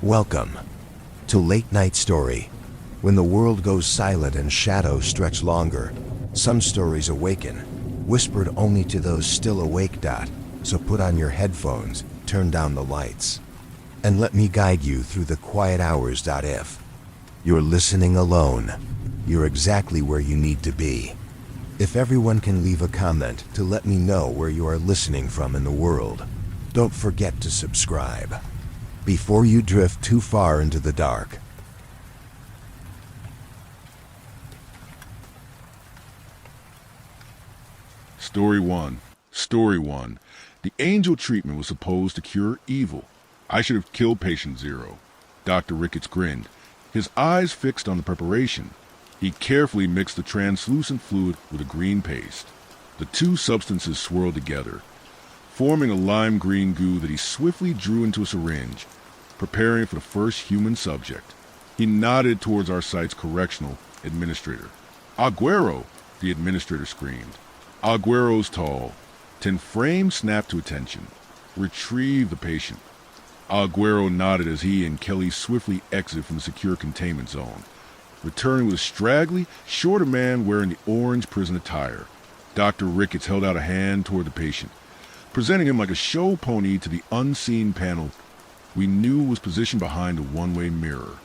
Welcome to Late Night Story. When the world goes silent and shadows stretch longer, some stories awaken, whispered only to those still awake. So put on your headphones, turn down the lights, and let me guide you through the quiet hours. If you're listening alone, you're exactly where you need to be. If everyone can leave a comment to let me know where you are listening from in the world, don't forget to subscribe before you drift too far into the dark. Story 1. The angel treatment was supposed to cure evil. I should have killed patient 0. Dr. Ricketts grinned, his eyes fixed on the preparation. He carefully mixed the translucent fluid with a green paste. The two substances swirled together, forming a lime green goo that he swiftly drew into a syringe, preparing for the first human subject. He nodded towards our site's correctional administrator. "Aguero!" the administrator screamed. Aguero's tall. 10 frames snapped to attention. "Retrieve the patient." Aguero nodded as he and Kelly swiftly exited from the secure containment zone, returning with a straggly, shorter man wearing the orange prison attire. Dr. Ricketts held out a hand toward the patient, presenting him like a show pony to the unseen panel we knew was positioned behind a one-way mirror.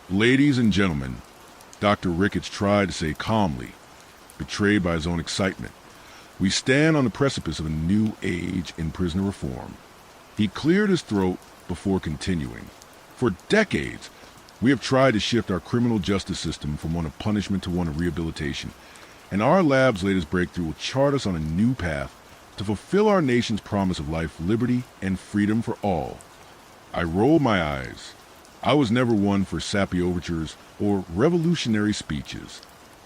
"Ladies and gentlemen," Dr. Ricketts tried to say calmly, betrayed by his own excitement, "we stand on the precipice of a new age in prisoner reform." He cleared his throat before continuing. "For decades, we have tried to shift our criminal justice system from one of punishment to one of rehabilitation, and our lab's latest breakthrough will chart us on a new path to fulfill our nation's promise of life, liberty, and freedom for all." I rolled my eyes. I was never one for sappy overtures or revolutionary speeches.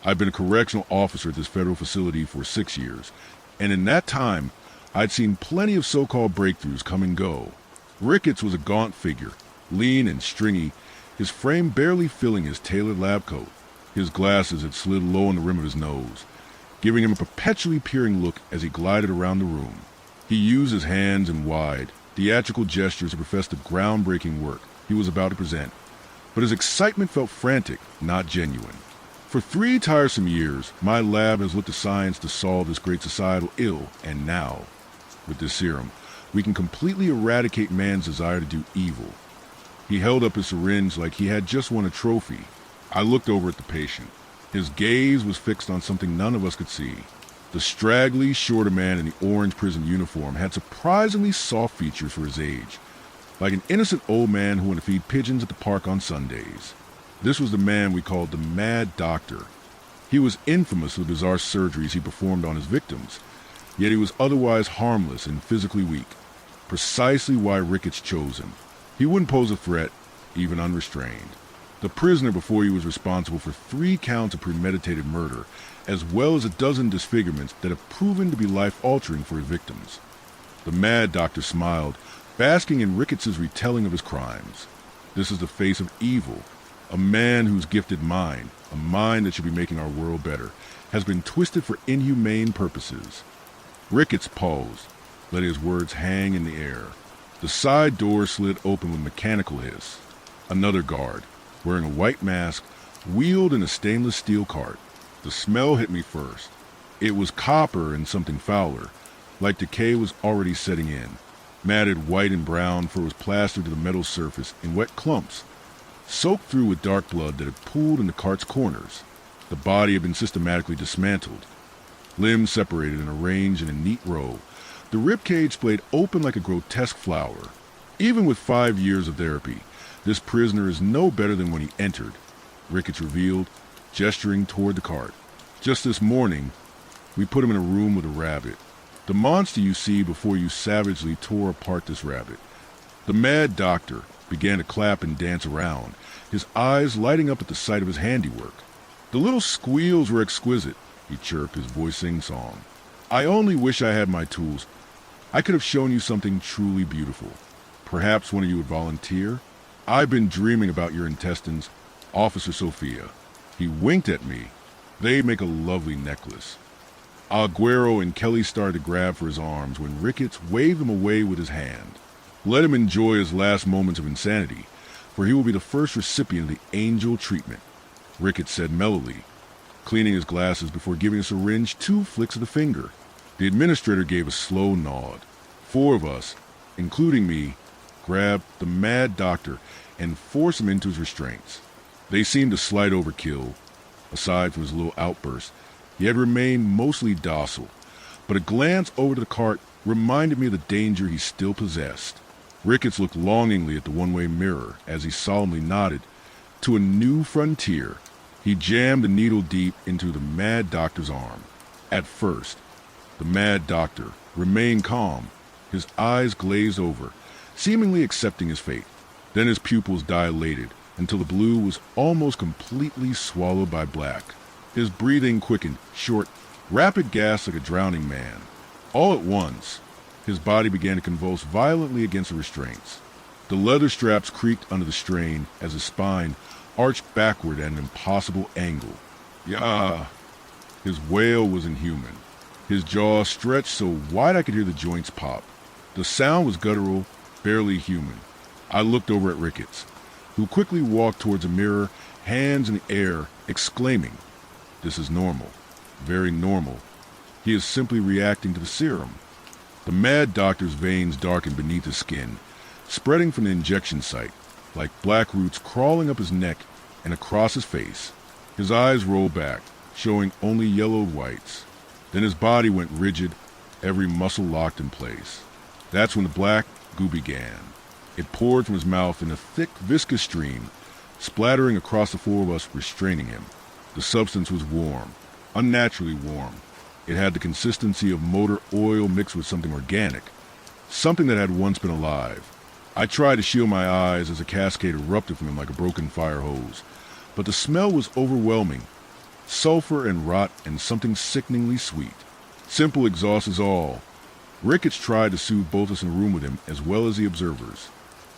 I've been a correctional officer at this federal facility for 6 years, and in that time, I'd seen plenty of so-called breakthroughs come and go. Ricketts was a gaunt figure, lean and stringy, his frame barely filling his tailored lab coat. His glasses had slid low on the rim of his nose, giving him a perpetually peering look as he glided around the room. He used his hands in wide, theatrical gestures to profess the groundbreaking work he was about to present, but his excitement felt frantic, not genuine. "For 3 tiresome years, my lab has looked to science to solve this great societal ill, and now, with this serum, we can completely eradicate man's desire to do evil." He held up his syringe like he had just won a trophy. I looked over at the patient. His gaze was fixed on something none of us could see. The straggly, shorter man in the orange prison uniform had surprisingly soft features for his age, like an innocent old man who wanted to feed pigeons at the park on Sundays. This was the man we called the Mad Doctor. He was infamous for the bizarre surgeries he performed on his victims, yet he was otherwise harmless and physically weak, precisely why Ricketts chose him. He wouldn't pose a threat, even unrestrained. The prisoner before you was responsible for 3 counts of premeditated murder, as well as a dozen disfigurements that have proven to be life-altering for his victims. The Mad Doctor smiled, basking in Ricketts' retelling of his crimes. This is the face of evil. A man whose gifted mind, a mind that should be making our world better, has been twisted for inhumane purposes. Ricketts paused, letting his words hang in the air. The side door slid open with mechanical hiss. Another guard, wearing a white mask, wheeled in a stainless steel cart. The smell hit me first. It was copper and something fouler, like decay was already setting in. Matted white and brown, for it was plastered to the metal surface in wet clumps, soaked through with dark blood that had pooled in the cart's corners. The body had been systematically dismantled, limbs separated and arranged in a neat row, the ribcage splayed open like a grotesque flower. Even with 5 years of therapy, this prisoner is no better than when he entered, Ricketts revealed, gesturing toward the cart. "Just this morning, we put him in a room with a rabbit. The monster you see before you savagely tore apart this rabbit." The Mad Doctor began to clap and dance around, his eyes lighting up at the sight of his handiwork. "The little squeals were exquisite," he chirped, his voice sing-song. "I only wish I had my tools. I could have shown you something truly beautiful. Perhaps one of you would volunteer? I've been dreaming about your intestines, Officer Sophia." He winked at me. "They make a lovely necklace." Aguero and Kelly started to grab for his arms when Ricketts waved them away with his hand. Let him enjoy his last moments of insanity. for he will be the first recipient of the angel treatment, Ricketts said mellowly, cleaning his glasses before giving a syringe 2 flicks of the finger. The administrator gave a slow nod. 4 of us, including me, grabbed the mad doctor and forced him into his restraints. They seemed a slight overkill. Aside from his little outburst, he had remained mostly docile, but a glance over to the cart reminded me of the danger he still possessed. Ricketts looked longingly at the one-way mirror as he solemnly nodded. To a new frontier, he jammed the needle deep into the mad doctor's arm. At first, the mad doctor remained calm, his eyes glazed over, seemingly accepting his fate. Then his pupils dilated until the blue was almost completely swallowed by black. His breathing quickened, short, rapid gasps like a drowning man. All at once, his body began to convulse violently against the restraints. The leather straps creaked under the strain as his spine arched backward at an impossible angle. Yah! His wail was inhuman. His jaw stretched so wide I could hear the joints pop. The sound was guttural, barely human. I looked over at Ricketts, who quickly walked towards a mirror, hands in the air, exclaiming, "This is normal. Very normal. He is simply reacting to the serum." The mad doctor's veins darkened beneath his skin, spreading from the injection site, like black roots crawling up his neck and across his face. His eyes rolled back, showing only yellowed whites. Then his body went rigid, every muscle locked in place. That's when the black goo began. It poured from his mouth in a thick, viscous stream, splattering across the 4 of us, restraining him. The substance was warm, unnaturally warm. It had the consistency of motor oil mixed with something organic, something that had once been alive. I tried to shield my eyes as a cascade erupted from him like a broken fire hose, but the smell was overwhelming. Sulfur and rot and something sickeningly sweet. Simple exhaust is all. Ricketts tried to soothe both of us in the room with him as well as the observers.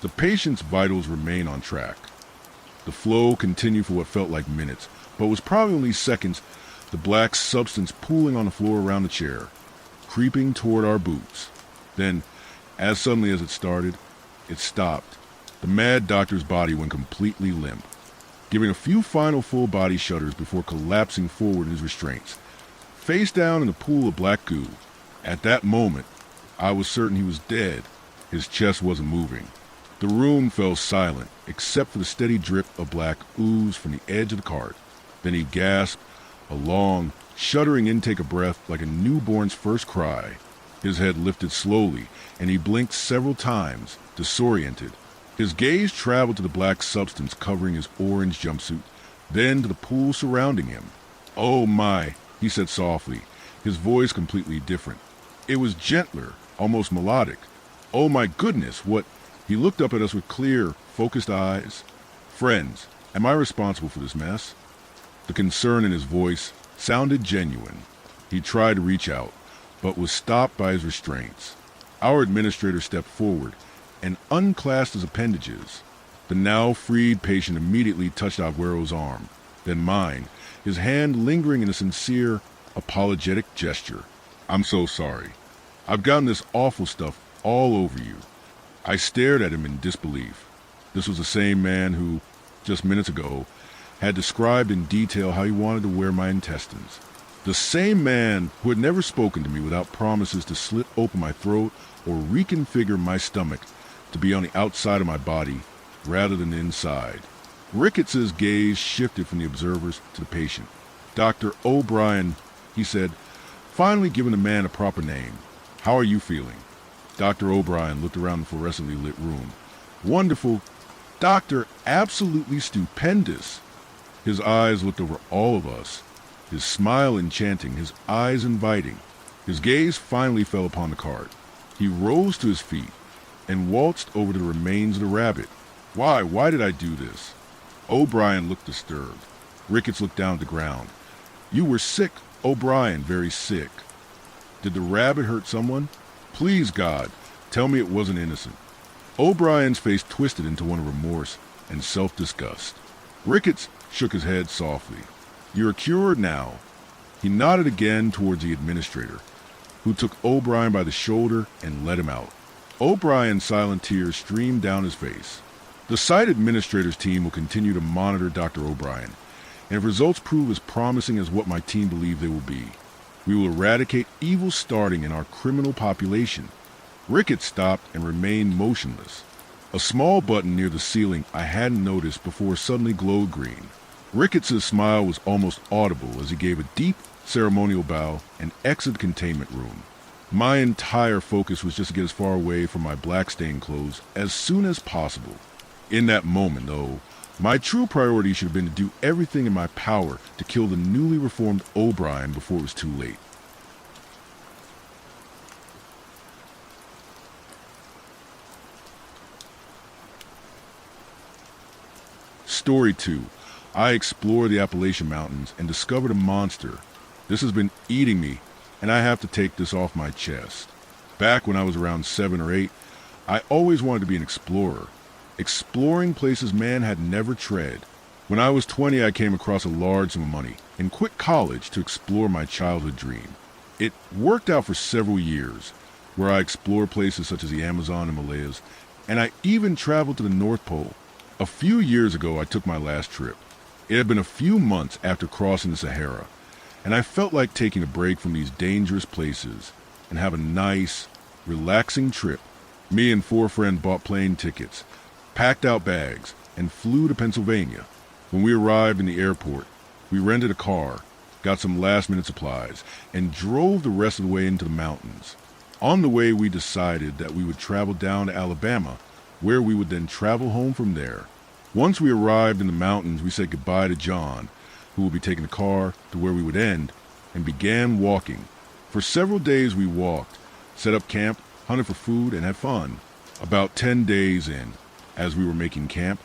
The patient's vitals remained on track. The flow continued for what felt like minutes, but was probably only seconds, the black substance pooling on the floor around the chair, creeping toward our boots. Then, as suddenly as it started, it stopped. The mad doctor's body went completely limp, giving a few final full-body shudders before collapsing forward in his restraints, face down in the pool of black goo. At that moment, I was certain he was dead. His chest wasn't moving. The room fell silent, except for the steady drip of black ooze from the edge of the cart. Then he gasped, a long, shuddering intake of breath like a newborn's first cry. His head lifted slowly, and he blinked several times, disoriented. His gaze traveled to the black substance covering his orange jumpsuit, then to the pool surrounding him. "Oh my," he said softly, his voice completely different. It was gentler, almost melodic. "Oh my goodness, what—" He looked up at us with clear, focused eyes. "Friends, am I responsible for this mess?" The concern in his voice sounded genuine. He tried to reach out, but was stopped by his restraints. Our administrator stepped forward and unclasped his appendages. The now freed patient immediately touched Aguero's arm, then mine, his hand lingering in a sincere, apologetic gesture. "I'm so sorry. I've gotten this awful stuff all over you." I stared at him in disbelief. This was the same man who, just minutes ago, had described in detail how he wanted to wear my intestines. The same man who had never spoken to me without promises to slit open my throat or reconfigure my stomach to be on the outside of my body rather than the inside. Ricketts's gaze shifted from the observers to the patient. "Dr. O'Brien," he said, finally giving the man a proper name. "How are you feeling?" Dr. O'Brien looked around the fluorescently lit room. "Wonderful. Doctor, absolutely stupendous." His eyes looked over all of us, his smile enchanting, his eyes inviting. His gaze finally fell upon the cart. He rose to his feet and waltzed over to the remains of the rabbit. Why did I do this?" O'Brien looked disturbed. Ricketts looked down at the ground. "You were sick, O'Brien, very sick. Did the rabbit hurt someone? Please, God, tell me it wasn't innocent." O'Brien's face twisted into one of remorse and self-disgust. Ricketts shook his head softly. "You're cured now." He nodded again towards the administrator, who took O'Brien by the shoulder and led him out. O'Brien's silent tears streamed down his face. The site administrator's team will continue to monitor Dr. O'Brien, and if results prove as promising as what my team believe they will be, we will eradicate evil starting in our criminal population. Ricketts stopped and remained motionless. A small button near the ceiling I hadn't noticed before suddenly glowed green. Ricketts' smile was almost audible as he gave a deep, ceremonial bow and exited the containment room. My entire focus was just to get as far away from my black-stained clothes as soon as possible. In that moment, though, my true priority should have been to do everything in my power to kill the newly reformed O'Brien before it was too late. Story 2. I explore the Appalachian Mountains and discovered a monster. This has been eating me, and I have to take this off my chest. Back when I was around 7 or 8, I always wanted to be an explorer. Exploring places man had never tread. When I was 20, I came across a large sum of money and quit college to explore my childhood dream. It worked out for several years, where I explored places such as the Amazon and Himalayas, and I even traveled to the North Pole. A few years ago, I took my last trip. It had been a few months after crossing the Sahara, and I felt like taking a break from these dangerous places and have a nice, relaxing trip. Me and 4 friends bought plane tickets, packed out bags, and flew to Pennsylvania. When we arrived in the airport, we rented a car, got some last-minute supplies, and drove the rest of the way into the mountains. On the way, we decided that we would travel down to Alabama, where we would then travel home from there. Once we arrived in the mountains, we said goodbye to John, who would be taking the car to where we would end, and began walking. For several days we walked, set up camp, hunted for food, and had fun. About 10 days in, as we were making camp,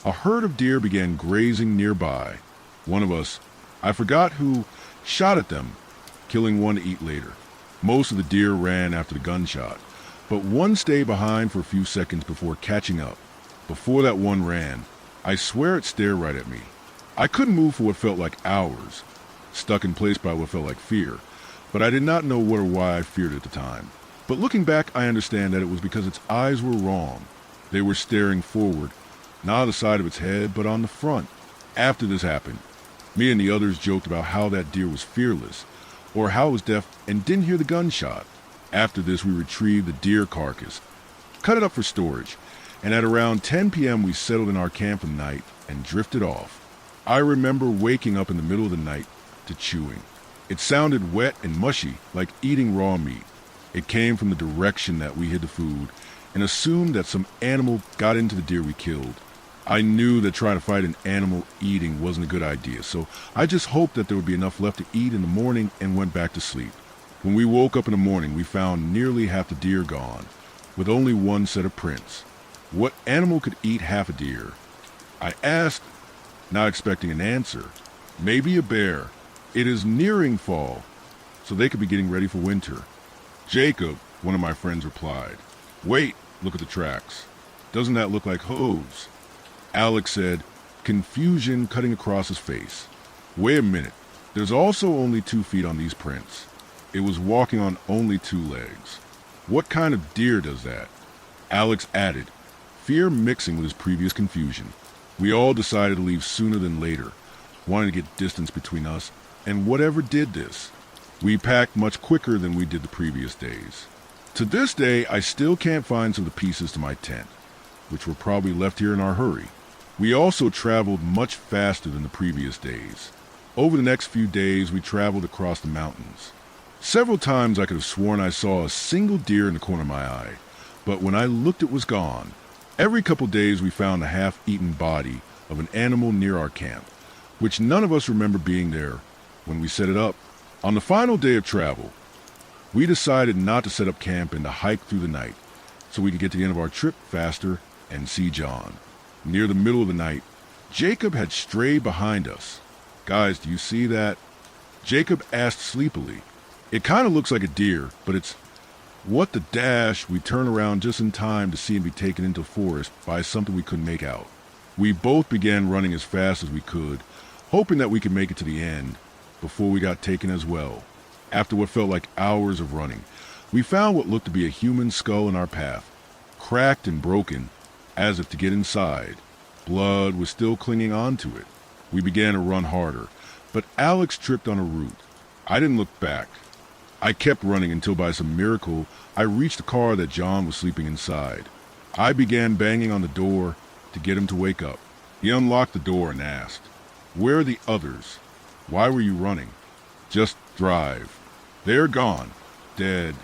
a herd of deer began grazing nearby. One of us, I forgot who, shot at them, killing one to eat later. Most of the deer ran after the gunshot, but one stayed behind for a few seconds before catching up. Before that one ran, I swear it stared right at me. I couldn't move for what felt like hours, stuck in place by what felt like fear, but I did not know what or why I feared at the time. But looking back, I understand that it was because its eyes were wrong. They were staring forward, not on the side of its head, but on the front. After this happened, me and the others joked about how that deer was fearless, or how it was deaf and didn't hear the gunshot. After this, we retrieved the deer carcass, cut it up for storage, and at around 10 p.m. we settled in our camp for the night and drifted off. I remember waking up in the middle of the night to chewing. It sounded wet and mushy, like eating raw meat. It came from the direction that we hid the food, and assumed that some animal got into the deer we killed. I knew that trying to fight an animal eating wasn't a good idea, so I just hoped that there would be enough left to eat in the morning and went back to sleep. When we woke up in the morning, we found nearly half the deer gone, with only one set of prints. What animal could eat half a deer? I asked, not expecting an answer. Maybe a bear. It is nearing fall, so they could be getting ready for winter. Jacob, one of my friends, replied, "Wait, look at the tracks. Doesn't that look like hooves?" Alex said, confusion cutting across his face. "Wait a minute. There's also only 2 feet on these prints. It was walking on only 2 legs. What kind of deer does that?" Alex added, fear mixing with his previous confusion. We all decided to leave sooner than later, wanting to get distance between us and whatever did this. We packed much quicker than we did the previous days. To this day, I still can't find some of the pieces to my tent, which were probably left here in our hurry. We also traveled much faster than the previous days. Over the next few days, we traveled across the mountains. Several times I could have sworn I saw a single deer in the corner of my eye, but when I looked it was gone. Every couple days we found a half-eaten body of an animal near our camp, which none of us remember being there when we set it up. On the final day of travel, we decided not to set up camp and to hike through the night, so we could get to the end of our trip faster and see John. Near the middle of the night, Jacob had strayed behind us. "Guys, do you see that?" Jacob asked sleepily. "It kind of looks like a deer, but it's..." What the dash, we turned around just in time to see him be taken into the forest by something we couldn't make out. We both began running as fast as we could, hoping that we could make it to the end before we got taken as well. After what felt like hours of running, we found what looked to be a human skull in our path, cracked and broken. as if to get inside. Blood was still clinging onto it. We began to run harder, but Alex tripped on a root. I didn't look back. I kept running until by some miracle I reached the car that John was sleeping inside. I began banging on the door to get him to wake up. He unlocked the door and asked, "Where are the others? Why were you running?" "Just drive." "They're gone. Dead."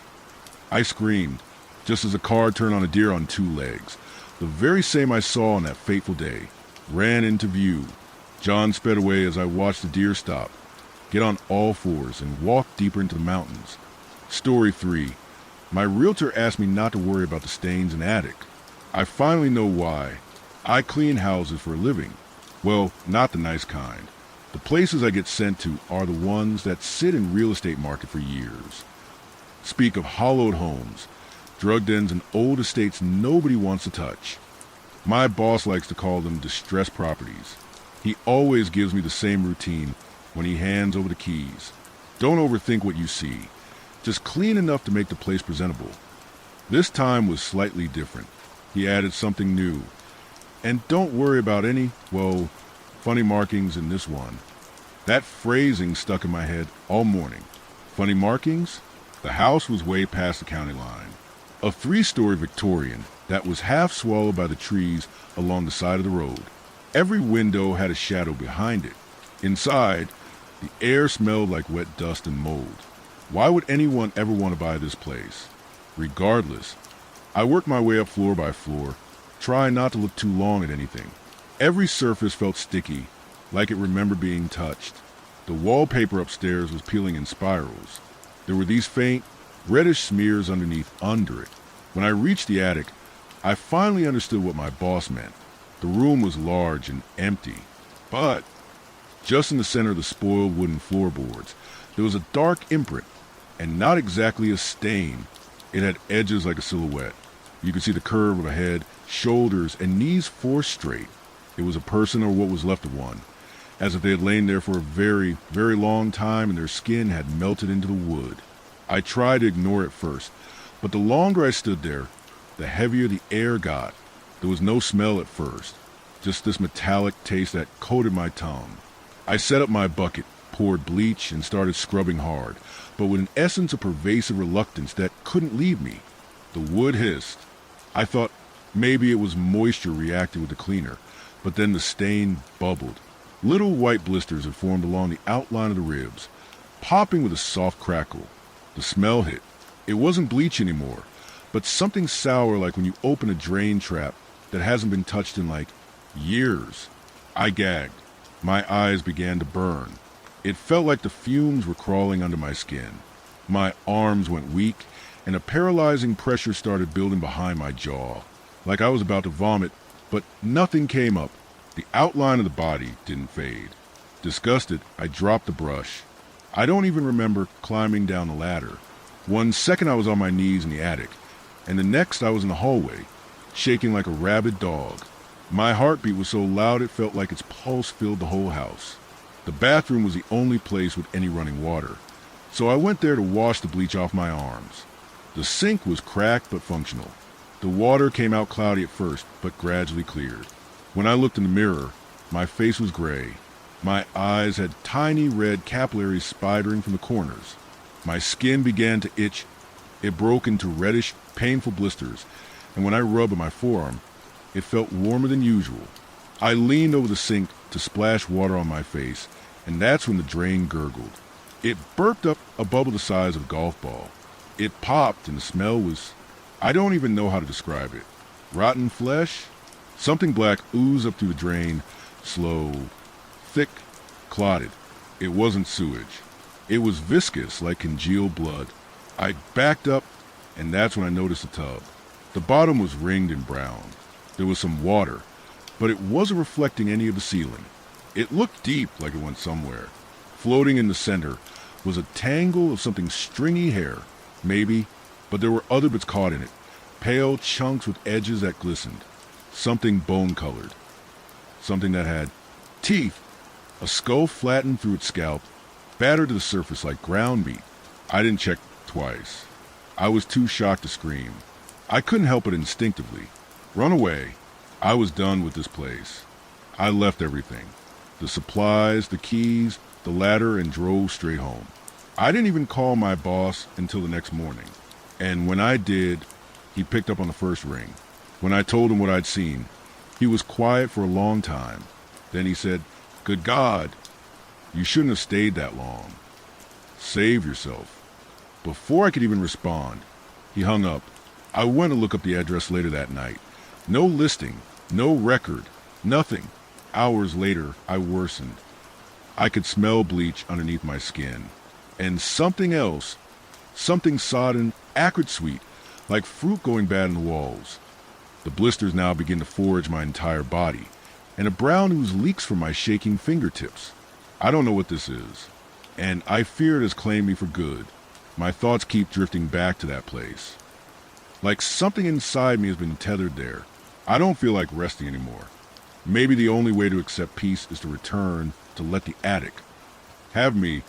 I screamed, just as a car turned on a deer on two legs, the very same I saw on that fateful day, ran into view. John sped away as I watched the deer stop, get on all fours, and walk deeper into the mountains. Story 3. My realtor asked me not to worry about the stains in the attic. I finally know why. I clean houses for a living. Well, not the nice kind. The places I get sent to are the ones that sit in real estate market for years. Speak of hollowed homes, drug dens, and old estates nobody wants to touch. My boss likes to call them distressed properties. He always gives me the same routine when he hands over the keys. Don't overthink what you see. Just clean enough to make the place presentable. This time was slightly different. He added something new. And don't worry about any, well, funny markings in this one. That phrasing stuck in my head all morning. Funny markings? The house was way past the county line. A 3-story Victorian that was half swallowed by the trees along the side of the road. Every window had a shadow behind it. Inside, the air smelled like wet dust and mold. Why would anyone ever want to buy this place? Regardless, I worked my way up floor by floor, trying not to look too long at anything. Every surface felt sticky, like it remembered being touched. The wallpaper upstairs was peeling in spirals. There were these faint, reddish smears under it. When I reached the attic, I finally understood what my boss meant. The room was large and empty, but just in the center of the spoiled wooden floorboards, there was a dark imprint, and not exactly a stain. It had edges like a silhouette. You could see the curve of a head, shoulders, and knees forced straight. It was a person or what was left of one, as if they had lain there for a very, very long time and their skin had melted into the wood. I tried to ignore it first, but the longer I stood there, the heavier the air got. There was no smell at first, just this metallic taste that coated my tongue. I set up my bucket, poured bleach, and started scrubbing hard, but with an essence of pervasive reluctance that couldn't leave me. The wood hissed. I thought maybe it was moisture reacting with the cleaner, but then the stain bubbled. Little white blisters had formed along the outline of the ribs, popping with a soft crackle. The smell hit. It wasn't bleach anymore, but something sour like when you open a drain trap that hasn't been touched in like years. I gagged. My eyes began to burn. It felt like the fumes were crawling under my skin. My arms went weak, and a paralyzing pressure started building behind my jaw, like I was about to vomit, but nothing came up. The outline of the body didn't fade. Disgusted, I dropped the brush. I don't even remember climbing down the ladder. One second I was on my knees in the attic, and the next I was in the hallway, shaking like a rabid dog. My heartbeat was so loud it felt like its pulse filled the whole house. The bathroom was the only place with any running water, so I went there to wash the bleach off my arms. The sink was cracked but functional. The water came out cloudy at first, but gradually cleared. When I looked in the mirror, my face was gray. My eyes had tiny red capillaries spidering from the corners. My skin began to itch. It broke into reddish, painful blisters, and when I rubbed at my forearm, it felt warmer than usual. I leaned over the sink to splash water on my face, and that's when the drain gurgled. It burped up a bubble the size of a golf ball. It popped, and the smell was... I don't even know how to describe it. Rotten flesh? Something black oozed up through the drain, slow, thick, clotted. It wasn't sewage. It was viscous, like congealed blood. I backed up, and that's when I noticed the tub. The bottom was ringed and brown. There was some water, but it wasn't reflecting any of the ceiling. It looked deep, like it went somewhere. Floating in the center was a tangle of something stringy hair, maybe, but there were other bits caught in it, pale chunks with edges that glistened. Something bone-colored. Something that had teeth. A skull flattened through its scalp, battered to the surface like ground meat. I didn't check twice. I was too shocked to scream. I couldn't help it instinctively. Run away. I was done with this place. I left everything. The supplies, the keys, the ladder, and drove straight home. I didn't even call my boss until the next morning. And when I did, he picked up on the first ring. When I told him what I'd seen, he was quiet for a long time. Then he said, "Good God, you shouldn't have stayed that long. Save yourself." Before I could even respond, he hung up. I went to look up the address later that night. No listing, no record, nothing. Hours later, I worsened. I could smell bleach underneath my skin. And something else, something sodden, acrid sweet, like fruit going bad in the walls. The blisters now begin to forage my entire body, and a brown ooze leaks from my shaking fingertips. I don't know what this is, and I fear it has claimed me for good. My thoughts keep drifting back to that place. Like something inside me has been tethered there. I don't feel like resting anymore. Maybe the only way to accept peace is to return to let the attic have me.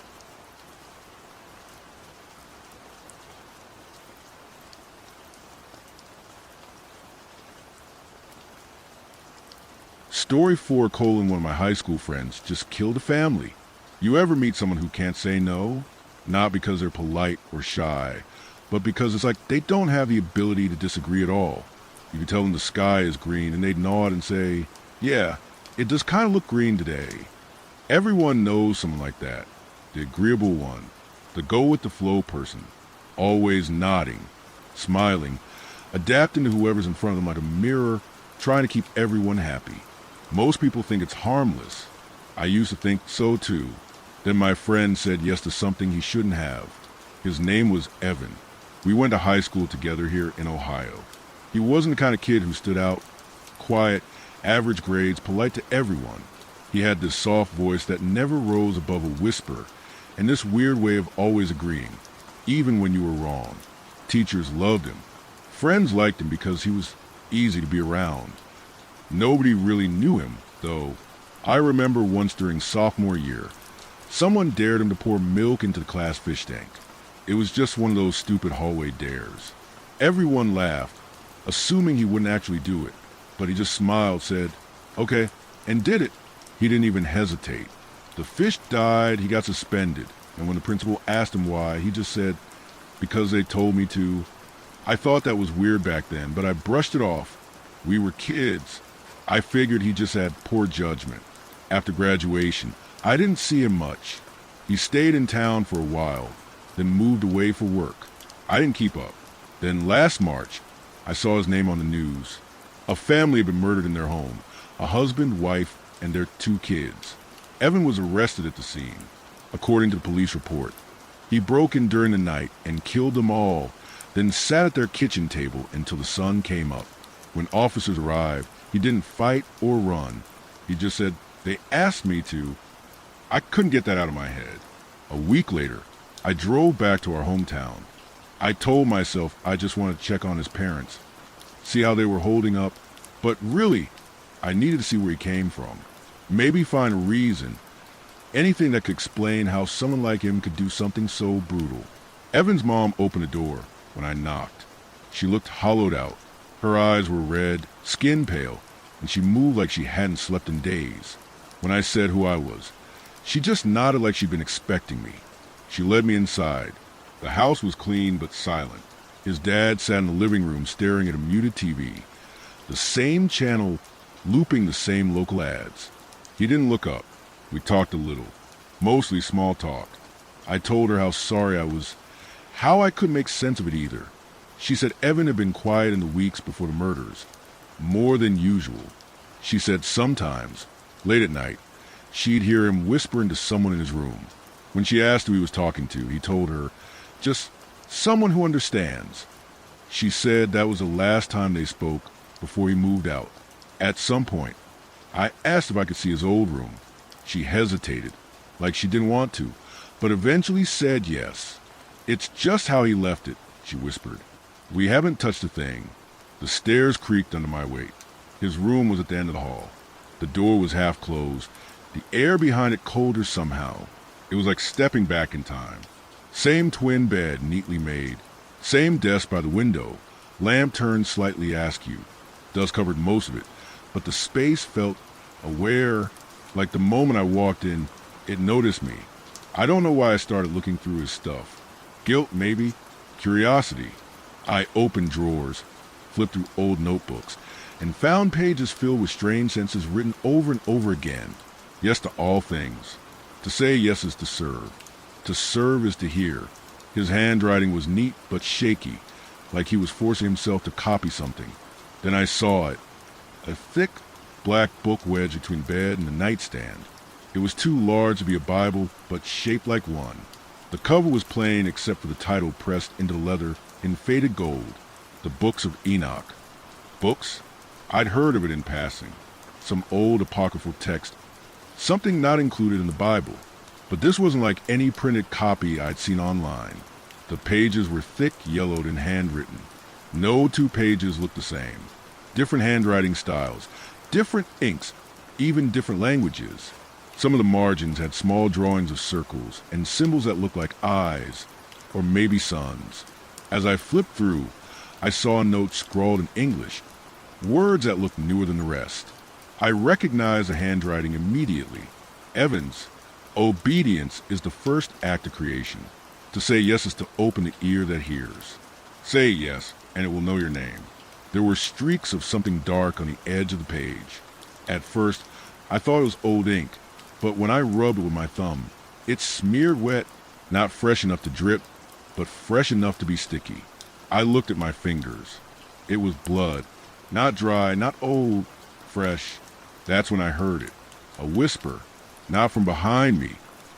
Story 4: one of my high school friends just killed a family. You ever meet someone who can't say no? Not because they're polite or shy, but because it's like they don't have the ability to disagree at all. You can tell them the sky is green and they'd nod and say, "Yeah, it does kind of look green today." Everyone knows someone like that. The agreeable one, the go-with-the-flow person, always nodding, smiling, adapting to whoever's in front of them like a mirror, trying to keep everyone happy. Most people think it's harmless. I used to think so too. Then my friend said yes to something he shouldn't have. His name was Evan. We went to high school together here in Ohio. He wasn't the kind of kid who stood out. Quiet, average grades, polite to everyone. He had this soft voice that never rose above a whisper, and this weird way of always agreeing, even when you were wrong. Teachers loved him. Friends liked him because he was easy to be around. Nobody really knew him, though. I remember once during sophomore year, someone dared him to pour milk into the class fish tank. It was just one of those stupid hallway dares. Everyone laughed, assuming he wouldn't actually do it, but he just smiled, said, "Okay," and did it. He didn't even hesitate. The fish died, he got suspended, and when the principal asked him why, he just said, "Because they told me to." I thought that was weird back then, but I brushed it off. We were kids. I figured he just had poor judgment. After graduation, I didn't see him much. He stayed in town for a while, then moved away for work. I didn't keep up. Then last March, I saw his name on the news. A family had been murdered in their home, a husband, wife, and their 2 kids. Evan was arrested at the scene, according to the police report. He broke in during the night and killed them all, then sat at their kitchen table until the sun came up. When officers arrived, he didn't fight or run. He just said, "They asked me to." I couldn't get that out of my head. A week later, I drove back to our hometown. I told myself I just wanted to check on his parents, see how they were holding up, but really, I needed to see where he came from. Maybe find a reason, anything that could explain how someone like him could do something so brutal. Evan's mom opened the door when I knocked. She looked hollowed out. Her eyes were red, skin pale, and she moved like she hadn't slept in days. When I said who I was, she just nodded like she'd been expecting me. She led me inside. The house was clean but silent. His dad sat in the living room staring at a muted TV, the same channel looping the same local ads. He didn't look up. We talked a little, mostly small talk. I told her how sorry I was, how I couldn't make sense of it either. She said Evan had been quiet in the weeks before the murders, more than usual. She said sometimes, late at night, she'd hear him whispering to someone in his room. When she asked who he was talking to, he told her, "Just someone who understands." She said that was the last time they spoke before he moved out. At some point, I asked if I could see his old room. She hesitated, like she didn't want to, but eventually said yes. "It's just how he left it," she whispered. "We haven't touched a thing." The stairs creaked under my weight. His room was at the end of the hall. The door was half closed, the air behind it colder somehow. It was like stepping back in time. Same twin bed, neatly made. Same desk by the window, lamp turned slightly askew. Dust covered most of it, but the space felt aware, like the moment I walked in, it noticed me. I don't know why I started looking through his stuff. Guilt, maybe. Curiosity. I opened drawers, flipped through old notebooks, and found pages filled with strange sentences written over and over again. Yes to all things. To say yes is to serve. To serve is to hear. His handwriting was neat but shaky, like he was forcing himself to copy something. Then I saw it. A thick, black book wedged between bed and the nightstand. It was too large to be a Bible, but shaped like one. The cover was plain except for the title pressed into leather in faded gold. The Books of Enoch. Books? I'd heard of it in passing. Some old apocryphal text. Something not included in the Bible. But this wasn't like any printed copy I'd seen online. The pages were thick, yellowed, and handwritten. No two pages looked the same. Different handwriting styles, different inks, even different languages. Some of the margins had small drawings of circles and symbols that looked like eyes, or maybe suns. As I flipped through, I saw a note scrawled in English, words that looked newer than the rest. I recognized the handwriting immediately. Evans, obedience is the first act of creation. To say yes is to open the ear that hears. Say yes, and it will know your name. There were streaks of something dark on the edge of the page. At first, I thought it was old ink, but when I rubbed it with my thumb, it smeared wet, not fresh enough to drip, but fresh enough to be sticky. I looked at my fingers. It was blood, not dry, not old, fresh. That's when I heard it. A whisper, not from behind me,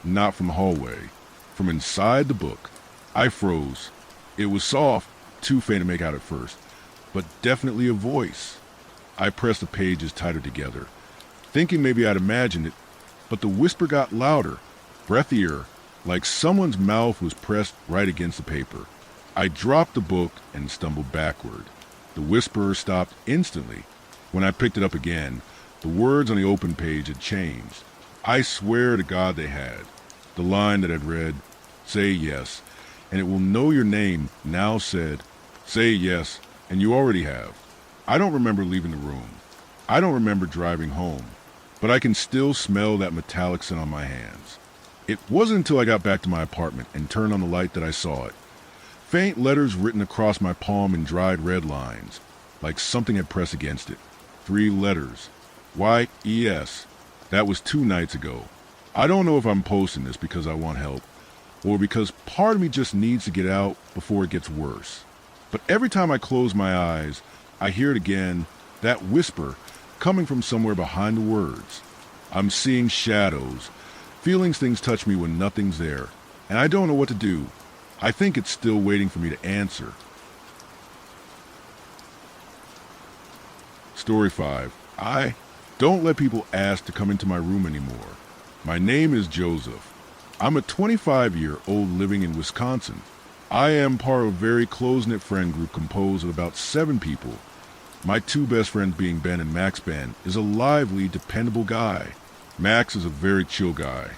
not from the hallway, from inside the book. I froze. It was soft, too faint to make out at first, but definitely a voice. I pressed the pages tighter together, thinking maybe I'd imagined it, but the whisper got louder, breathier, like someone's mouth was pressed right against the paper. I dropped the book and stumbled backward. The whisperer stopped instantly. When I picked it up again, the words on the open page had changed. I swear to God they had. The line that had read, "Say yes, and it will know your name," now said, "Say yes, and you already have." I don't remember leaving the room. I don't remember driving home, but I can still smell that metallic scent on my hands. It wasn't until I got back to my apartment and turned on the light that I saw it. Faint letters written across my palm in dried red lines, like something had pressed against it. 3 letters. Y-E-S. That was 2 nights ago. I don't know if I'm posting this because I want help, or because part of me just needs to get out before it gets worse. But every time I close my eyes, I hear it again, that whisper coming from somewhere behind the words. I'm seeing shadows, feeling things touch me when nothing's there, and I don't know what to do. I think it's still waiting for me to answer. Story 5. I don't let people ask to come into my room anymore. My name is Joseph. I'm a 25-year-old living in Wisconsin. I am part of a very close-knit friend group composed of about 7 people. My 2 best friends being Ben and Max. Ben is a lively, dependable guy. Max is a very chill guy.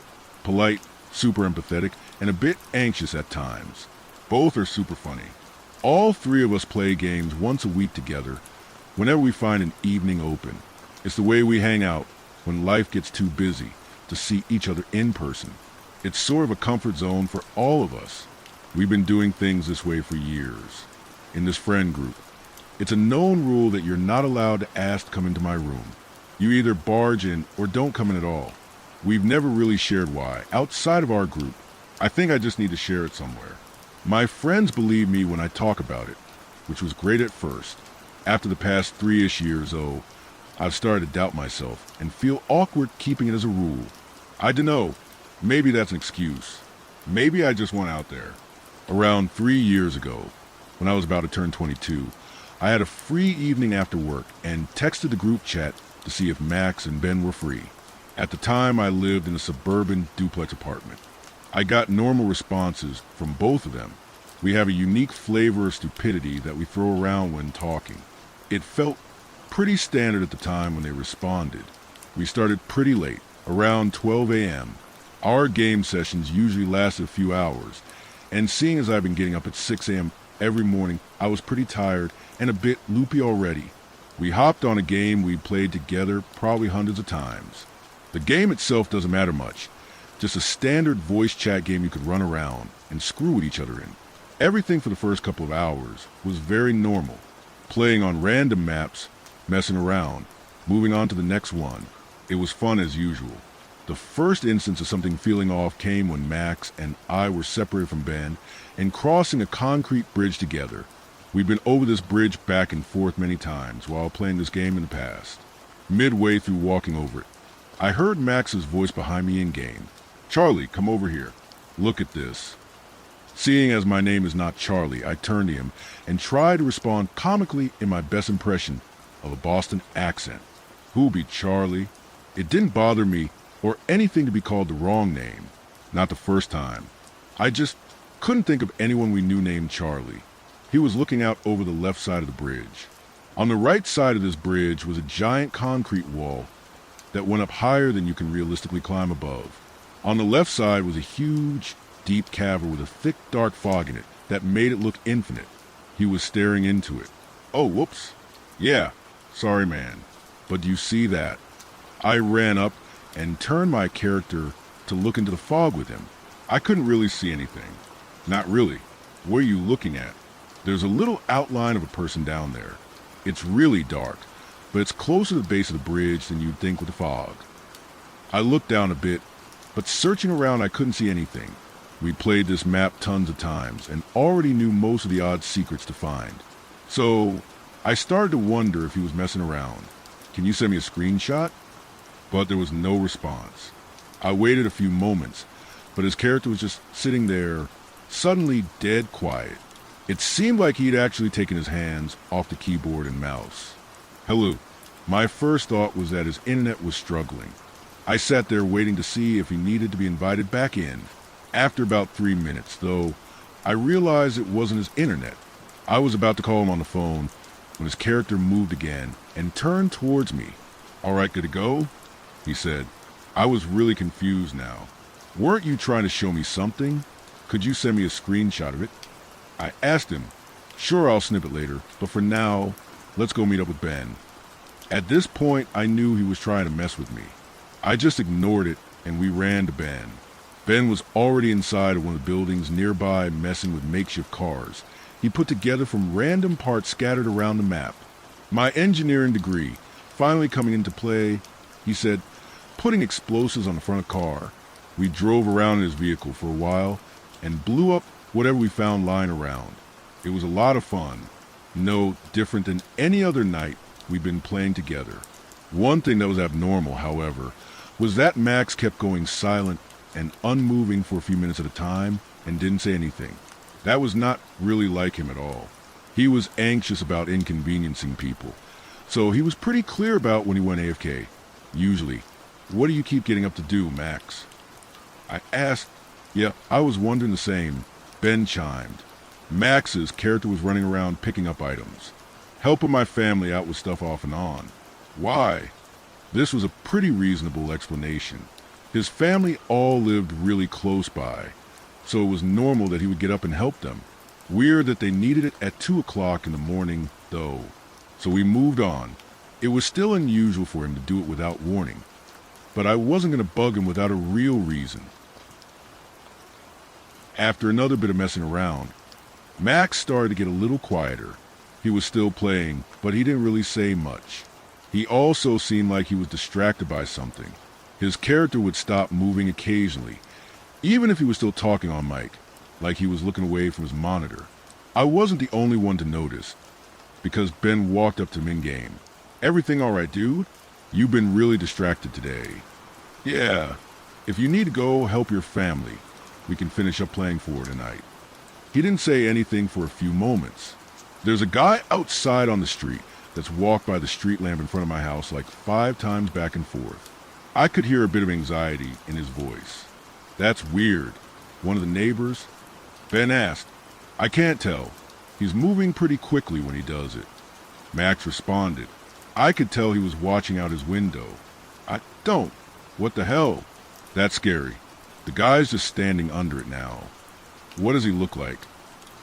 Polite, super empathetic, and a bit anxious at times. Both are super funny. All 3 of us play games once a week together, whenever we find an evening open. It's the way we hang out when life gets too busy to see each other in person. It's sort of a comfort zone for all of us. We've been doing things this way for years. In this friend group, it's a known rule that you're not allowed to ask to come into my room. You either barge in or don't come in at all. We've never really shared why, outside of our group. I think I just need to share it somewhere. My friends believe me when I talk about it, which was great at first. After the past 3-ish years, though, I've started to doubt myself and feel awkward keeping it as a rule. I dunno, maybe that's an excuse. Maybe I just want out there. Around 3 years ago, when I was about to turn 22, I had a free evening after work and texted the group chat to see if Max and Ben were free. At the time, I lived in a suburban duplex apartment. I got normal responses from both of them. We have a unique flavor of stupidity that we throw around when talking. It felt pretty standard at the time when they responded. We started pretty late, around 12 a.m. Our game sessions usually lasted a few hours, and seeing as I've been getting up at 6 a.m. every morning, I was pretty tired and a bit loopy already. We hopped on a game we'd played together probably hundreds of times. The game itself doesn't matter much. Just a standard voice chat game you could run around and screw with each other in. Everything for the first couple of hours was very normal. Playing on random maps, messing around, moving on to the next one. It was fun as usual. The first instance of something feeling off came when Max and I were separated from Ben and crossing a concrete bridge together. We'd been over this bridge back and forth many times while playing this game in the past. Midway through walking over it, I heard Max's voice behind me in-game. "Charlie, come over here. Look at this." Seeing as my name is not Charlie, I turned to him and tried to respond comically in my best impression of a Boston accent. Who'll be Charlie? It didn't bother me or anything to be called the wrong name. Not the first time. I just couldn't think of anyone we knew named Charlie. He was looking out over the left side of the bridge. On the right side of this bridge was a giant concrete wall that went up higher than you can realistically climb above. On the left side was a huge, deep cavern with a thick, dark fog in it that made it look infinite. He was staring into it. "Oh, whoops. Yeah, sorry, man. But do you see that?" I ran up and turned my character to look into the fog with him. I couldn't really see anything. Not really. What are you looking at? There's a little outline of a person down there. It's really dark, but it's closer to the base of the bridge than you'd think with the fog. I looked down a bit, but searching around I couldn't see anything. We played this map tons of times and already knew most of the odd secrets to find. So I started to wonder if he was messing around. "Can you send me a screenshot?" But there was no response. I waited a few moments, but his character was just sitting there, suddenly dead quiet. It seemed like he'd actually taken his hands off the keyboard and mouse. "Hello." My first thought was that his internet was struggling. I sat there waiting to see if he needed to be invited back in. After about 3 minutes, though, I realized it wasn't his internet. I was about to call him on the phone when his character moved again and turned towards me. "All right, good to go?" he said. I was really confused now. "Weren't you trying to show me something? Could you send me a screenshot of it?" I asked him. "Sure, I'll snip it later, but for now, let's go meet up with Ben." At this point, I knew he was trying to mess with me. I just ignored it, and we ran to Ben. Ben was already inside of one of the buildings nearby messing with makeshift cars he put together from random parts scattered around the map. My engineering degree finally coming into play, he said, putting explosives on the front of the car. We drove around in his vehicle for a while and blew up whatever we found lying around. It was a lot of fun. No different than any other night we'd been playing together. One thing that was abnormal, however, was that Max kept going silent and unmoving for a few minutes at a time and didn't say anything. That was not really like him at all. He was anxious about inconveniencing people, so he was pretty clear about when he went AFK. Usually, "What do you keep getting up to do, Max?" I asked. Yeah, I was wondering the same. Ben chimed. Max's character was running around picking up items, helping my family out with stuff off and on. Why? This was a pretty reasonable explanation. His family all lived really close by, so it was normal that he would get up and help them. Weird that they needed it at 2 o'clock in the morning, though. So we moved on. It was still unusual for him to do it without warning, but I wasn't going to bug him without a real reason. After another bit of messing around, Max started to get a little quieter. He was still playing, but he didn't really say much. He also seemed like he was distracted by something. His character would stop moving occasionally, even if he was still talking on mic, like he was looking away from his monitor. I wasn't the only one to notice, because Ben walked up to him in-game. "Everything all right, dude? You've been really distracted today." "Yeah, if you need to go help your family, we can finish up playing for tonight." He didn't say anything for a few moments. "There's a guy outside on the street that's walked by the street lamp in front of my house like 5 times back and forth." I could hear a bit of anxiety in his voice. "That's weird. One of the neighbors?" Ben asked. "I can't tell. He's moving pretty quickly when he does it." Max responded. I could tell he was watching out his window. "I don't. What the hell?" "That's scary. The guy's just standing under it now." "What does he look like?"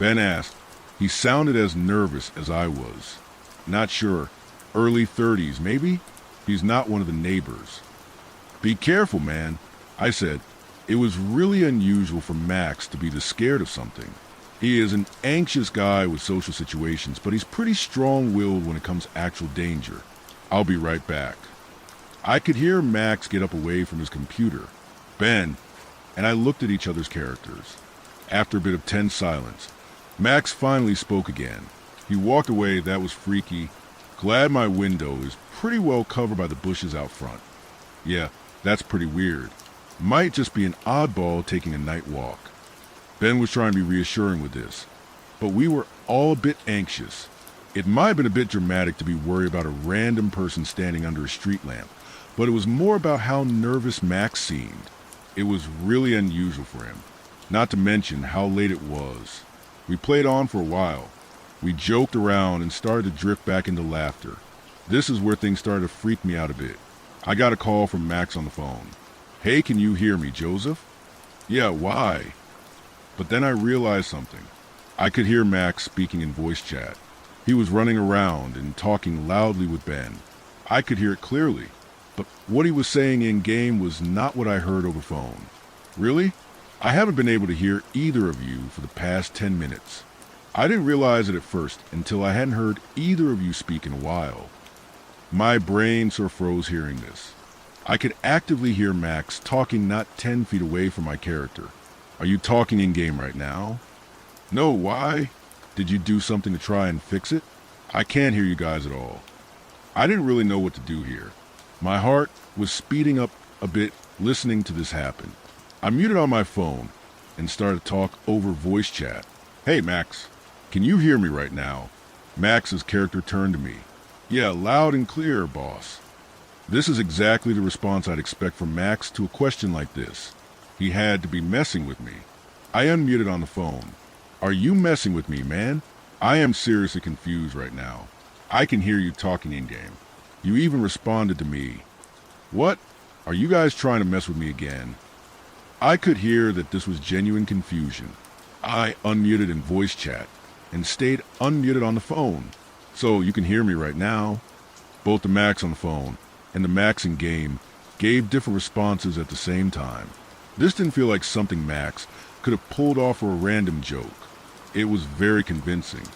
Ben asked. He sounded as nervous as I was. "Not sure. Early 30s, maybe? He's not one of the neighbors. Be careful, man, I said. It was really unusual for Max to be this scared of something. He is an anxious guy with social situations, but he's pretty strong-willed when it comes to actual danger. I'll be right back. I could hear Max get up away from his computer. Ben and I looked at each other's characters. After a bit of tense silence, Max finally spoke again. He walked away. That was freaky. Glad my window is pretty well covered by the bushes out front. Yeah, that's pretty weird. Might just be an oddball taking a night walk. Ben was trying to be reassuring with this, but we were all a bit anxious. It might have been a bit dramatic to be worried about a random person standing under a street lamp, but it was more about how nervous Max seemed. It was really unusual for him, not to mention how late it was. We played on for a while. We joked around and started to drift back into laughter. This is where things started to freak me out a bit. I got a call from Max on the phone. "Hey, can you hear me, Joseph?" "Yeah, why?" But then I realized something. I could hear Max speaking in voice chat. He was running around and talking loudly with Ben. I could hear it clearly, but what he was saying in-game was not what I heard over phone. Really? I haven't been able to hear either of you for the past 10 minutes. I didn't realize it at first until I hadn't heard either of you speak in a while. My brain sort of froze hearing this. I could actively hear Max talking not 10 feet away from my character. "Are you talking in-game right now?" "No, why? Did you do something to try and fix it?" "I can't hear you guys at all." I didn't really know what to do here. My heart was speeding up a bit listening to this happen. I muted on my phone and started to talk over voice chat. "Hey, Max, can you hear me right now?" Max's character turned to me. "Yeah, loud and clear, boss." This is exactly the response I'd expect from Max to a question like this. He had to be messing with me. I unmuted on the phone. "Are you messing with me, man? I am seriously confused right now. I can hear you talking in-game. You even responded to me. What? Are you guys trying to mess with me again?" I could hear that this was genuine confusion. I unmuted in voice chat and stayed unmuted on the phone. "So you can hear me right now?" Both the Max on the phone and the Max in game gave different responses at the same time. This didn't feel like something Max could have pulled off for a random joke. It was very convincing.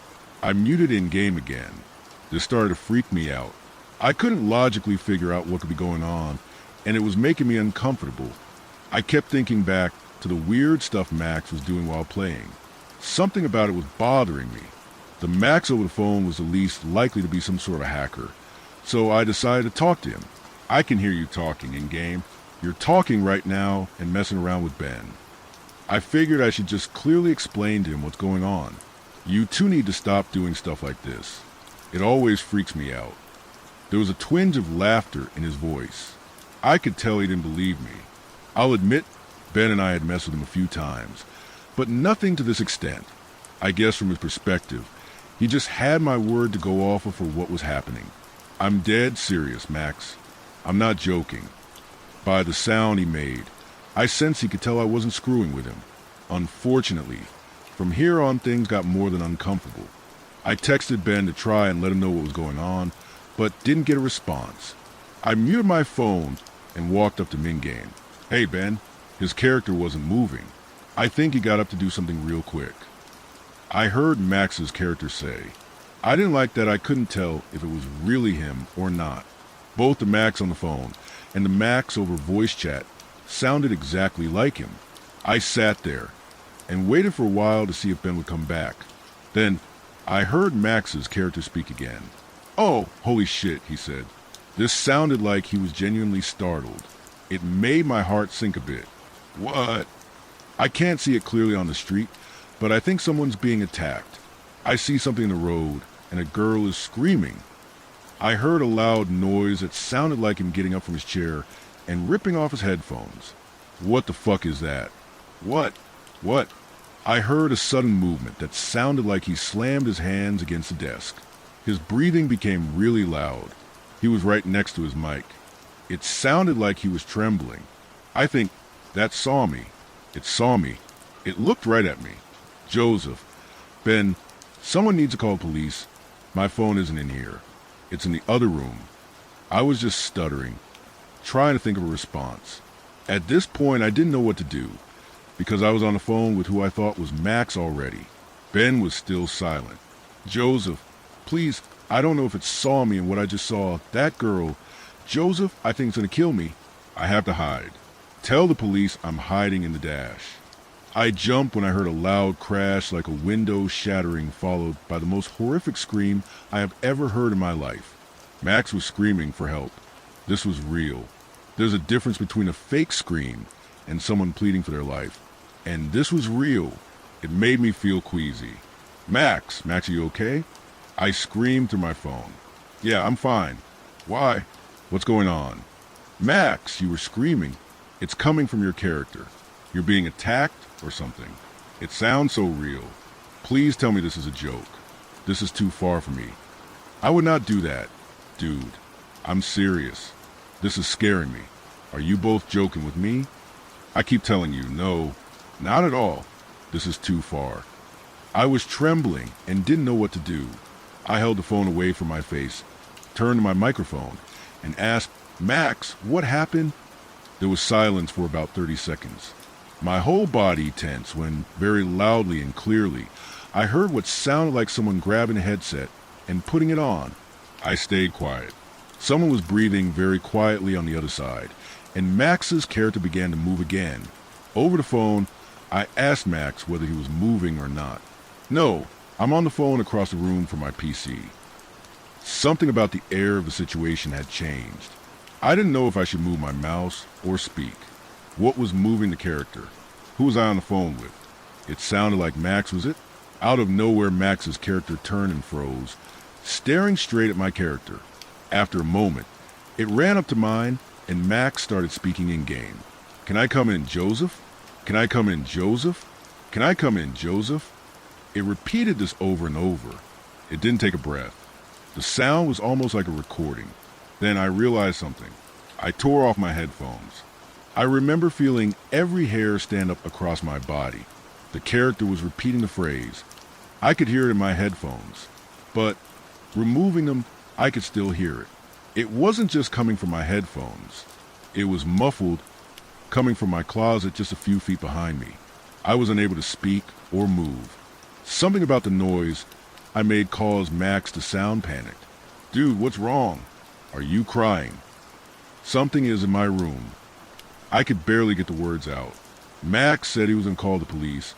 I muted in game again. This started to freak me out. I couldn't logically figure out what could be going on, and it was making me uncomfortable. I kept thinking back to the weird stuff Max was doing while playing. Something about it was bothering me. The Max over the phone was the least likely to be some sort of hacker, so I decided to talk to him. "I can hear you talking in-game. You're talking right now and messing around with Ben." I figured I should just clearly explain to him what's going on. "You two need to stop doing stuff like this. It always freaks me out." There was a twinge of laughter in his voice. I could tell he didn't believe me. I'll admit Ben and I had messed with him a few times, but nothing to this extent. I guess from his perspective, he just had my word to go off of for what was happening. "I'm dead serious, Max. I'm not joking." By the sound he made, I sensed he could tell I wasn't screwing with him. Unfortunately, from here on things got more than uncomfortable. I texted Ben to try and let him know what was going on, but didn't get a response. I muted my phone and walked up to Mingame. "Hey, Ben." His character wasn't moving. I think he got up to do something real quick. I heard Max's character say. I didn't like that I couldn't tell if it was really him or not. Both the Max on the phone and the Max over voice chat sounded exactly like him. I sat there and waited for a while to see if Ben would come back. Then I heard Max's character speak again. "Oh, holy shit," he said. This sounded like he was genuinely startled. It made my heart sink a bit. "What?" I can't see it clearly on the street, but I think someone's being attacked. I see something in the road, and a girl is screaming. I heard a loud noise that sounded like him getting up from his chair and ripping off his headphones. "What the fuck is that?" What? I heard a sudden movement that sounded like he slammed his hands against the desk. His breathing became really loud. He was right next to his mic. It sounded like he was trembling. I think that saw me. It saw me. It looked right at me. "Joseph, Ben, someone needs to call police. My phone isn't in here." It's in the other room. I was just stuttering, trying to think of a response. At this point, I didn't know what to do, because I was on the phone with who I thought was Max already. Ben was still silent. Joseph, please, I don't know if it saw me and what I just saw. That girl, Joseph, I think it's going to kill me. I have to hide. Tell the police I'm hiding in the dash. I jumped when I heard a loud crash like a window shattering, followed by the most horrific scream I have ever heard in my life. Max was screaming for help. This was real. There's a difference between a fake scream and someone pleading for their life. And this was real. It made me feel queasy. Max, are you okay? I screamed through my phone. Yeah, I'm fine. Why? What's going on? Max, you were screaming. It's coming from your character. You're being attacked or something. It sounds so real. Please tell me this is a joke. This is too far for me. I would not do that. Dude, I'm serious. This is scaring me. Are you both joking with me? I keep telling you, no, not at all. This is too far. I was trembling and didn't know what to do. I held the phone away from my face, turned to my microphone, and asked, Max, what happened? There was silence for about 30 seconds. My whole body tense when, very loudly and clearly, I heard what sounded like someone grabbing a headset and putting it on. I stayed quiet. Someone was breathing very quietly on the other side, and Max's character began to move again. Over the phone, I asked Max whether he was moving or not. No, I'm on the phone across the room from my PC. Something about the air of the situation had changed. I didn't know if I should move my mouse or speak. What was moving the character? Who was I on the phone with? It sounded like Max, was it? Out of nowhere, Max's character turned and froze, staring straight at my character. After a moment, it ran up to mine, and Max started speaking in-game. Can I come in, Joseph? Can I come in, Joseph? Can I come in, Joseph? It repeated this over and over. It didn't take a breath. The sound was almost like a recording. Then I realized something. I tore off my headphones. I remember feeling every hair stand up across my body. The character was repeating the phrase. I could hear it in my headphones, but removing them, I could still hear it. It wasn't just coming from my headphones. It was muffled, coming from my closet just a few feet behind me. I was unable to speak or move. Something about the noise I made caused Max to sound panicked. Dude, what's wrong? Are you crying? Something is in my room. I could barely get the words out. Max said he was going to call the police,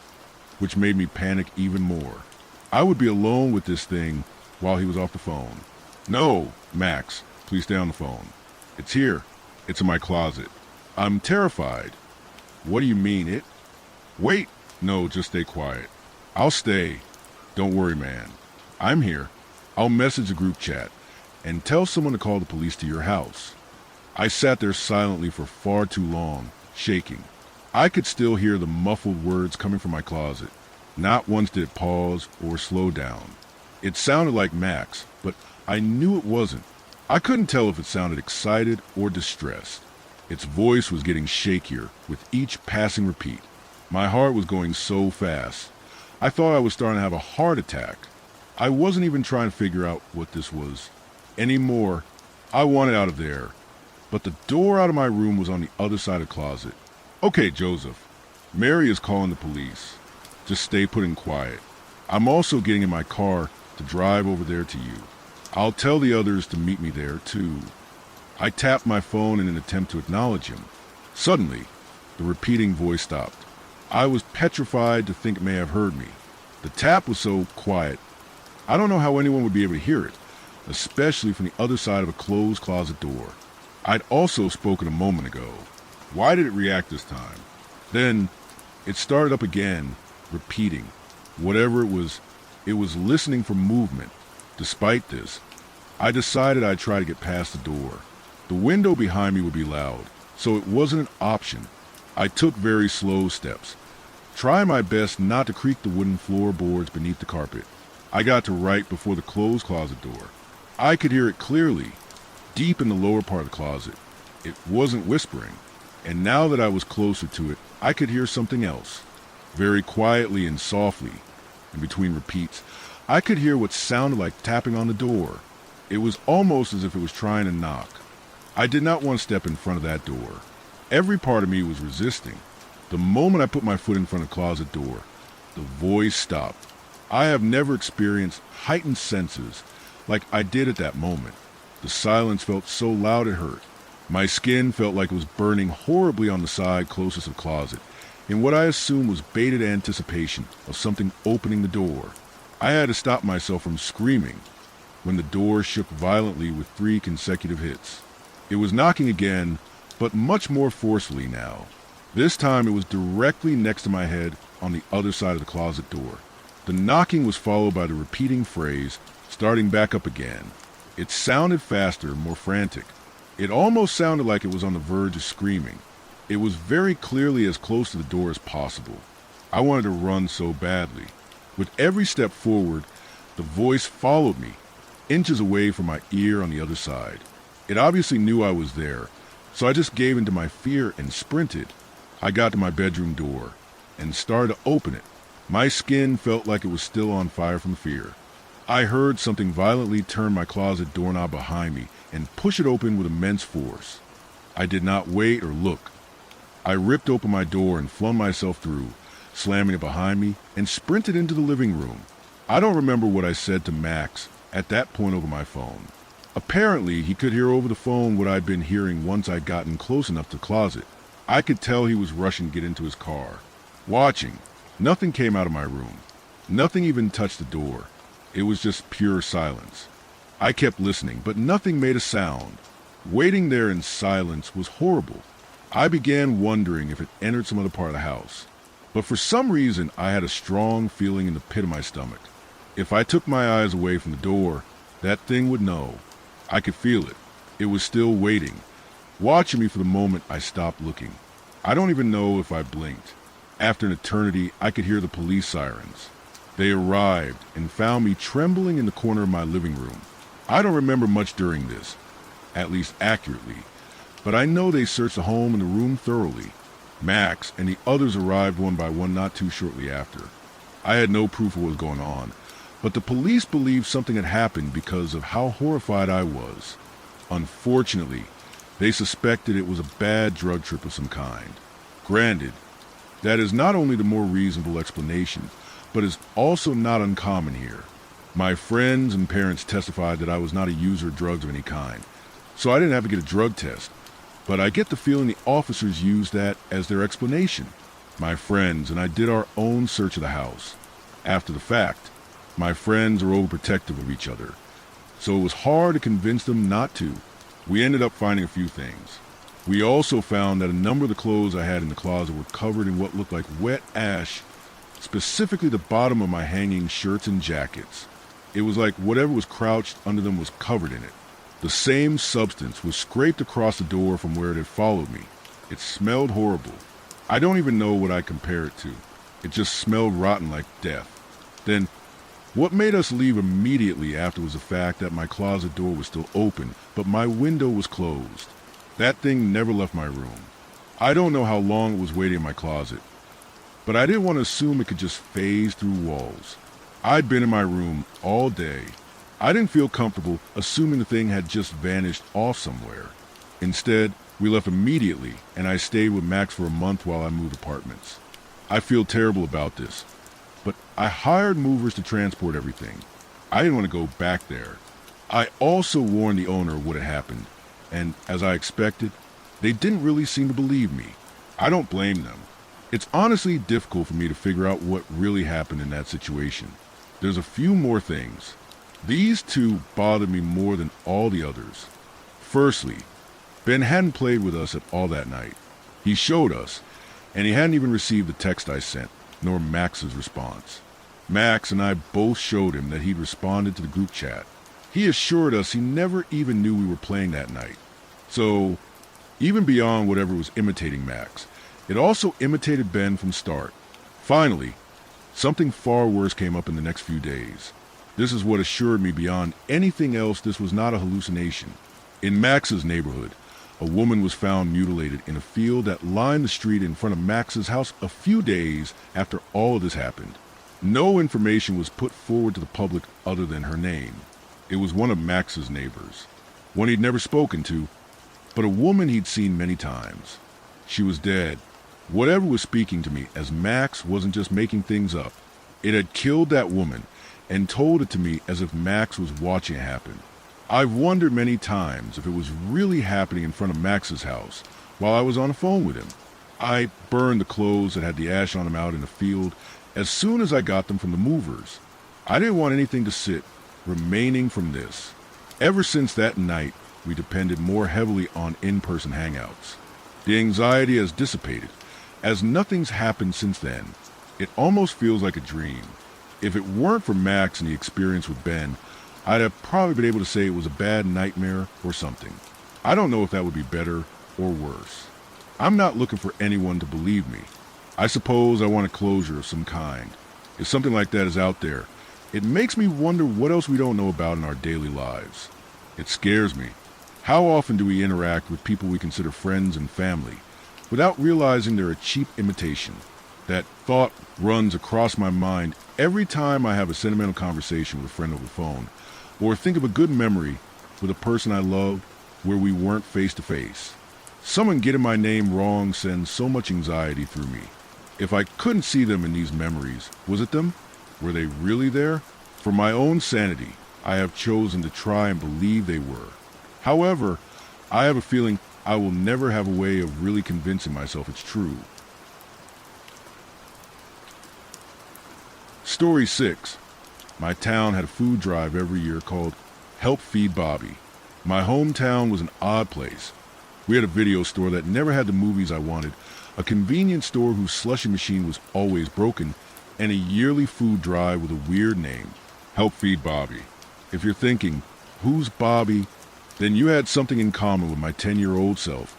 which made me panic even more. I would be alone with this thing while he was off the phone. No, Max, please stay on the phone. It's here. It's in my closet. I'm terrified. What do you mean, it? Wait. No, just stay quiet. I'll stay. Don't worry, man. I'm here. I'll message the group chat and tell someone to call the police to your house. I sat there silently for far too long, shaking. I could still hear the muffled words coming from my closet. Not once did it pause or slow down. It sounded like Max, but I knew it wasn't. I couldn't tell if it sounded excited or distressed. Its voice was getting shakier with each passing repeat. My heart was going so fast. I thought I was starting to have a heart attack. I wasn't even trying to figure out what this was anymore. I wanted out of there. But the door out of my room was on the other side of the closet. Okay, Joseph. Mary is calling the police. Just stay put and quiet. I'm also getting in my car to drive over there to you. I'll tell the others to meet me there, too. I tapped my phone in an attempt to acknowledge him. Suddenly, the repeating voice stopped. I was petrified to think it may have heard me. The tap was so quiet. I don't know how anyone would be able to hear it, especially from the other side of a closed closet door. I'd also spoken a moment ago. Why did it react this time? Then, it started up again, repeating. Whatever it was listening for movement. Despite this, I decided I'd try to get past the door. The window behind me would be loud, so it wasn't an option. I took very slow steps, trying my best not to creak the wooden floorboards beneath the carpet. I got to right before the closed closet door. I could hear it clearly, deep in the lower part of the closet. It wasn't whispering, and now that I was closer to it, I could hear something else. Very quietly and softly, in between repeats, I could hear what sounded like tapping on the door. It was almost as if it was trying to knock. I did not want to step in front of that door. Every part of me was resisting. The moment I put my foot in front of the closet door, the voice stopped. I have never experienced heightened senses like I did at that moment. The silence felt so loud it hurt. My skin felt like it was burning horribly on the side closest to the closet, in what I assumed was bated anticipation of something opening the door. I had to stop myself from screaming when the door shook violently with 3 consecutive hits. It was knocking again, but much more forcefully now. This time it was directly next to my head on the other side of the closet door. The knocking was followed by the repeating phrase, starting back up again. It sounded faster, more frantic. It almost sounded like it was on the verge of screaming. It was very clearly as close to the door as possible. I wanted to run so badly. With every step forward, the voice followed me, inches away from my ear on the other side. It obviously knew I was there, so I just gave into my fear and sprinted. I got to my bedroom door and started to open it. My skin felt like it was still on fire from fear. I heard something violently turn my closet doorknob behind me and push it open with immense force. I did not wait or look. I ripped open my door and flung myself through, slamming it behind me, and sprinted into the living room. I don't remember what I said to Max at that point over my phone. Apparently, he could hear over the phone what I'd been hearing once I'd gotten close enough to the closet. I could tell he was rushing to get into his car. Watching. Nothing came out of my room. Nothing even touched the door. It was just pure silence. I kept listening, but nothing made a sound. Waiting there in silence was horrible. I began wondering if it entered some other part of the house. But for some reason, I had a strong feeling in the pit of my stomach. If I took my eyes away from the door, that thing would know. I could feel it. It was still waiting, watching me for the moment I stopped looking. I don't even know if I blinked. After an eternity, I could hear the police sirens. They arrived and found me trembling in the corner of my living room. I don't remember much during this, at least accurately, but I know they searched the home and the room thoroughly. Max and the others arrived one by one not too shortly after. I had no proof of what was going on, but the police believed something had happened because of how horrified I was. Unfortunately, they suspected it was a bad drug trip of some kind. Granted, that is not only the more reasonable explanation, but is also not uncommon here. My friends and parents testified that I was not a user of drugs of any kind, so I didn't have to get a drug test. But I get the feeling the officers used that as their explanation. My friends and I did our own search of the house. After the fact, my friends are overprotective of each other, so it was hard to convince them not to. We ended up finding a few things. We also found that a number of the clothes I had in the closet were covered in what looked like wet ash, specifically the bottom of my hanging shirts and jackets. It was like whatever was crouched under them was covered in it. The same substance was scraped across the door from where it had followed me. It smelled horrible. I don't even know what I compare it to. It just smelled rotten like death. Then, what made us leave immediately after was the fact that my closet door was still open, but my window was closed. That thing never left my room. I don't know how long it was waiting in my closet, but I didn't want to assume it could just phase through walls. I'd been in my room all day. I didn't feel comfortable assuming the thing had just vanished off somewhere. Instead, we left immediately, and I stayed with Max for a month while I moved apartments. I feel terrible about this, but I hired movers to transport everything. I didn't want to go back there. I also warned the owner of what had happened, and as I expected, they didn't really seem to believe me. I don't blame them. It's honestly difficult for me to figure out what really happened in that situation. There's a few more things. These two bothered me more than all the others. Firstly, Ben hadn't played with us at all that night. He showed us, and he hadn't even received the text I sent, nor Max's response. Max and I both showed him that he'd responded to the group chat. He assured us he never even knew we were playing that night. So, even beyond whatever was imitating Max, it also imitated Ben from start. Finally, something far worse came up in the next few days. This is what assured me beyond anything else this was not a hallucination. In Max's neighborhood, a woman was found mutilated in a field that lined the street in front of Max's house a few days after all of this happened. No information was put forward to the public other than her name. It was one of Max's neighbors, one he'd never spoken to, but a woman he'd seen many times. She was dead. Whatever was speaking to me, as Max wasn't just making things up. It had killed that woman and told it to me as if Max was watching it happen. I've wondered many times if it was really happening in front of Max's house while I was on the phone with him. I burned the clothes that had the ash on them out in the field as soon as I got them from the movers. I didn't want anything to sit remaining from this. Ever since that night, we depended more heavily on in-person hangouts. The anxiety has dissipated, as nothing's happened since then. It almost feels like a dream. If it weren't for Max and the experience with Ben, I'd have probably been able to say it was a bad nightmare or something. I don't know if that would be better or worse. I'm not looking for anyone to believe me. I suppose I want a closure of some kind. If something like that is out there, it makes me wonder what else we don't know about in our daily lives. It scares me. How often do we interact with people we consider friends and family without realizing they're a cheap imitation? That thought runs across my mind every time I have a sentimental conversation with a friend over the phone, or think of a good memory with a person I loved where we weren't face to face. Someone getting my name wrong sends so much anxiety through me. If I couldn't see them in these memories, was it them? Were they really there? For my own sanity, I have chosen to try and believe they were. However, I have a feeling I will never have a way of really convincing myself it's true. Story 6. My town had a food drive every year called Help Feed Bobby. My hometown was an odd place. We had a video store that never had the movies I wanted, a convenience store whose slushie machine was always broken, and a yearly food drive with a weird name, Help Feed Bobby. If you're thinking, who's Bobby? Then you had something in common with my 10-year-old self,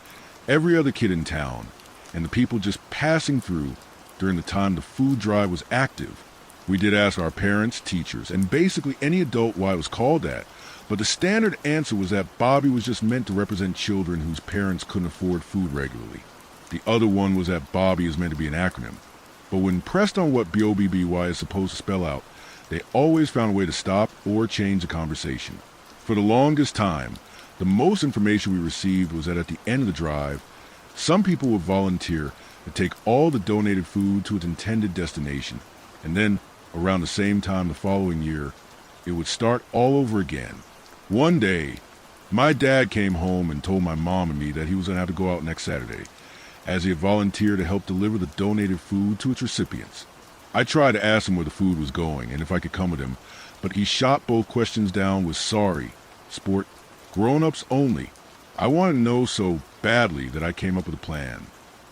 every other kid in town, and the people just passing through during the time the food drive was active. We did ask our parents, teachers, and basically any adult why it was called that, but the standard answer was that Bobby was just meant to represent children whose parents couldn't afford food regularly. The other one was that Bobby is meant to be an acronym. But when pressed on what BOBBY is supposed to spell out, they always found a way to stop or change the conversation. For the longest time, the most information we received was that at the end of the drive, some people would volunteer to take all the donated food to its intended destination, and then, around the same time the following year, it would start all over again. One day, my dad came home and told my mom and me that he was going to have to go out next Saturday, as he had volunteered to help deliver the donated food to its recipients. I tried to ask him where the food was going and if I could come with him, but he shot both questions down with sorry, sport, grown-ups only. I wanted to know so badly that I came up with a plan.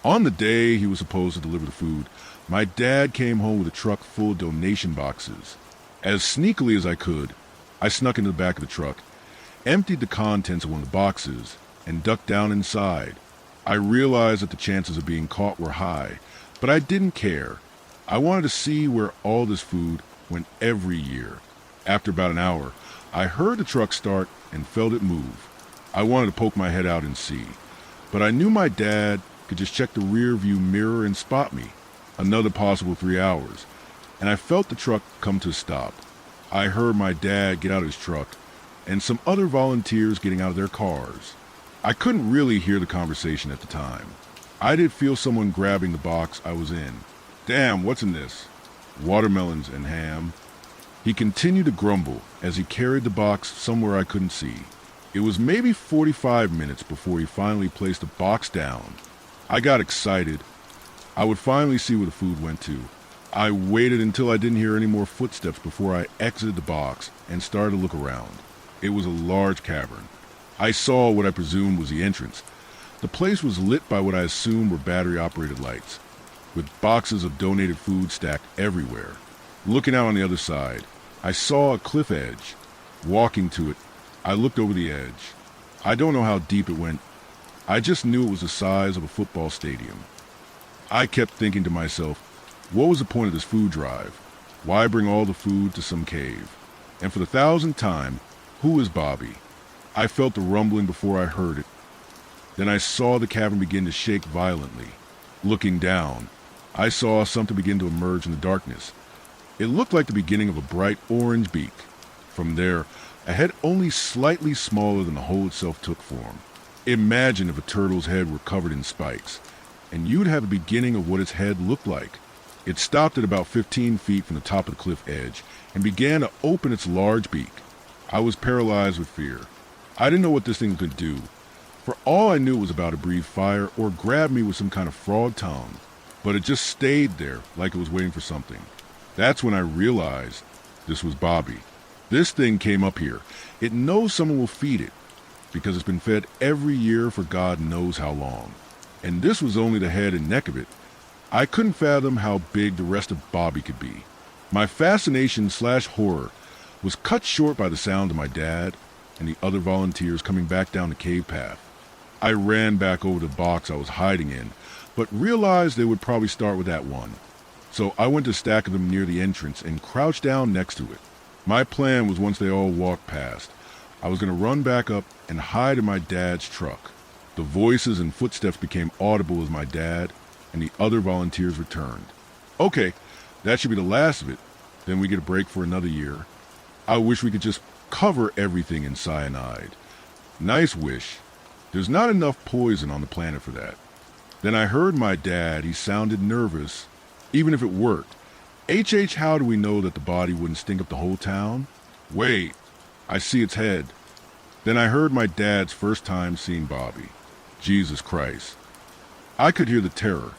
On the day he was supposed to deliver the food, my dad came home with a truck full of donation boxes. As sneakily as I could, I snuck into the back of the truck, emptied the contents of one of the boxes, and ducked down inside. I realized that the chances of being caught were high, but I didn't care. I wanted to see where all this food went every year. After about an hour, I heard the truck start and felt it move. I wanted to poke my head out and see, but I knew my dad could just check the rear view mirror and spot me. Another possible 3 hours, and I felt the truck come to a stop. I heard my dad get out of his truck, and some other volunteers getting out of their cars. I couldn't really hear the conversation at the time. I did feel someone grabbing the box I was in. Damn, what's in this? Watermelons and ham. He continued to grumble as he carried the box somewhere I couldn't see. It was maybe 45 minutes before he finally placed the box down. I got excited. I would finally see where the food went to. I waited until I didn't hear any more footsteps before I exited the box and started to look around. It was a large cavern. I saw what I presumed was the entrance. The place was lit by what I assumed were battery-operated lights, with boxes of donated food stacked everywhere. Looking out on the other side, I saw a cliff edge. Walking to it, I looked over the edge. I don't know how deep it went. I just knew it was the size of a football stadium. I kept thinking to myself, what was the point of this food drive? Why bring all the food to some cave? And for the 1,000th time, who is Bobby? I felt the rumbling before I heard it. Then I saw the cavern begin to shake violently. Looking down, I saw something begin to emerge in the darkness. It looked like the beginning of a bright orange beak. From there, a head only slightly smaller than the hole itself took form. Imagine if a turtle's head were covered in spikes, and you'd have the beginning of what its head looked like. It stopped at about 15 feet from the top of the cliff edge and began to open its large beak. I was paralyzed with fear. I didn't know what this thing could do. For all I knew, it was about to breathe fire or grab me with some kind of frog tongue. But it just stayed there like it was waiting for something. That's when I realized this was Bobby. This thing came up here. It knows someone will feed it because it's been fed every year for God knows how long. And this was only the head and neck of it. I couldn't fathom how big the rest of Bobby could be. My fascination/horror was cut short by the sound of my dad and the other volunteers coming back down the cave path. I ran back over the box I was hiding in, but realized they would probably start with that one. So I went to a stack of them near the entrance and crouched down next to it. My plan was once they all walked past, I was going to run back up and hide in my dad's truck. The voices and footsteps became audible as my dad and the other volunteers returned. Okay, that should be the last of it. Then we get a break for another year. I wish we could just cover everything in cyanide. Nice wish. There's not enough poison on the planet for that. Then I heard my dad. He sounded nervous. Even if it worked. How do we know that the body wouldn't stink up the whole town? Wait, I see its head. Then I heard my dad's first time seeing Bobby. Jesus Christ. I could hear the terror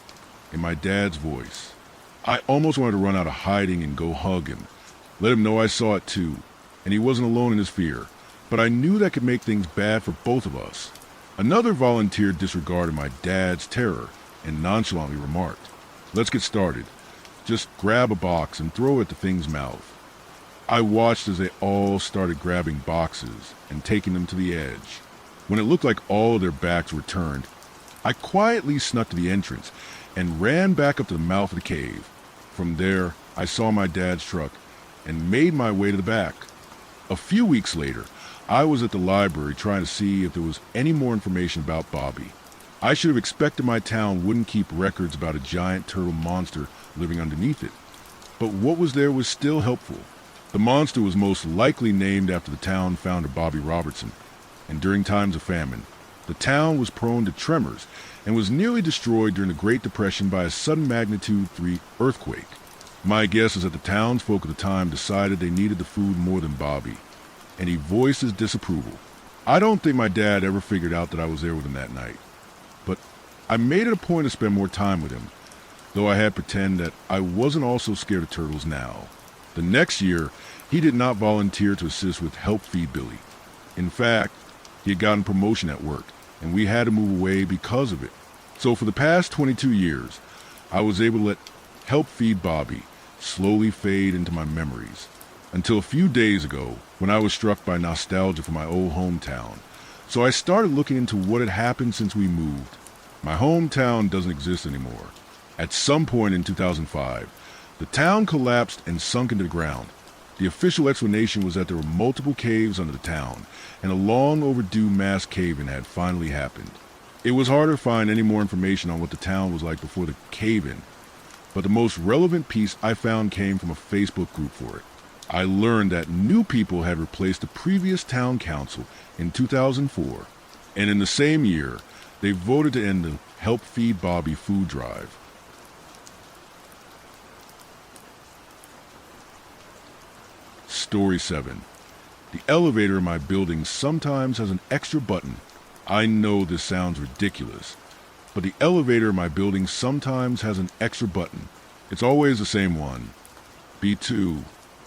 in my dad's voice. I almost wanted to run out of hiding and go hug him. Let him know I saw it too. And he wasn't alone in his fear. But I knew that could make things bad for both of us. Another volunteer disregarded my dad's terror and nonchalantly remarked, "Let's get started. Just grab a box and throw it at the thing's mouth." I watched as they all started grabbing boxes and taking them to the edge. When it looked like all of their backs were turned, I quietly snuck to the entrance and ran back up to the mouth of the cave. From there, I saw my dad's truck and made my way to the back. A few weeks later, I was at the library trying to see if there was any more information about Bobby. I should have expected my town wouldn't keep records about a giant turtle monster living underneath it. But what was there was still helpful. The monster was most likely named after the town founder Bobby Robertson, and during times of famine, the town was prone to tremors and was nearly destroyed during the Great Depression by a sudden magnitude 3 earthquake. My guess is that the townsfolk at the time decided they needed the food more than Bobby, and he voiced his disapproval. I don't think my dad ever figured out that I was there with him that night, but I made it a point to spend more time with him, though I had pretend that I wasn't also scared of turtles now. The next year, he did not volunteer to assist with Help Feed Billy. In fact, he had gotten promotion at work, and we had to move away because of it. So for the past 22 years, I was able to let Help Feed Bobby slowly fade into my memories, until a few days ago when I was struck by nostalgia for my old hometown. So I started looking into what had happened since we moved. My hometown doesn't exist anymore. At some point in 2005, the town collapsed and sunk into the ground. The official explanation was that there were multiple caves under the town, and a long overdue mass cave-in had finally happened. It was hard to find any more information on what the town was like before the cave-in, but the most relevant piece I found came from a Facebook group for it. I learned that new people had replaced the previous town council in 2004, and in the same year, they voted to end the Help Feed Bobby food drive. Story 7. The elevator in my building sometimes has an extra button. I know this sounds ridiculous, but the elevator in my building sometimes has an extra button. It's always the same one. B2.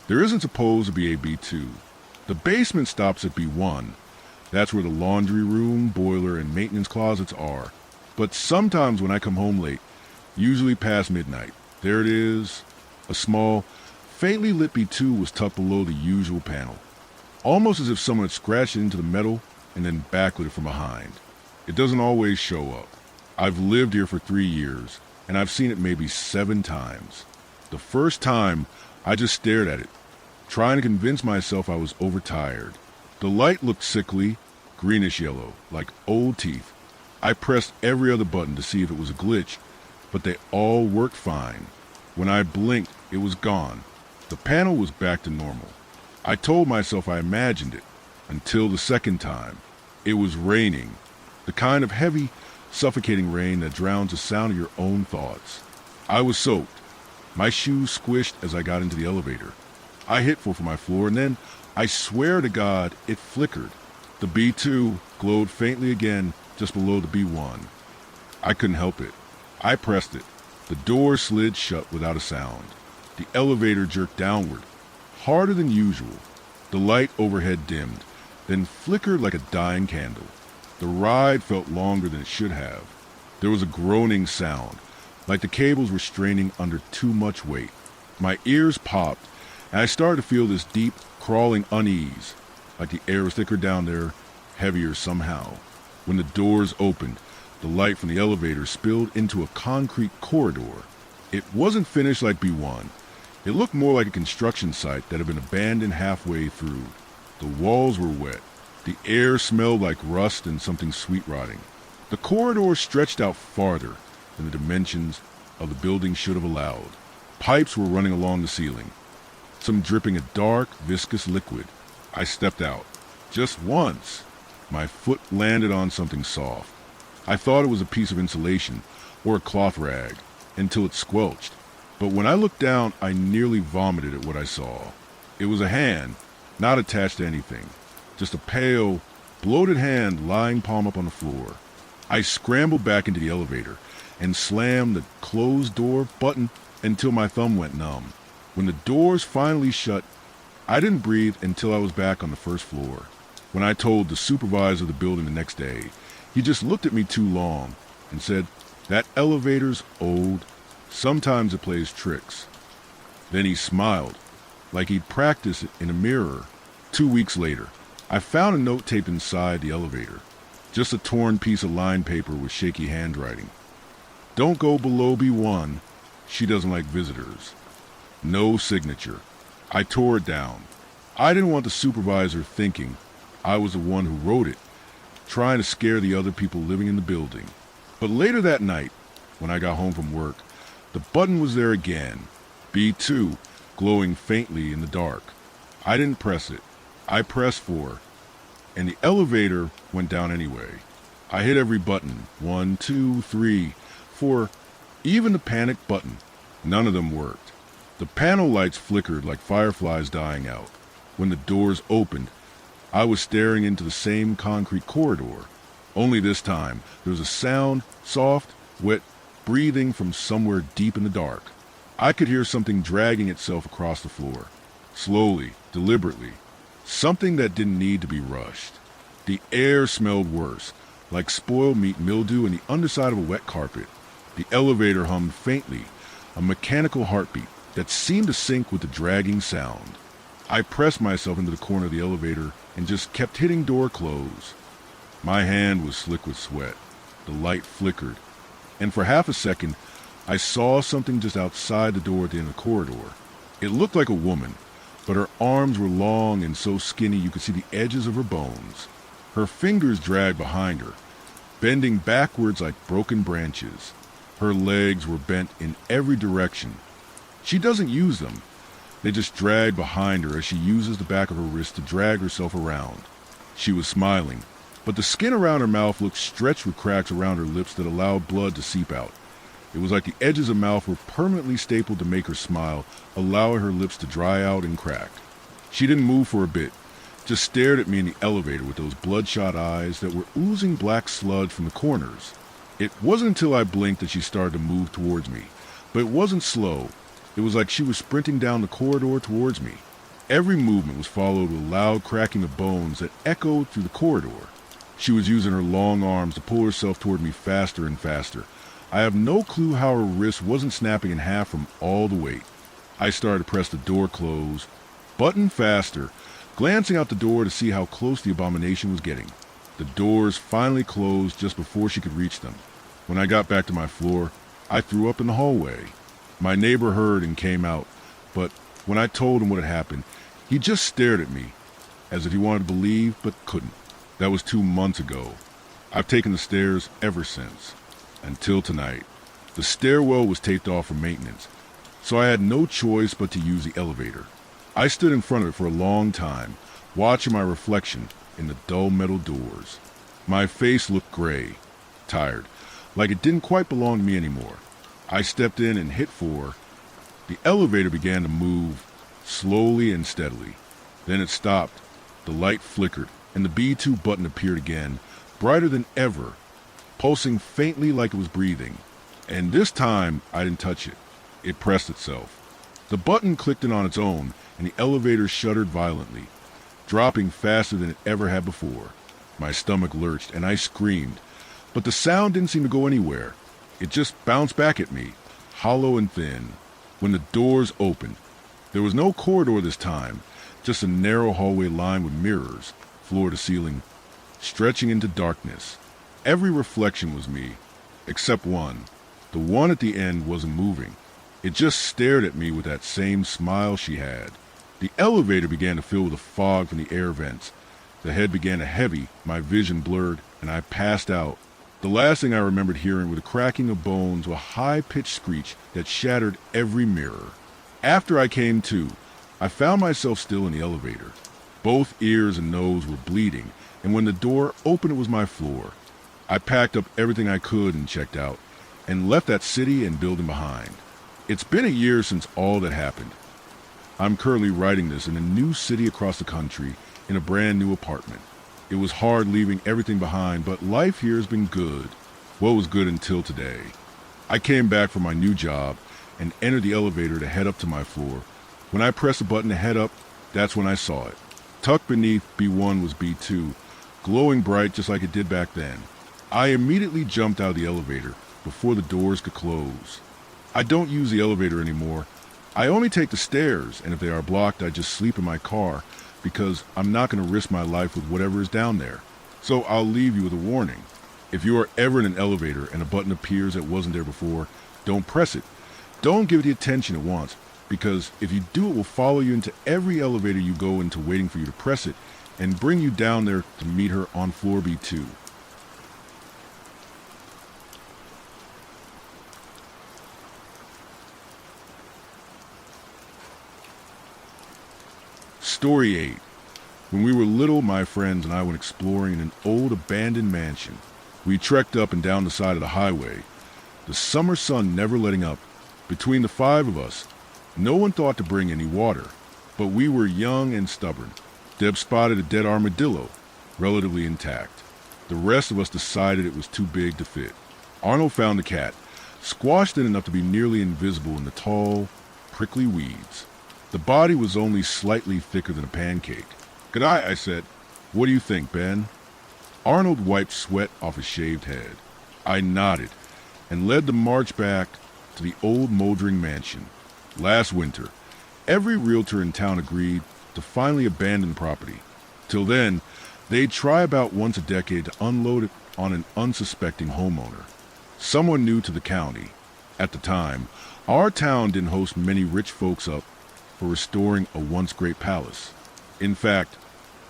There isn't supposed to be a B2. The basement stops at B1. That's where the laundry room, boiler, and maintenance closets are. But sometimes when I come home late, usually past midnight, there it is. A small, faintly lit B2 was tucked below the usual panel, almost as if someone had scratched it into the metal and then backlit it from behind. It doesn't always show up. I've lived here for 3 years, and I've seen it maybe 7 times. The first time, I just stared at it, trying to convince myself I was overtired. The light looked sickly, greenish yellow, like old teeth. I pressed every other button to see if it was a glitch, but they all worked fine. When I blinked, it was gone. The panel was back to normal. I told myself I imagined it, until the second time. It was raining, the kind of heavy, suffocating rain that drowns the sound of your own thoughts. I was soaked, my shoes squished as I got into the elevator. I hit for my floor, and then, I swear to God, it flickered. The B2 glowed faintly again just below the B1. I couldn't help it. I pressed it. The door slid shut without a sound. The elevator jerked downward, harder than usual. The light overhead dimmed, then flickered like a dying candle. The ride felt longer than it should have. There was a groaning sound, like the cables were straining under too much weight. My ears popped, and I started to feel this deep, crawling unease, like the air was thicker down there, heavier somehow. When the doors opened, the light from the elevator spilled into a concrete corridor. It wasn't finished like B1. It looked more like a construction site that had been abandoned halfway through. The walls were wet. The air smelled like rust and something sweet rotting. The corridor stretched out farther than the dimensions of the building should have allowed. Pipes were running along the ceiling, some dripping a dark, viscous liquid. I stepped out. Just once. My foot landed on something soft. I thought it was a piece of insulation or a cloth rag until it squelched. But when I looked down, I nearly vomited at what I saw. It was a hand, not attached to anything. Just a pale, bloated hand lying palm up on the floor. I scrambled back into the elevator and slammed the closed door button until my thumb went numb. When the doors finally shut, I didn't breathe until I was back on the first floor. When I told the supervisor of the building the next day, he just looked at me too long and said, "That elevator's old. Sometimes it plays tricks." Then he smiled, like he'd practiced it in a mirror. 2 weeks later, I found a note taped inside the elevator. Just a torn piece of lined paper with shaky handwriting. "Don't go below B1. She doesn't like visitors." No signature. I tore it down. I didn't want the supervisor thinking I was the one who wrote it, trying to scare the other people living in the building. But later that night, when I got home from work, the button was there again, B2, glowing faintly in the dark. I didn't press it. I pressed 4, and the elevator went down anyway. I hit every button, 1, 2, 3, 4, even the panic button. None of them worked. The panel lights flickered like fireflies dying out. When the doors opened, I was staring into the same concrete corridor. Only this time, there was a sound, soft, wet breathing from somewhere deep in the dark. I could hear something dragging itself across the floor. Slowly, deliberately. Something that didn't need to be rushed. The air smelled worse, like spoiled meat mildew in the underside of a wet carpet. The elevator hummed faintly, a mechanical heartbeat that seemed to sync with the dragging sound. I pressed myself into the corner of the elevator and just kept hitting door close. My hand was slick with sweat. The light flickered, and for half a second, I saw something just outside the door at the end of the corridor. It looked like a woman, but her arms were long and so skinny you could see the edges of her bones. Her fingers dragged behind her, bending backwards like broken branches. Her legs were bent in every direction. She doesn't use them. They just drag behind her as she uses the back of her wrist to drag herself around. She was smiling, but the skin around her mouth looked stretched with cracks around her lips that allowed blood to seep out. It was like the edges of her mouth were permanently stapled to make her smile, allowing her lips to dry out and crack. She didn't move for a bit, just stared at me in the elevator with those bloodshot eyes that were oozing black sludge from the corners. It wasn't until I blinked that she started to move towards me, but it wasn't slow. It was like she was sprinting down the corridor towards me. Every movement was followed with a loud cracking of bones that echoed through the corridor. She was using her long arms to pull herself toward me faster and faster. I have no clue how her wrist wasn't snapping in half from all the weight. I started to press the door close, button faster, glancing out the door to see how close the abomination was getting. The doors finally closed just before she could reach them. When I got back to my floor, I threw up in the hallway. My neighbor heard and came out, but when I told him what had happened, he just stared at me, as if he wanted to believe but couldn't. That was 2 months ago. I've taken the stairs ever since, until tonight. The stairwell was taped off for maintenance, so I had no choice but to use the elevator. I stood in front of it for a long time, watching my reflection in the dull metal doors. My face looked gray, tired, like it didn't quite belong to me anymore. I stepped in and hit 4. The elevator began to move, slowly and steadily. Then it stopped, the light flickered, and the B2 button appeared again, brighter than ever, pulsing faintly like it was breathing. And this time, I didn't touch it. It pressed itself. The button clicked in on its own, and the elevator shuddered violently, dropping faster than it ever had before. My stomach lurched, and I screamed. But the sound didn't seem to go anywhere. It just bounced back at me, hollow and thin. When the doors opened, there was no corridor this time, just a narrow hallway lined with mirrors, floor to ceiling, stretching into darkness. Every reflection was me, except one. The one at the end wasn't moving. It just stared at me with that same smile she had. The elevator began to fill with a fog from the air vents. The head began to heavy, my vision blurred, and I passed out. The last thing I remembered hearing was the cracking of bones with a high-pitched screech that shattered every mirror. After I came to, I found myself still in the elevator. Both ears and nose were bleeding, and when the door opened, it was my floor. I packed up everything I could and checked out, and left that city and building behind. It's been a year since all that happened. I'm currently writing this in a new city across the country, in a brand new apartment. It was hard leaving everything behind, but life here has been good. Well, it was good until today. I came back from my new job and entered the elevator to head up to my floor. When I pressed the button to head up, that's when I saw it. Tucked beneath B1 was B2, glowing bright just like it did back then. I immediately jumped out of the elevator before the doors could close. I don't use the elevator anymore. I only take the stairs, and if they are blocked, I just sleep in my car because I'm not going to risk my life with whatever is down there. So I'll leave you with a warning. If you are ever in an elevator and a button appears that wasn't there before, don't press it. Don't give it the attention it wants, because if you do, it will follow you into every elevator you go into waiting for you to press it and bring you down there to meet her on floor B2. Story 8. When we were little, my friends and I went exploring in an old abandoned mansion. We trekked up and down the side of the highway, the summer sun never letting up. Between the 5 of us, no one thought to bring any water, but we were young and stubborn. Deb spotted a dead armadillo, relatively intact. The rest of us decided it was too big to fit. Arnold found the cat, squashed in enough to be nearly invisible in the tall, prickly weeds. The body was only slightly thicker than a pancake. "G'day," I said. "What do you think, Ben?" Arnold wiped sweat off his shaved head. I nodded and led the march back to the old moldering mansion. Last winter, every realtor in town agreed to finally abandon the property. Till then, they'd try about once a decade to unload it on an unsuspecting homeowner, someone new to the county. At the time, our town didn't host many rich folks up for restoring a once great palace. In fact,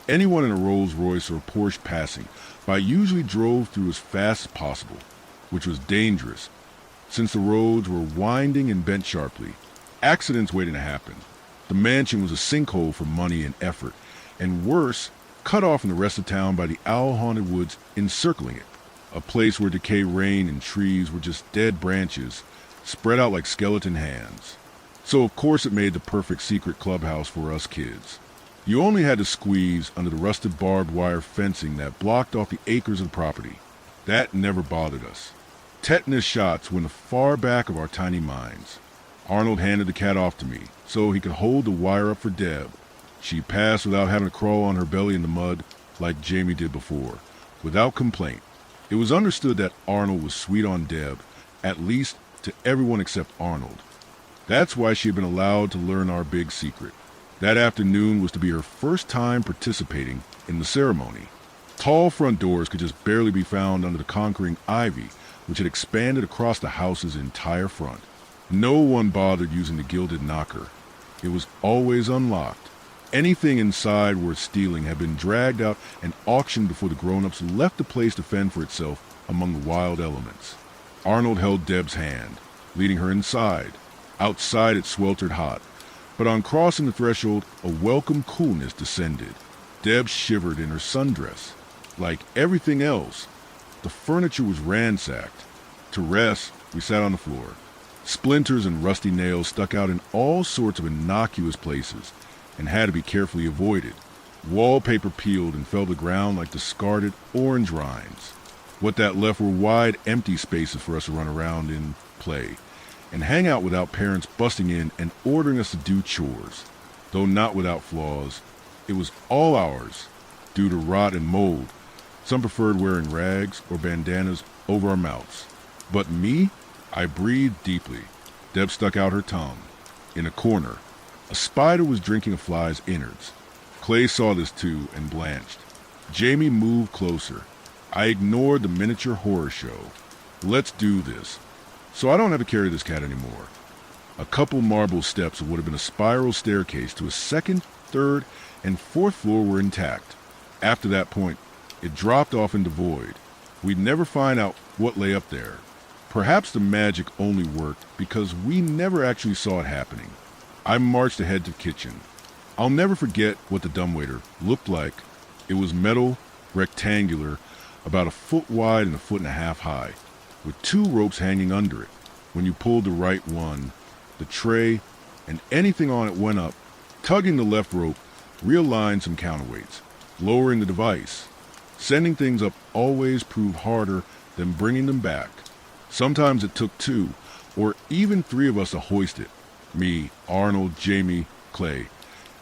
anyone in a Rolls Royce or a Porsche passing by usually drove through as fast as possible, which was dangerous, since the roads were winding and bent sharply. Accidents waiting to happen. The mansion was a sinkhole for money and effort, and worse, cut off from the rest of town by the owl-haunted woods encircling it, a place where decay reigned and trees were just dead branches spread out like skeleton hands. So of course it made the perfect secret clubhouse for us kids. You only had to squeeze under the rusted barbed wire fencing that blocked off the acres of the property. That never bothered us. Tetanus shots were in the far back of our tiny minds. Arnold handed the cat off to me so he could hold the wire up for Deb. She passed without having to crawl on her belly in the mud like Jamie did before, without complaint. It was understood that Arnold was sweet on Deb, at least to everyone except Arnold. That's why she had been allowed to learn our big secret. That afternoon was to be her first time participating in the ceremony. Tall front doors could just barely be found under the conquering ivy, which had expanded across the house's entire front. No one bothered using the gilded knocker. It was always unlocked. Anything inside worth stealing had been dragged out and auctioned before the grown-ups left the place to fend for itself among the wild elements. Arnold held Deb's hand, leading her inside. Outside it sweltered hot. But on crossing the threshold, a welcome coolness descended. Deb shivered in her sundress. Like everything else, the furniture was ransacked. To rest, we sat on the floor. Splinters and rusty nails stuck out in all sorts of innocuous places and had to be carefully avoided. Wallpaper peeled and fell to the ground like discarded orange rinds. What that left were wide, empty spaces for us to run around in, play, and hang out without parents busting in and ordering us to do chores. Though not without flaws, it was all ours, due to rot and mold. Some preferred wearing rags or bandanas over our mouths. But me, I breathed deeply. Deb stuck out her tongue. In a corner, a spider was drinking a fly's innards. Clay saw this too and blanched. Jamie moved closer. I ignored the miniature horror show. Let's do this. So I don't have to carry this cat anymore. A couple marble steps of what had been a spiral staircase to a second, third, and fourth floor were intact. After that point, it dropped off into void. We'd never find out what lay up there. Perhaps the magic only worked because we never actually saw it happening. I marched ahead to the kitchen. I'll never forget what the dumbwaiter looked like. It was metal, rectangular, about a foot wide and a foot and a half high, with two ropes hanging under it. When you pulled the right one, the tray and anything on it went up. Tugging the left rope realigned some counterweights, lowering the device. Sending things up always proved harder than bringing them back. Sometimes it took two, or even three of us to hoist it. Me, Arnold, Jamie, Clay.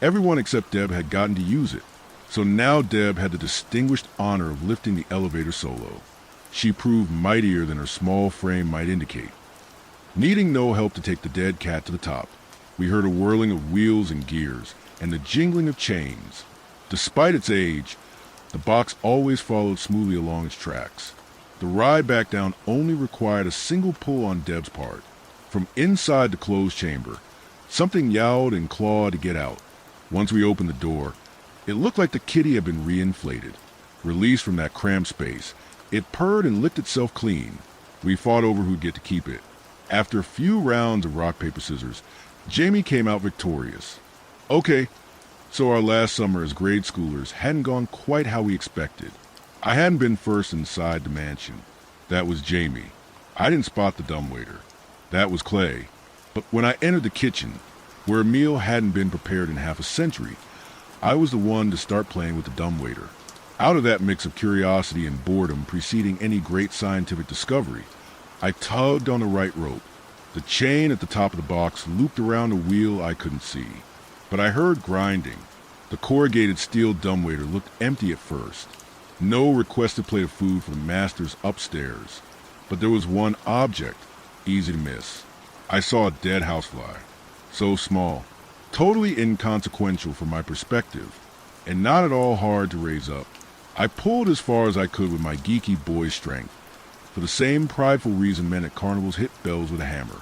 Everyone except Deb had gotten to use it. So now Deb had the distinguished honor of lifting the elevator solo. She proved mightier than her small frame might indicate. Needing no help to take the dead cat to the top, we heard a whirling of wheels and gears, and the jingling of chains. Despite its age, the box always followed smoothly along its tracks. The ride back down only required a single pull on Deb's part. From inside the closed chamber, something yowled and clawed to get out. Once we opened the door, it looked like the kitty had been reinflated. Released from that cramped space, it purred and licked itself clean. We fought over who'd get to keep it. After a few rounds of rock, paper, scissors, Jamie came out victorious. Okay, so our last summer as grade schoolers hadn't gone quite how we expected. I hadn't been first inside the mansion. That was Jamie. I didn't spot the dumbwaiter. That was Clay. But when I entered the kitchen, where a meal hadn't been prepared in half a century, I was the one to start playing with the dumbwaiter. Out of that mix of curiosity and boredom preceding any great scientific discovery, I tugged on the right rope. The chain at the top of the box looped around a wheel I couldn't see. But I heard grinding. The corrugated steel dumbwaiter looked empty at first. No requested plate of food from the masters upstairs. But there was one object, easy to miss. I saw a dead housefly. So small, totally inconsequential from my perspective, and not at all hard to raise up. I pulled as far as I could with my geeky boy strength. For the same prideful reason men at carnivals hit bells with a hammer.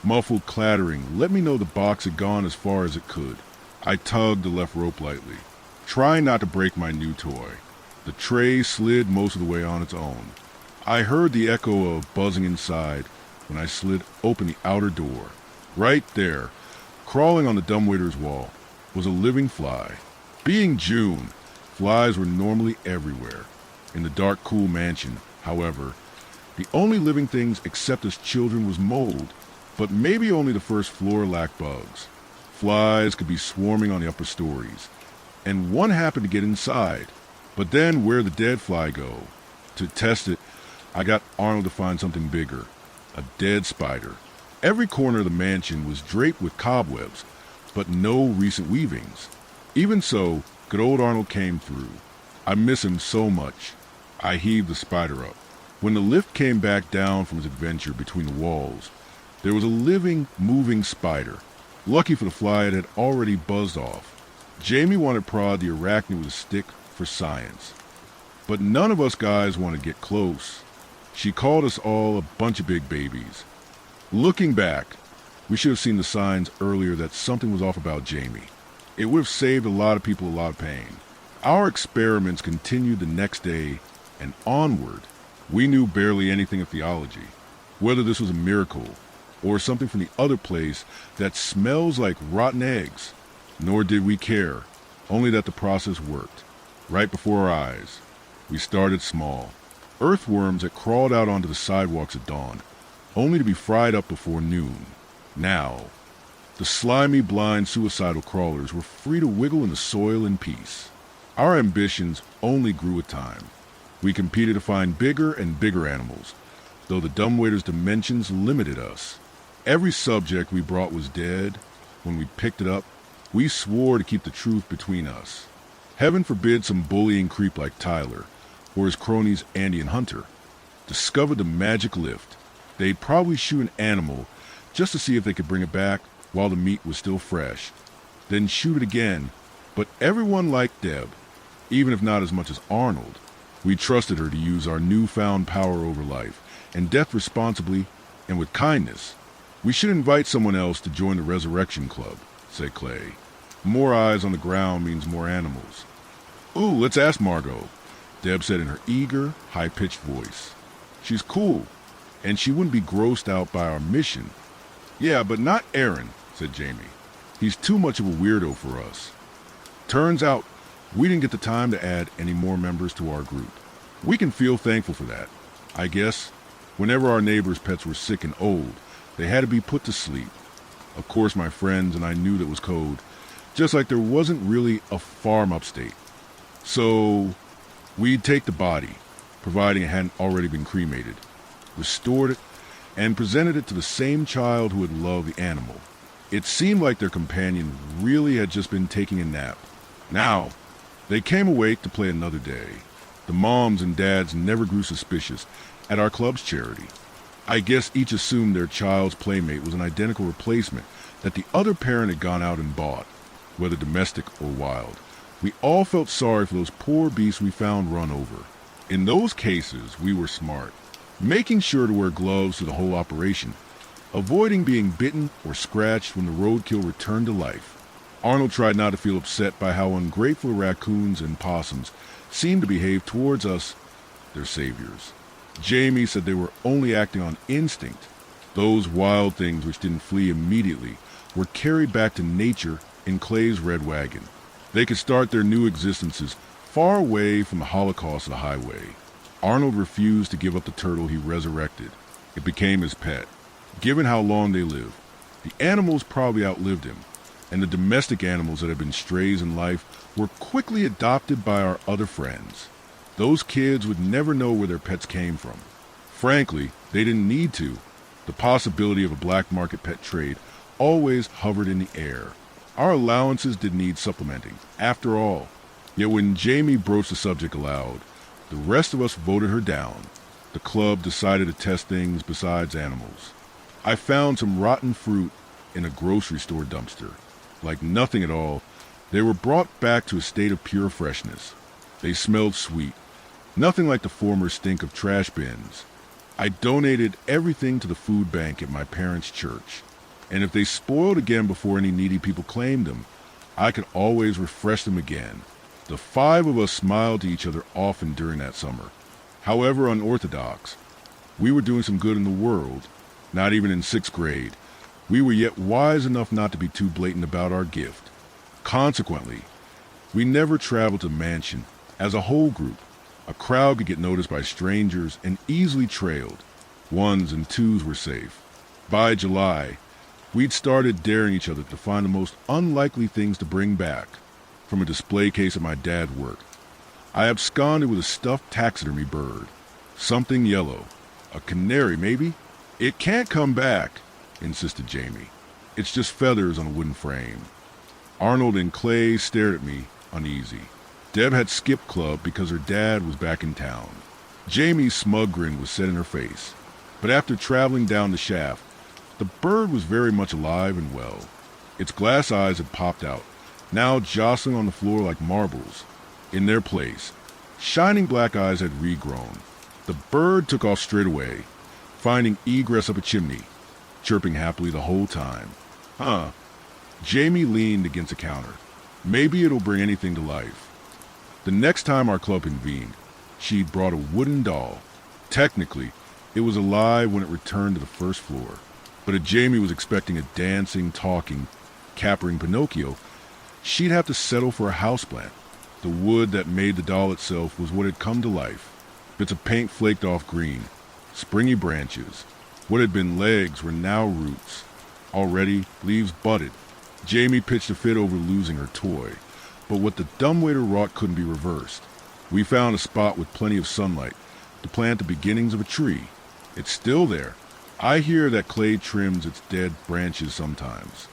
Muffled clattering let me know the box had gone as far as it could. I tugged the left rope lightly, trying not to break my new toy. The tray slid most of the way on its own. I heard the echo of buzzing inside when I slid open the outer door. Right there, crawling on the dumbwaiter's wall, was a living fly. Being June, flies were normally everywhere. In the dark, cool mansion, however, the only living things except us children was mold, but maybe only the first floor lacked bugs. Flies could be swarming on the upper stories, and one happened to get inside. But then where'd the dead fly go? To test it, I got Arnold to find something bigger, a dead spider. Every corner of the mansion was draped with cobwebs, but no recent weavings. Even so, good old Arnold came through. I miss him so much. I heaved the spider up. When the lift came back down from its adventure between the walls, there was a living, moving spider. Lucky for the fly, it had already buzzed off. Jamie wanted to prod the arachnid with a stick for science. But none of us guys wanted to get close. She called us all a bunch of big babies. Looking back, we should have seen the signs earlier that something was off about Jamie. It would have saved a lot of people a lot of pain. Our experiments continued the next day and onward. We knew barely anything of theology, whether this was a miracle or something from the other place that smells like rotten eggs. Nor did we care, only that the process worked. Right before our eyes. We started small. Earthworms that crawled out onto the sidewalks at dawn, only to be fried up before noon. Now, the slimy, blind, suicidal crawlers were free to wiggle in the soil in peace. Our ambitions only grew with time. We competed to find bigger and bigger animals, though the dumbwaiter's dimensions limited us. Every subject we brought was dead. When we picked it up, we swore to keep the truth between us. Heaven forbid some bullying creep like Tyler, or his cronies Andy and Hunter, discovered the magic lift. They'd probably shoot an animal just to see if they could bring it back while the meat was still fresh, then shoot it again. But everyone liked Deb, even if not as much as Arnold. We trusted her to use our newfound power over life and death responsibly and with kindness. We should invite someone else to join the Resurrection Club, said Clay. More eyes on the ground means more animals. Ooh, let's ask Margot, Deb said in her eager, high-pitched voice. She's cool, and she wouldn't be grossed out by our mission. Yeah, but not Aaron, said Jamie. He's too much of a weirdo for us. Turns out, we didn't get the time to add any more members to our group. We can feel thankful for that. I guess, whenever our neighbors' pets were sick and old, they had to be put to sleep. Of course, my friends and I knew that was code, just like there wasn't really a farm upstate. So, we'd take the body, providing it hadn't already been cremated, restored it, and presented it to the same child who had loved the animal. It seemed like their companion really had just been taking a nap. Now, they came awake to play another day. The moms and dads never grew suspicious at our club's charity. I guess each assumed their child's playmate was an identical replacement that the other parent had gone out and bought, whether domestic or wild. We all felt sorry for those poor beasts we found run over. In those cases, we were smart, making sure to wear gloves through the whole operation, avoiding being bitten or scratched when the roadkill returned to life. Arnold tried not to feel upset by how ungrateful raccoons and possums seemed to behave towards us, their saviors. Jamie said they were only acting on instinct. Those wild things which didn't flee immediately were carried back to nature in Clay's red wagon. They could start their new existences far away from the holocaust of the highway. Arnold refused to give up the turtle he resurrected. It became his pet. Given how long they lived, the animals probably outlived him, and the domestic animals that had been strays in life were quickly adopted by our other friends. Those kids would never know where their pets came from. Frankly, they didn't need to. The possibility of a black market pet trade always hovered in the air. Our allowances did need supplementing, after all. Yet when Jamie broached the subject aloud, the rest of us voted her down. The club decided to test things besides animals. I found some rotten fruit in a grocery store dumpster. Like nothing at all, they were brought back to a state of pure freshness. They smelled sweet, nothing like the former stink of trash bins. I donated everything to the food bank at my parents' church, and if they spoiled again before any needy people claimed them, I could always refresh them again. The 5 of us smiled to each other often during that summer. However unorthodox, we were doing some good in the world. Not even in 6th grade, we were yet wise enough not to be too blatant about our gift. Consequently, we never traveled to Mansion as a whole group. A crowd could get noticed by strangers and easily trailed. 1s and 2s were safe. By July, we'd started daring each other to find the most unlikely things to bring back. From a display case at my dad's work, I absconded with a stuffed taxidermy bird. Something yellow. A canary, maybe? It can't come back, insisted Jamie. It's just feathers on a wooden frame. Arnold and Clay stared at me, uneasy. Deb had skipped club because her dad was back in town. Jamie's smug grin was set in her face, but after traveling down the shaft, the bird was very much alive and well. Its glass eyes had popped out, now jostling on the floor like marbles. In their place, shining black eyes had regrown. The bird took off straight away, finding egress up a chimney, chirping happily the whole time. Huh. Jamie leaned against a counter. Maybe it'll bring anything to life. The next time our club convened, she'd brought a wooden doll. Technically, it was alive when it returned to the first floor. But if Jamie was expecting a dancing, talking, capering Pinocchio, she'd have to settle for a houseplant. The wood that made the doll itself was what had come to life. Bits of paint flaked off green, springy branches. What had been legs were now roots. Already, leaves budded. Jamie pitched a fit over losing her toy, but what the dumbwaiter wrought couldn't be reversed. We found a spot with plenty of sunlight to plant the beginnings of a tree. It's still there. I hear that Clay trims its dead branches sometimes.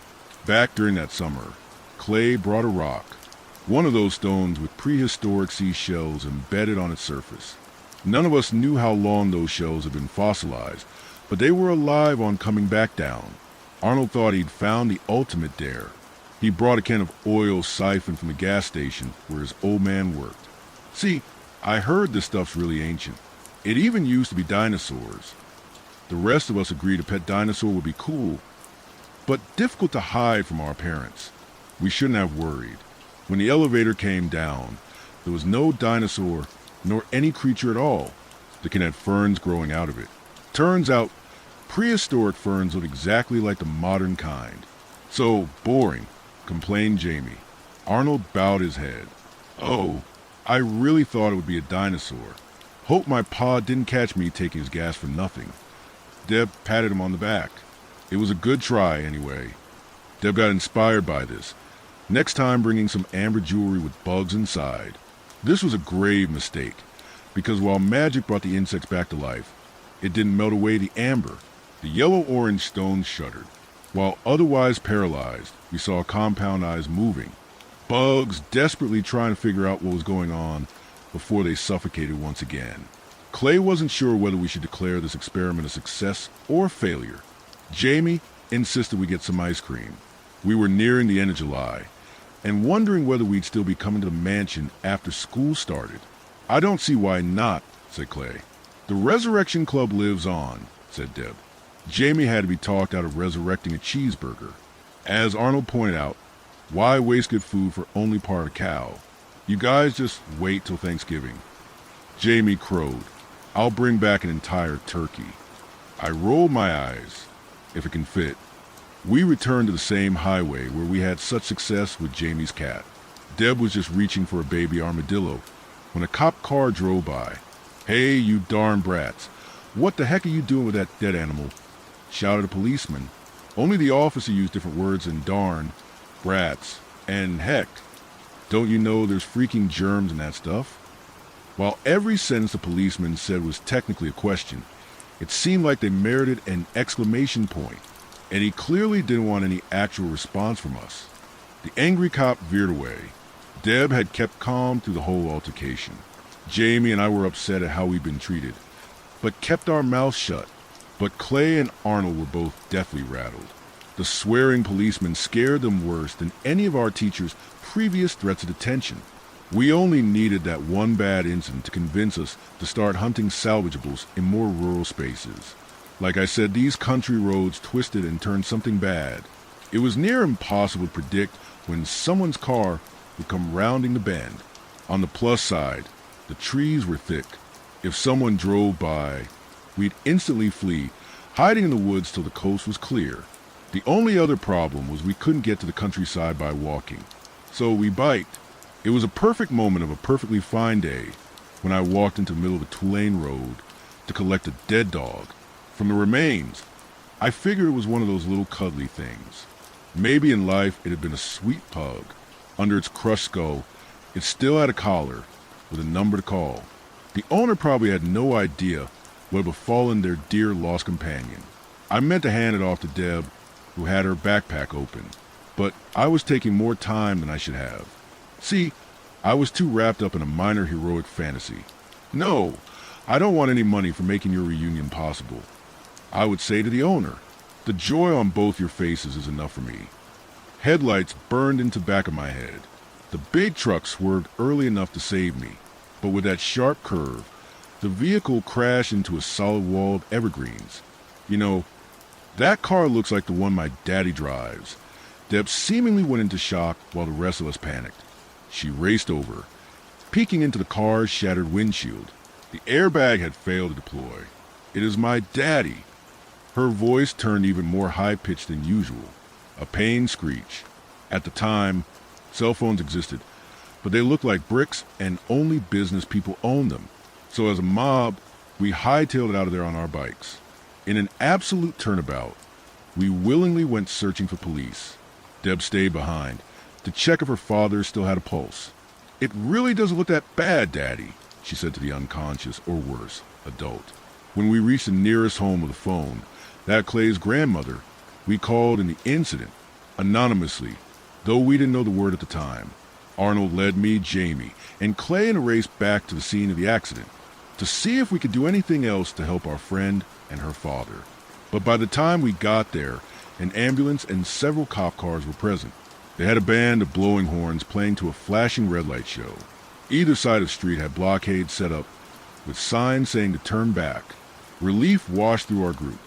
Back during that summer, Clay brought a rock, one of those stones with prehistoric seashells embedded on its surface. None of us knew how long those shells had been fossilized, but they were alive on coming back down. Arnold thought he'd found the ultimate dare. He brought a can of oil siphoned from the gas station where his old man worked. See, I heard this stuff's really ancient. It even used to be dinosaurs. The rest of us agreed a pet dinosaur would be cool, but difficult to hide from our parents. We shouldn't have worried. When the elevator came down, there was no dinosaur nor any creature at all that can have ferns growing out of it. Turns out, prehistoric ferns look exactly like the modern kind. So boring, complained Jamie. Arnold bowed his head. Oh, I really thought it would be a dinosaur. Hope my pa didn't catch me taking his gas for nothing. Deb patted him on the back. It was a good try, anyway. Deb got inspired by this, next time bringing some amber jewelry with bugs inside. This was a grave mistake, because while magic brought the insects back to life, it didn't melt away the amber. The yellow-orange stones shuddered. While otherwise paralyzed, we saw compound eyes moving. Bugs desperately trying to figure out what was going on before they suffocated once again. Clay wasn't sure whether we should declare this experiment a success or a failure. Jamie insisted we get some ice cream. We were nearing the end of July, and wondering whether we'd still be coming to the mansion after school started. I don't see why not, said Clay. The Resurrection Club lives on, said Deb. Jamie had to be talked out of resurrecting a cheeseburger. As Arnold pointed out, why waste good food for only part of a cow? You guys just wait till Thanksgiving. Jamie crowed. I'll bring back an entire turkey. I rolled my eyes, if it can fit. We returned to the same highway where we had such success with Jamie's cat. Deb was just reaching for a baby armadillo when a cop car drove by. Hey, you darn brats. What the heck are you doing with that dead animal? Shouted a policeman. Only the officer used different words than darn, brats, and heck. Don't you know there's freaking germs in that stuff? While every sentence the policeman said was technically a question, it seemed like they merited an exclamation point, and he clearly didn't want any actual response from us. The angry cop veered away. Deb had kept calm through the whole altercation. Jamie and I were upset at how we'd been treated, but kept our mouths shut. But Clay and Arnold were both deathly rattled. The swearing policeman scared them worse than any of our teachers' previous threats of detention. We only needed that one bad incident to convince us to start hunting salvageables in more rural spaces. Like I said, these country roads twisted and turned something bad. It was near impossible to predict when someone's car would come rounding the bend. On the plus side, the trees were thick. If someone drove by, we'd instantly flee, hiding in the woods till the coast was clear. The only other problem was we couldn't get to the countryside by walking, so we biked. It was a perfect moment of a perfectly fine day when I walked into the middle of a two-lane road to collect a dead dog. From the remains, I figured it was one of those little cuddly things. Maybe in life it had been a sweet pug. Under its crushed skull, it still had a collar with a number to call. The owner probably had no idea what had befallen their dear lost companion. I meant to hand it off to Deb, who had her backpack open, but I was taking more time than I should have. See, I was too wrapped up in a minor heroic fantasy. No, I don't want any money for making your reunion possible. I would say to the owner, the joy on both your faces is enough for me. Headlights burned into the back of my head. The big truck swerved early enough to save me, but with that sharp curve, the vehicle crashed into a solid wall of evergreens. You know, that car looks like the one my daddy drives. Deb seemingly went into shock while the rest of us panicked. She raced over, peeking into the car's shattered windshield. The airbag had failed to deploy. It is my daddy. Her voice turned even more high-pitched than usual, a pained screech. At the time, cell phones existed, but they looked like bricks and only business people owned them. So as a mob, we hightailed it out of there on our bikes. In an absolute turnabout, we willingly went searching for police. Deb stayed behind to check if her father still had a pulse. "It really doesn't look that bad, Daddy," she said to the unconscious, or worse, adult. When we reached the nearest home with a phone, that Clay's grandmother, we called in the incident, anonymously, though we didn't know the word at the time. Arnold led me, Jamie, and Clay in a race back to the scene of the accident to see if we could do anything else to help our friend and her father. But by the time we got there, an ambulance and several cop cars were present. They had a band of blowing horns playing to a flashing red light show. Either side of the street had blockades set up with signs saying to turn back. Relief washed through our group.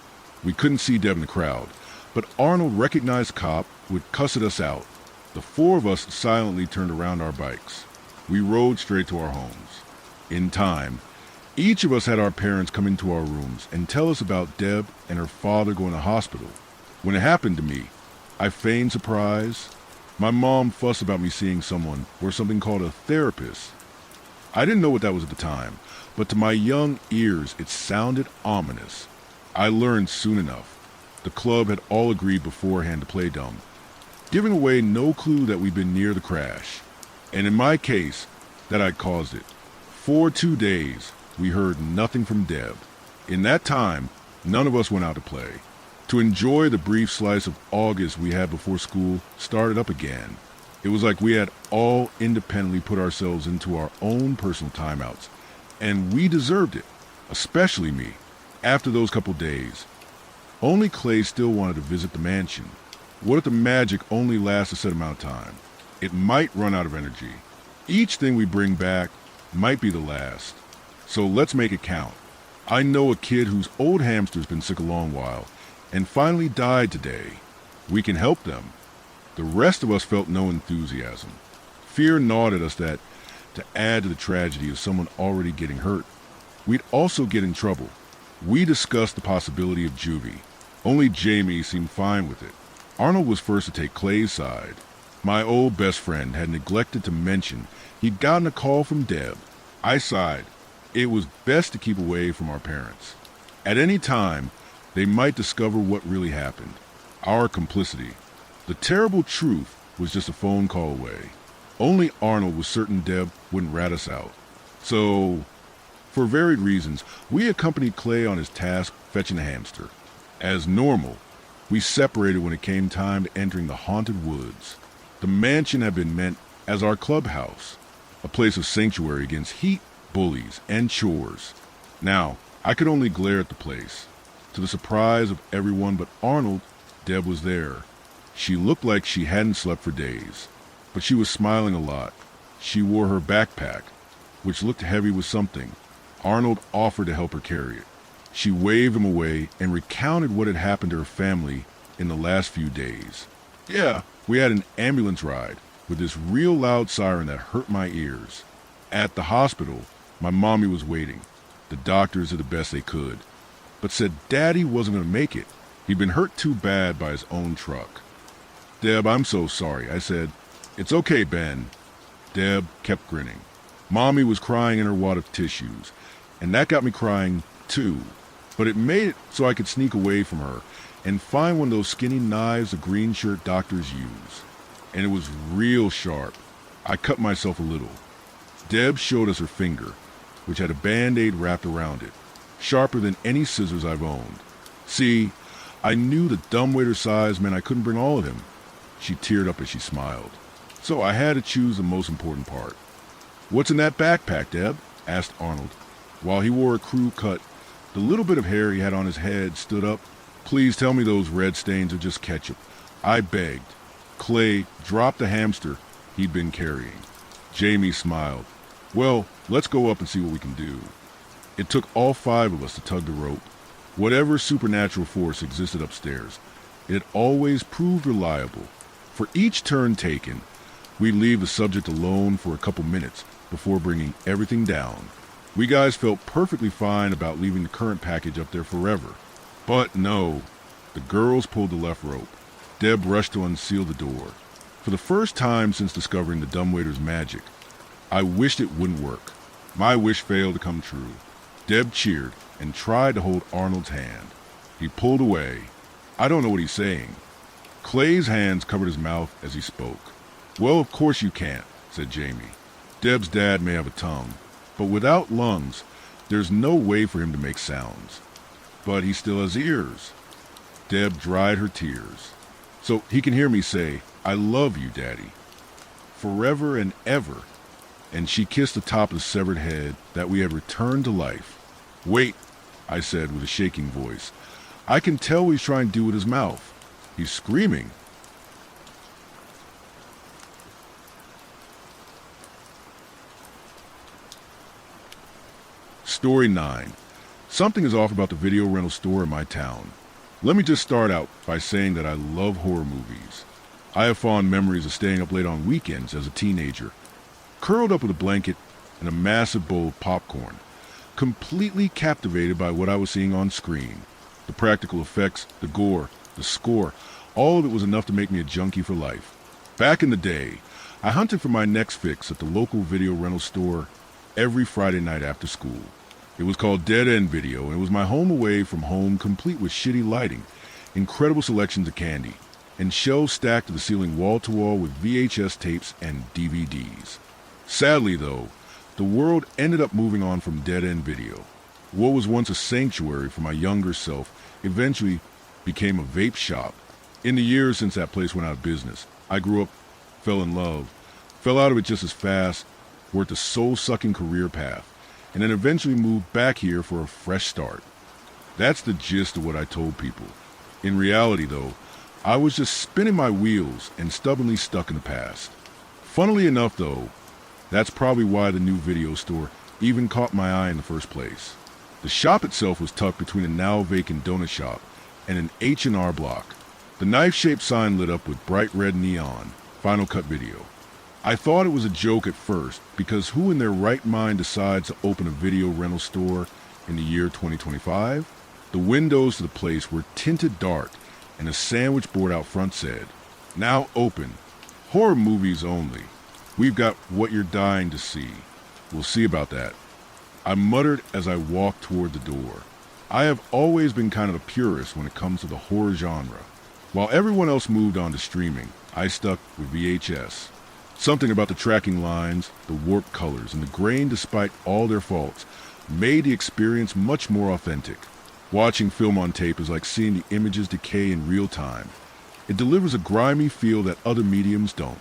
We couldn't see Deb in the crowd, but Arnold recognized a cop who had cussed us out. The four of us silently turned around our bikes. We rode straight to our homes. In time, each of us had our parents come into our rooms and tell us about Deb and her father going to hospital. When it happened to me, I feigned surprise. My mom fussed about me seeing someone, or something called a therapist. I didn't know what that was at the time, but to my young ears it sounded ominous. I learned soon enough. The club had all agreed beforehand to play dumb, giving away no clue that we'd been near the crash. And in my case, that I'd caused it. For 2 days, we heard nothing from Deb. In that time, none of us went out to play, to enjoy the brief slice of August we had before school started up again. It was like we had all independently put ourselves into our own personal timeouts, and we deserved it, especially me, after those couple days. Only Clay still wanted to visit the mansion. What if the magic only lasts a set amount of time? It might run out of energy. Each thing we bring back might be the last. So let's make it count. I know a kid whose old hamster's been sick a long while and finally died today. We can help them. The rest of us felt no enthusiasm. Fear gnawed at us that, to add to the tragedy of someone already getting hurt, we'd also get in trouble. We discussed the possibility of juvie. Only Jamie seemed fine with it. Arnold was first to take Clay's side. My old best friend had neglected to mention he'd gotten a call from Deb. I sighed. It was best to keep away from our parents. At any time, they might discover what really happened. Our complicity. The terrible truth was just a phone call away. Only Arnold was certain Deb wouldn't rat us out. So, for varied reasons, we accompanied Clay on his task fetching the hamster. As normal, we separated when it came time to entering the haunted woods. The mansion had been meant as our clubhouse, a place of sanctuary against heat, bullies, and chores. Now, I could only glare at the place. To the surprise of everyone but Arnold, Deb was there. She looked like she hadn't slept for days, but she was smiling a lot. She wore her backpack, which looked heavy with something. Arnold offered to help her carry it. She waved him away and recounted what had happened to her family in the last few days. Yeah, we had an ambulance ride with this real loud siren that hurt my ears. At the hospital, my mommy was waiting. The doctors did the best they could, but said Daddy wasn't going to make it. He'd been hurt too bad by his own truck. "Deb, I'm so sorry," I said. "It's okay, Ben." Deb kept grinning. Mommy was crying in her wad of tissues, and that got me crying too. But it made it so I could sneak away from her and find one of those skinny knives the green shirt doctors use. And it was real sharp. I cut myself a little. Deb showed us her finger, which had a Band-Aid wrapped around it, sharper than any scissors I've owned. See, I knew the dumbwaiter size meant I couldn't bring all of him. She teared up as she smiled. So I had to choose the most important part. "What's in that backpack, Deb?" asked Arnold. While he wore a crew cut, the little bit of hair he had on his head stood up. "Please tell me those red stains are just ketchup," I begged. Clay dropped the hamster he'd been carrying. Jamie smiled. "Well, let's go up and see what we can do." It took all 5 of us to tug the rope. Whatever supernatural force existed upstairs, it had always proved reliable. For each turn taken, we'd leave the subject alone for a couple minutes before bringing everything down. We guys felt perfectly fine about leaving the current package up there forever. But no, the girls pulled the left rope. Deb rushed to unseal the door. For the first time since discovering the dumbwaiter's magic, I wished it wouldn't work. My wish failed to come true. Deb cheered and tried to hold Arnold's hand. He pulled away. I don't know what he's saying. Clay's hands covered his mouth as he spoke. Well, of course you can't, said Jamie. Deb's dad may have a tongue, but without lungs, there's no way for him to make sounds. But he still has ears. Deb dried her tears. So he can hear me say, I love you, Daddy. Forever and ever. And she kissed the top of the severed head that we had returned to life. Wait, I said with a shaking voice. I can tell what he's trying to do with his mouth. He's screaming. Story 9. Something is off about the video rental store in my town. Let me just start out by saying that I love horror movies. I have fond memories of staying up late on weekends as a teenager, curled up with a blanket and a massive bowl of popcorn, completely captivated by what I was seeing on screen. The practical effects, the gore, the score, all of it was enough to make me a junkie for life. Back in the day, I hunted for my next fix at the local video rental store every Friday night after school. It was called Dead End Video, and it was my home away from home, complete with shitty lighting, incredible selections of candy, and shelves stacked to the ceiling wall-to-wall with VHS tapes and DVDs. Sadly, though, the world ended up moving on from Dead End Video. What was once a sanctuary for my younger self eventually became a vape shop. In the years since that place went out of business, I grew up, fell in love, fell out of it just as fast, worked a soul-sucking career path, and then eventually moved back here for a fresh start. That's the gist of what I told people. In reality, though, I was just spinning my wheels and stubbornly stuck in the past. Funnily enough, though, that's probably why the new video store even caught my eye in the first place. The shop itself was tucked between a now-vacant donut shop and an H&R Block. The knife-shaped sign lit up with bright red neon, Final Cut Video. I thought it was a joke at first, because who in their right mind decides to open a video rental store in the year 2025? The windows to the place were tinted dark, and a sandwich board out front said, "Now open. Horror movies only. We've got what you're dying to see. We'll see about that." I muttered as I walked toward the door. I have always been kind of a purist when it comes to the horror genre. While everyone else moved on to streaming, I stuck with VHS. Something about the tracking lines, the warped colors, and the grain despite all their faults made the experience much more authentic. Watching film on tape is like seeing the images decay in real time. It delivers a grimy feel that other mediums don't.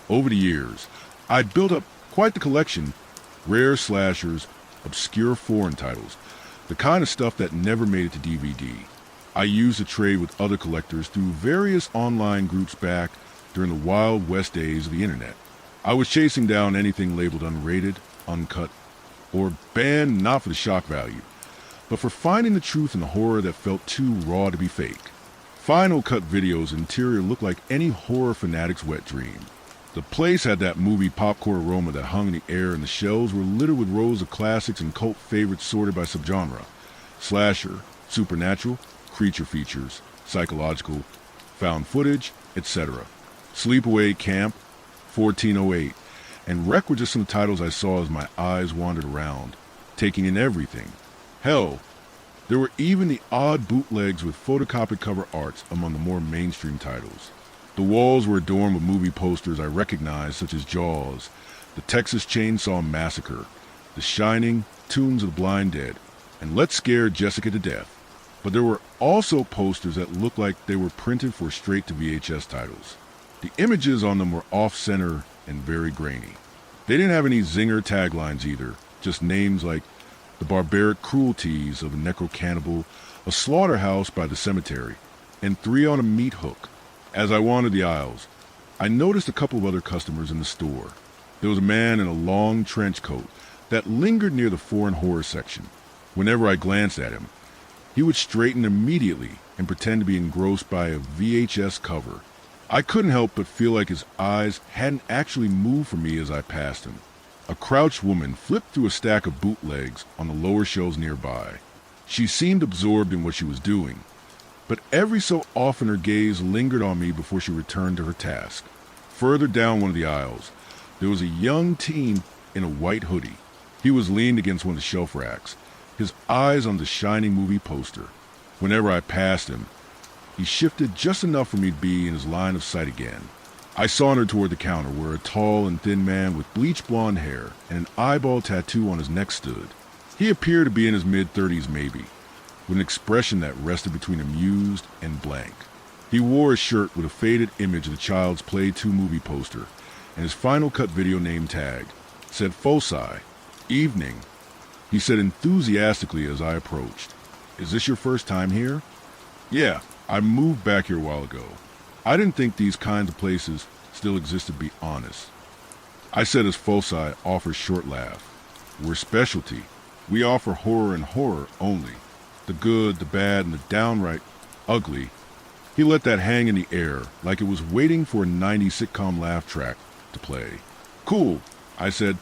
Over the years, I'd built up quite the collection, rare slashers, obscure foreign titles, the kind of stuff that never made it to DVD. I used to trade with other collectors through various online groups back during the Wild West days of the internet. I was chasing down anything labeled unrated, uncut, or banned not for the shock value, but for finding the truth in the horror that felt too raw to be fake. Final Cut Video's interior looked like any horror fanatic's wet dream. The place had that movie popcorn aroma that hung in the air, and the shelves were littered with rows of classics and cult favorites sorted by subgenre: slasher, supernatural, creature features, psychological, found footage, etc. Sleepaway Camp, 1408, and Wreck were just some titles I saw as my eyes wandered around, taking in everything. Hell, there were even the odd bootlegs with photocopied cover arts among the more mainstream titles. The walls were adorned with movie posters I recognized, such as Jaws, The Texas Chainsaw Massacre, The Shining, Tombs of the Blind Dead, and Let's Scare Jessica to Death. But there were also posters that looked like they were printed for straight-to-VHS titles. The images on them were off-center and very grainy. They didn't have any zinger taglines either, just names like The Barbaric Cruelties of a Necro-Cannibal, A Slaughterhouse by the Cemetery, and Three on a Meat Hook. As I wandered the aisles, I noticed a couple of other customers in the store. There was a man in a long trench coat that lingered near the foreign horror section. Whenever I glanced at him, he would straighten immediately and pretend to be engrossed by a VHS cover. I couldn't help but feel like his eyes hadn't actually moved from me as I passed him. A crouched woman flipped through a stack of bootlegs on the lower shelves nearby. She seemed absorbed in what she was doing, but every so often her gaze lingered on me before she returned to her task. Further down one of the aisles, there was a young teen in a white hoodie. He was leaned against one of the shelf racks, his eyes on the shining movie poster. Whenever I passed him, he shifted just enough for me to be in his line of sight again. I sauntered toward the counter where a tall and thin man with bleached blonde hair and an eyeball tattoo on his neck stood. He appeared to be in his mid-30s maybe, with an expression that rested between amused and blank. He wore a shirt with a faded image of the Child's Play 2 movie poster, and his Final Cut video name tag said Foci, evening. He said enthusiastically as I approached, "Is this your first time here?" "Yeah, I moved back here a while ago. I didn't think these kinds of places still existed, to be honest," I said as Foci offered a short laugh. "We're specialty. We offer horror and horror only. The good, the bad, and the downright ugly." He let that hang in the air like it was waiting for a 90s sitcom laugh track to play. "Cool," I said,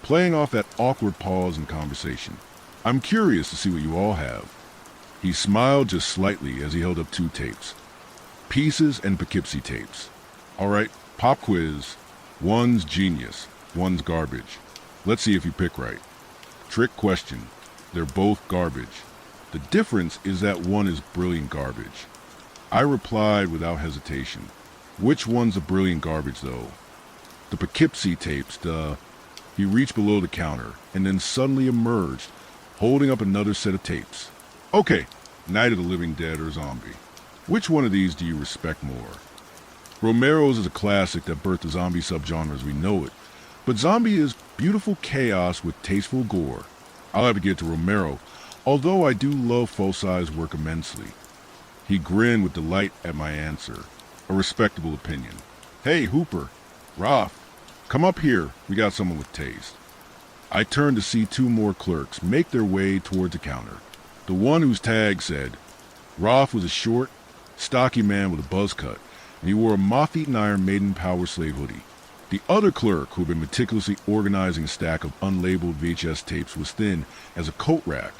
playing off that awkward pause in conversation. "I'm curious to see what you all have." He smiled just slightly as he held up 2 tapes. Pieces and Poughkeepsie tapes. "All right, pop quiz. One's genius, one's garbage. Let's see if you pick right." Trick question. They're both garbage. The difference is that one is brilliant garbage. I replied without hesitation. "Which one's the brilliant garbage, though?" "The Poughkeepsie tapes, duh." He reached below the counter and then suddenly emerged, holding up another set of tapes. "Okay, Night of the Living Dead or Zombie. Which one of these do you respect more?" Romero's is a classic that birthed the zombie subgenre as we know it, but zombie is beautiful chaos with tasteful gore. I'll have to get to Romero, although I do love Foci's work immensely. He grinned with delight at my answer, a respectable opinion. "Hey, Hooper, Roth, come up here. We got someone with taste." I turned to see 2 more clerks make their way towards the counter. The one whose tag said, Roth was a short, stocky man with a buzz cut, and he wore a moth-eaten Iron Maiden Power Slave hoodie. The other clerk, who had been meticulously organizing a stack of unlabeled VHS tapes, was thin as a coat rack,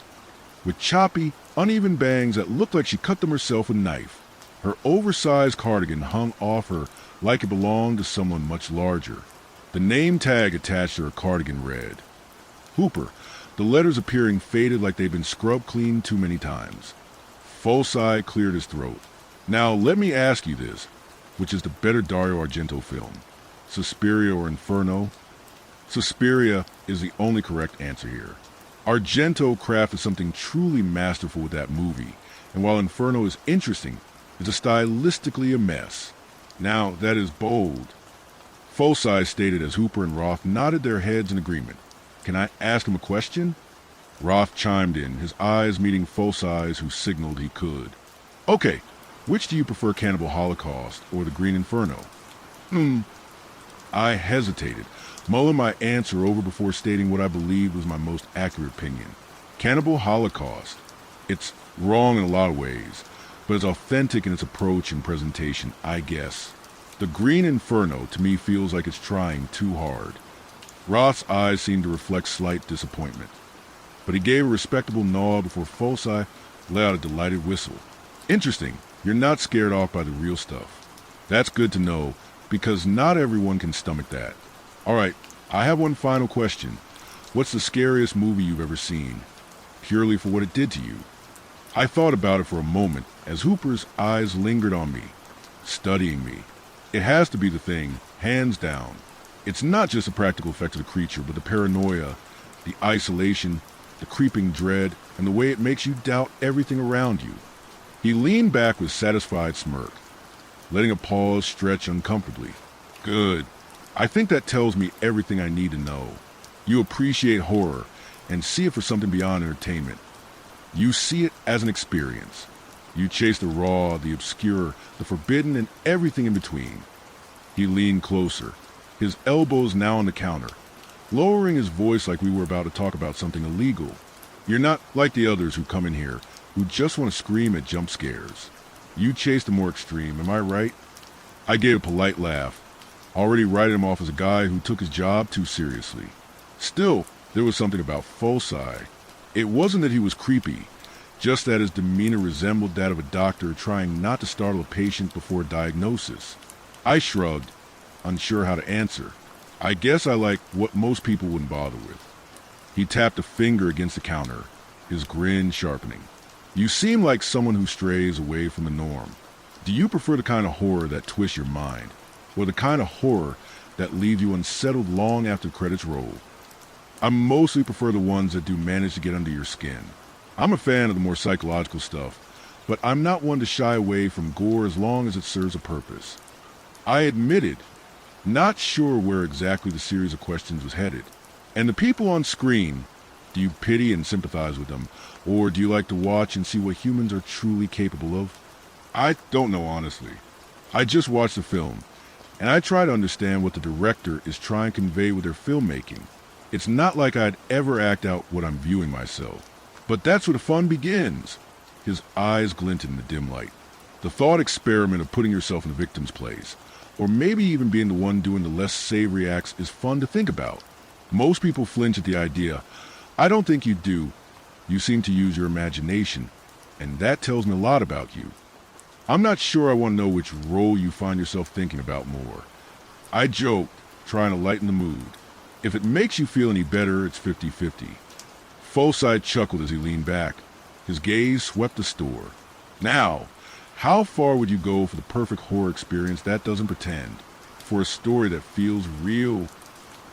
with choppy, uneven bangs that looked like she cut them herself with a knife. Her oversized cardigan hung off her like it belonged to someone much larger. The name tag attached to her cardigan read, Hooper, the letters appearing faded like they'd been scrubbed clean too many times. Foci cleared his throat. "Now, let me ask you this. Which is the better Dario Argento film? Suspiria or Inferno?" Suspiria is the only correct answer here. Argento crafted something truly masterful with that movie, and while Inferno is interesting, it's stylistically a mess. Now, that is bold. Foci stated as Hooper and Roth nodded their heads in agreement. "Can I ask him a question?" Roth chimed in, his eyes meeting Foci's, who signaled he could. "Okay, which do you prefer, Cannibal Holocaust or the Green Inferno?" I hesitated, mulling my answer over before stating what I believed was my most accurate opinion. Cannibal Holocaust. It's wrong in a lot of ways, but it's authentic in its approach and presentation, I guess. The Green Inferno, to me, feels like it's trying too hard. Roth's eyes seemed to reflect slight disappointment, but he gave a respectable nod before Foci let out a delighted whistle. "Interesting. You're not scared off by the real stuff. That's good to know, because not everyone can stomach that. All right, I have one final question. What's the scariest movie you've ever seen? Purely for what it did to you?" I thought about it for a moment as Hooper's eyes lingered on me, studying me. It has to be The Thing, hands down. It's not just the practical effect of the creature, but the paranoia, the isolation, the creeping dread, and the way it makes you doubt everything around you. He leaned back with a satisfied smirk, letting a pause stretch uncomfortably. "Good. I think that tells me everything I need to know. You appreciate horror and see it for something beyond entertainment. You see it as an experience. You chase the raw, the obscure, the forbidden, and everything in between." He leaned closer, his elbows now on the counter, lowering his voice like we were about to talk about something illegal. "You're not like the others who come in here, who just want to scream at jump scares. You chase the more extreme, am I right?" I gave a polite laugh, already writing him off as a guy who took his job too seriously. Still, there was something about Foci. It wasn't that he was creepy. just that his demeanor resembled that of a doctor trying not to startle a patient before a diagnosis. I shrugged, unsure how to answer. I guess I like what most people wouldn't bother with. He tapped a finger against the counter, his grin sharpening. You seem like someone who strays away from the norm. Do you prefer the kind of horror that twists your mind, or the kind of horror that leaves you unsettled long after the credits roll? I mostly prefer the ones that do manage to get under your skin. I'm a fan of the more psychological stuff, but I'm not one to shy away from gore as long as it serves a purpose. I admitted, not sure where exactly the series of questions was headed. And the people on screen, do you pity and sympathize with them, or do you like to watch and see what humans are truly capable of? I don't know, honestly. I just watched the film, and I try to understand what the director is trying to convey with their filmmaking. It's not like I'd ever act out what I'm viewing myself. But that's where the fun begins. His eyes glinted in the dim light. The thought experiment of putting yourself in the victim's place, or maybe even being the one doing the less savory acts, is fun to think about. Most people flinch at the idea. I don't think you do. You seem to use your imagination, and that tells me a lot about you. I'm not sure I want to know which role you find yourself thinking about more. I joked, trying to lighten the mood. If it makes you feel any better, it's 50-50. Folside chuckled as he leaned back. His gaze swept the store. Now, how far would you go for the perfect horror experience that doesn't pretend? For a story that feels real?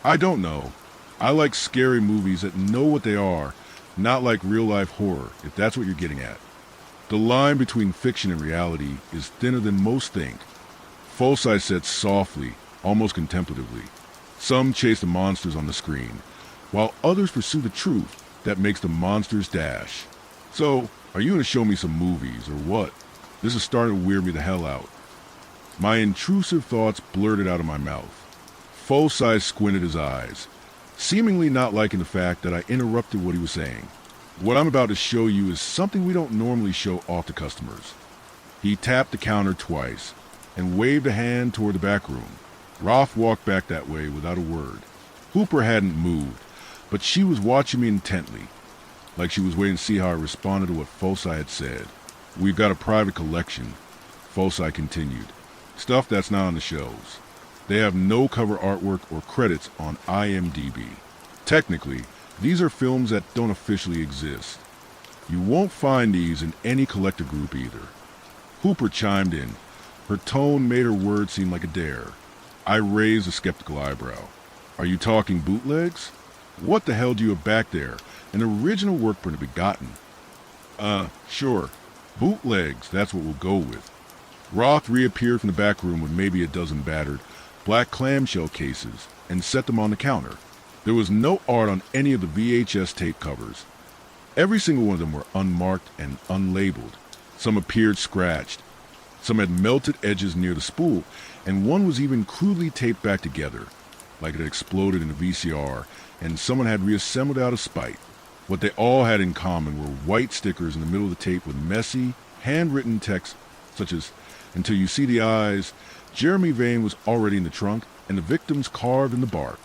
I don't know. I like scary movies that know what they are, not like real-life horror, if that's what you're getting at. The line between fiction and reality is thinner than most think. Folside said softly, almost contemplatively. Some chase the monsters on the screen, while others pursue the truth that makes the monsters dash. So, are you going to show me some movies, or what? This is starting to weird me the hell out. My intrusive thoughts blurted out of my mouth. Folside squinted his eyes, seemingly not liking the fact that I interrupted what he was saying. What I'm about to show you is something we don't normally show off to customers. He tapped the counter twice and waved a hand toward the back room. Roth walked back that way without a word. Hooper hadn't moved, but she was watching me intently, like she was waiting to see how I responded to what Folside had said. We've got a private collection, Folside continued. Stuff that's not on the shelves. They have no cover artwork or credits on IMDb. Technically, these are films that don't officially exist. You won't find these in any collector group either. Hooper chimed in. Her tone made her words seem like a dare. I raised a skeptical eyebrow. Are you talking bootlegs? What the hell do you have back there? An original work print to be gotten? Sure. Bootlegs, that's what we'll go with. Roth reappeared from the back room with maybe a dozen battered black clamshell cases and set them on the counter. There was no art on any of the VHS tape covers. Every single one of them were unmarked and unlabeled. Some appeared scratched. Some had melted edges near the spool, and one was even crudely taped back together, like it had exploded in a VCR, and someone had reassembled out of spite. What they all had in common were white stickers in the middle of the tape with messy, handwritten text such as, "Until you see the eyes," Jeremy Vane was already in the trunk, and the victims carved in the bark.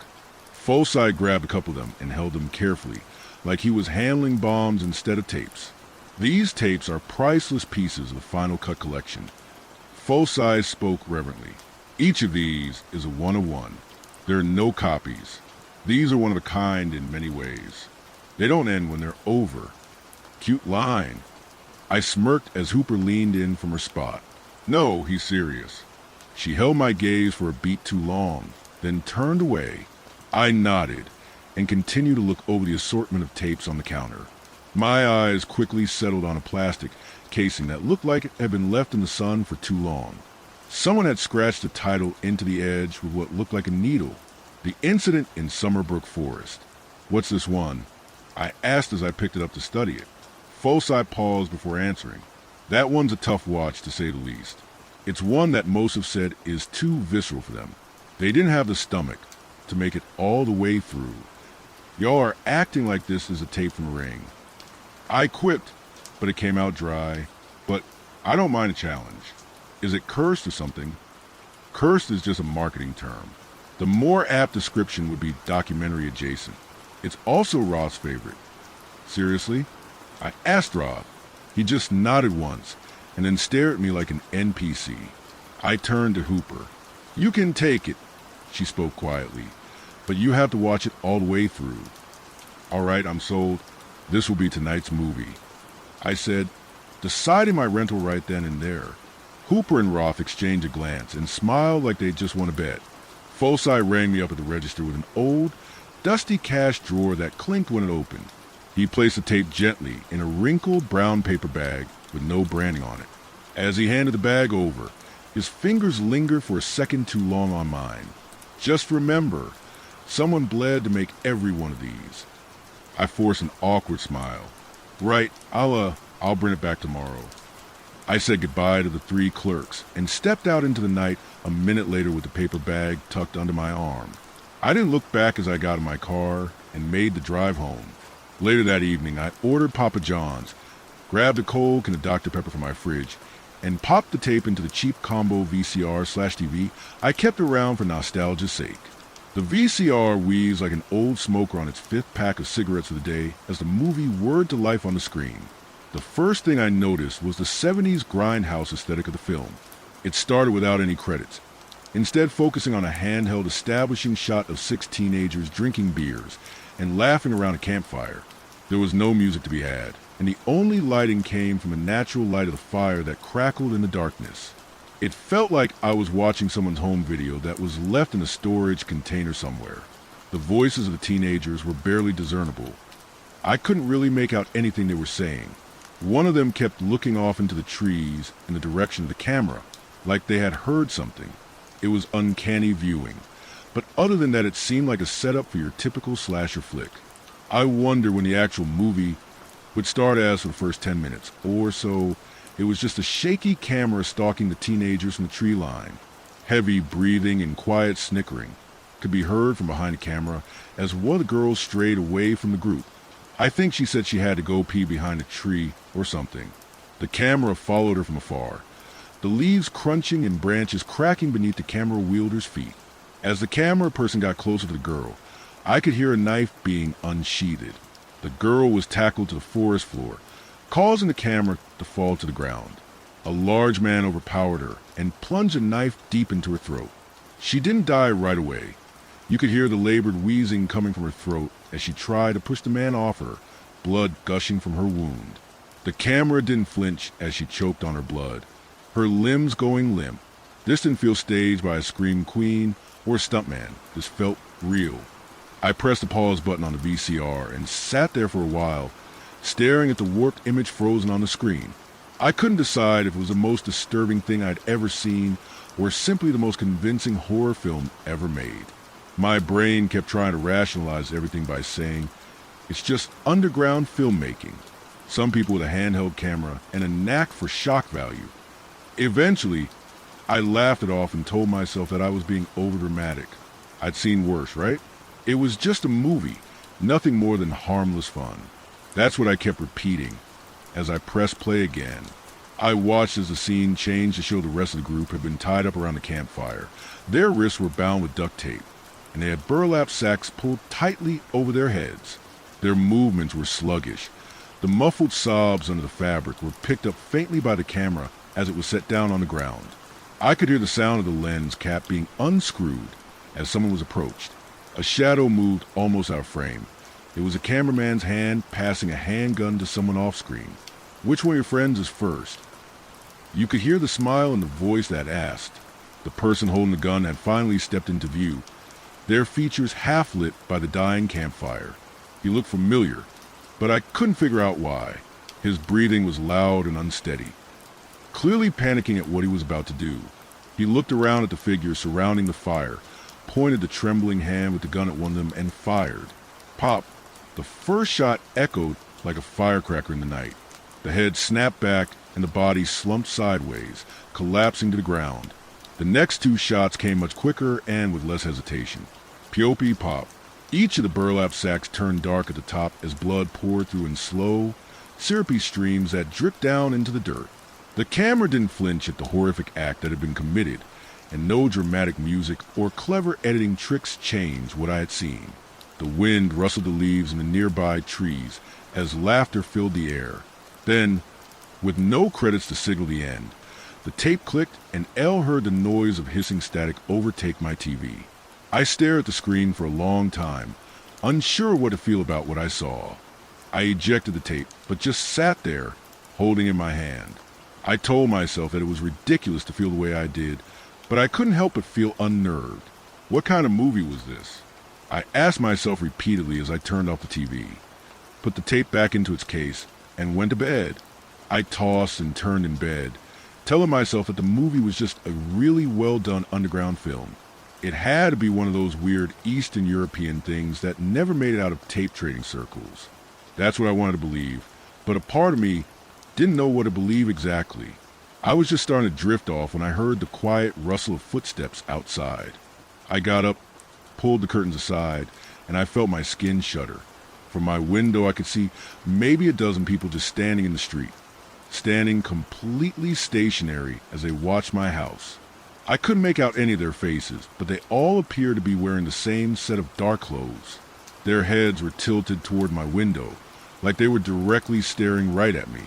Folside grabbed a couple of them and held them carefully, like he was handling bombs instead of tapes. These tapes are priceless pieces of the Final Cut collection. Folside spoke reverently. Each of these is a one-of-one. There are no copies. These are one of a kind in many ways. They don't end when they're over. Cute line. I smirked as Hooper leaned in from her spot. No, he's serious. She held my gaze for a beat too long, then turned away. I nodded and continued to look over the assortment of tapes on the counter. My eyes quickly settled on a plastic casing that looked like it had been left in the sun for too long. Someone had scratched the title into the edge with what looked like a needle. The Incident in Summerbrook Forest. What's this one? I asked as I picked it up to study it. Folside paused before answering. That one's a tough watch, to say the least. It's one that most have said is too visceral for them. They didn't have the stomach to make it all the way through. Y'all are acting like this is a tape from Ring. I quipped, but it came out dry. But I don't mind a challenge. Is it cursed or something? Cursed is just a marketing term. The more apt description would be documentary adjacent. It's also Roth's favorite. Seriously? I asked Roth. He just nodded once, and then stared at me like an NPC. I turned to Hooper. "You can take it," she spoke quietly, "but you have to watch it all the way through." "All right, I'm sold. This will be tonight's movie," I said, deciding my rental right then and there. Hooper and Roth exchanged a glance and smiled like they'd just won a bet. Foci rang me up at the register with an old, dusty cash drawer that clinked when it opened. He placed the tape gently in a wrinkled brown paper bag with no branding on it. As he handed the bag over, his fingers lingered for a second too long on mine. "Just remember, someone bled to make every one of these." I forced an awkward smile. "Right, I'll bring it back tomorrow." I said goodbye to the three clerks and stepped out into the night a minute later with the paper bag tucked under my arm. I didn't look back as I got in my car and made the drive home. Later that evening, I ordered Papa John's, grabbed a Coke and a Dr. Pepper from my fridge, and popped the tape into the cheap combo VCR/TV I kept around for nostalgia's sake. The VCR wheezed like an old smoker on its fifth pack of cigarettes of the day as the movie whirred to life on the screen. The first thing I noticed was the 70s grindhouse aesthetic of the film. It started without any credits, instead focusing on a handheld establishing shot of 6 teenagers drinking beers and laughing around a campfire. There was no music to be had, and the only lighting came from a natural light of the fire that crackled in the darkness. It felt like I was watching someone's home video that was left in a storage container somewhere. The voices of the teenagers were barely discernible. I couldn't really make out anything they were saying. One of them kept looking off into the trees in the direction of the camera, like they had heard something. It was uncanny viewing, but other than that it seemed like a setup for your typical slasher flick. I wonder when the actual movie would start, as for the first 10 minutes or so, it was just a shaky camera stalking the teenagers from the tree line. Heavy breathing and quiet snickering could be heard from behind the camera as one of the girls strayed away from the group. I think she said she had to go pee behind a tree or something. The camera followed her from afar, the leaves crunching and branches cracking beneath the camera wielder's feet. As the camera person got closer to the girl, I could hear a knife being unsheathed. The girl was tackled to the forest floor, causing the camera to fall to the ground. A large man overpowered her and plunged a knife deep into her throat. She didn't die right away. You could hear the labored wheezing coming from her throat as she tried to push the man off her, blood gushing from her wound. The camera didn't flinch as she choked on her blood, her limbs going limp. This didn't feel staged by a scream queen or a stuntman. This felt real. I pressed the pause button on the VCR and sat there for a while, staring at the warped image frozen on the screen. I couldn't decide if it was the most disturbing thing I'd ever seen or simply the most convincing horror film ever made. My brain kept trying to rationalize everything by saying, it's just underground filmmaking. Some people with a handheld camera and a knack for shock value. Eventually, I laughed it off and told myself that I was being overdramatic. I'd seen worse, right? It was just a movie, nothing more than harmless fun. That's what I kept repeating as I pressed play again. I watched as the scene changed to show the rest of the group had been tied up around the campfire. Their wrists were bound with duct tape, and they had burlap sacks pulled tightly over their heads. Their movements were sluggish. The muffled sobs under the fabric were picked up faintly by the camera as it was set down on the ground. I could hear the sound of the lens cap being unscrewed as someone was approached. A shadow moved almost out of frame. It was a cameraman's hand passing a handgun to someone off screen. Which one of your friends is first? You could hear the smile in the voice that asked. The person holding the gun had finally stepped into view, their features half lit by the dying campfire. He looked familiar, but I couldn't figure out why. His breathing was loud and unsteady, clearly panicking at what he was about to do. He looked around at the figures surrounding the fire, pointed the trembling hand with the gun at one of them, and fired. Pop! The first shot echoed like a firecracker in the night. The head snapped back and the body slumped sideways, collapsing to the ground. The next 2 shots came much quicker and with less hesitation. Piopi pop. Each of the burlap sacks turned dark at the top as blood poured through in slow, syrupy streams that dripped down into the dirt. The camera didn't flinch at the horrific act that had been committed, and no dramatic music or clever editing tricks changed what I had seen. The wind rustled the leaves in the nearby trees as laughter filled the air. Then, with no credits to signal the end. The tape clicked, and Elle heard the noise of hissing static overtake my TV. I stared at the screen for a long time, unsure what to feel about what I saw. I ejected the tape, but just sat there, holding it in my hand. I told myself that it was ridiculous to feel the way I did, but I couldn't help but feel unnerved. What kind of movie was this? I asked myself repeatedly as I turned off the TV, put the tape back into its case, and went to bed. I tossed and turned in bed, telling myself that the movie was just a really well-done underground film. It had to be one of those weird Eastern European things that never made it out of tape trading circles. That's what I wanted to believe, but a part of me didn't know what to believe exactly. I was just starting to drift off when I heard the quiet rustle of footsteps outside. I got up, pulled the curtains aside, and I felt my skin shudder. From my window I could see maybe a dozen people just standing in the street, standing completely stationary as they watched my house. I couldn't make out any of their faces, but they all appeared to be wearing the same set of dark clothes. Their heads were tilted toward my window, like they were directly staring right at me.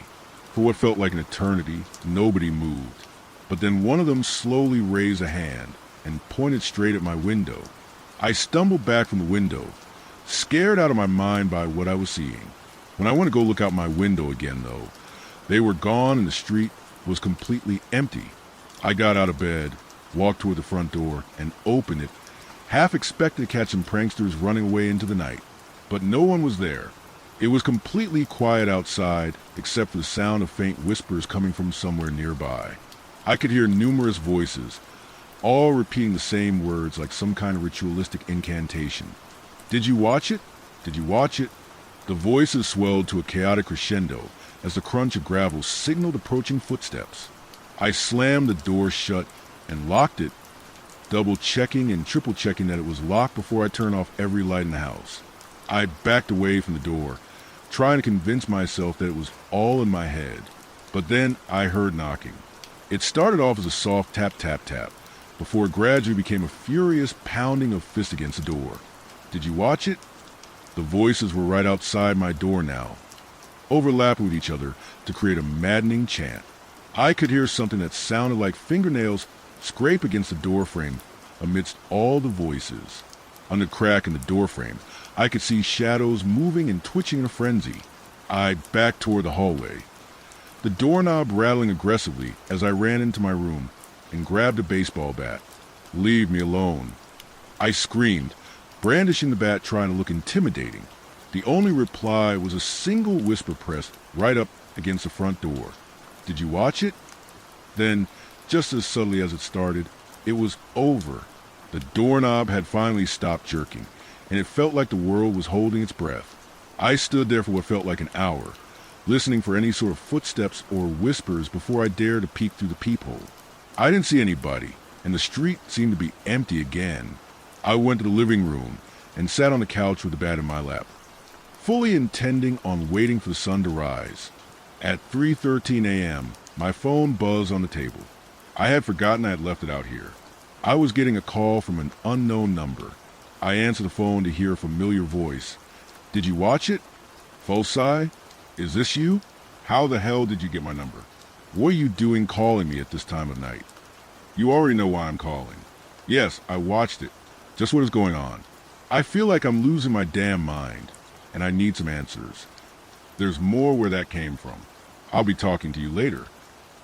For what felt like an eternity, nobody moved. But then one of them slowly raised a hand and pointed straight at my window. I stumbled back from the window, scared out of my mind by what I was seeing. When I went to go look out my window again, though, they were gone and the street was completely empty. I got out of bed, walked toward the front door, and opened it, half expecting to catch some pranksters running away into the night. But no one was there. It was completely quiet outside, except for the sound of faint whispers coming from somewhere nearby. I could hear numerous voices, all repeating the same words like some kind of ritualistic incantation. Did you watch it? Did you watch it? The voices swelled to a chaotic crescendo as the crunch of gravel signaled approaching footsteps. I slammed the door shut and locked it, double-checking and triple-checking that it was locked before I turned off every light in the house. I backed away from the door, trying to convince myself that it was all in my head. But then I heard knocking. It started off as a soft tap-tap-tap, before it gradually became a furious pounding of fists against the door. Did you watch it? The voices were right outside my door now, overlapping with each other to create a maddening chant. I could hear something that sounded like fingernails scrape against the doorframe amidst all the voices. On the crack in the doorframe, I could see shadows moving and twitching in a frenzy. I backed toward the hallway, the doorknob rattling aggressively as I ran into my room and grabbed a baseball bat. Leave me alone. I screamed, brandishing the bat trying to look intimidating. The only reply was a single whisper pressed right up against the front door. Did you watch it? Then, just as subtly as it started, it was over. The doorknob had finally stopped jerking, and it felt like the world was holding its breath. I stood there for what felt like an hour, listening for any sort of footsteps or whispers before I dared to peek through the peephole. I didn't see anybody, and the street seemed to be empty again. I went to the living room and sat on the couch with the bat in my lap, fully intending on waiting for the sun to rise. At 3:13 a.m., my phone buzzed on the table. I had forgotten I had left it out here. I was getting a call from an unknown number. I answered the phone to hear a familiar voice. Did you watch it? Foci? Is this you? How the hell did you get my number? What are you doing calling me at this time of night? You already know why I'm calling. Yes, I watched it. Just what is going on? I feel like I'm losing my damn mind, and I need some answers. There's more where that came from. I'll be talking to you later.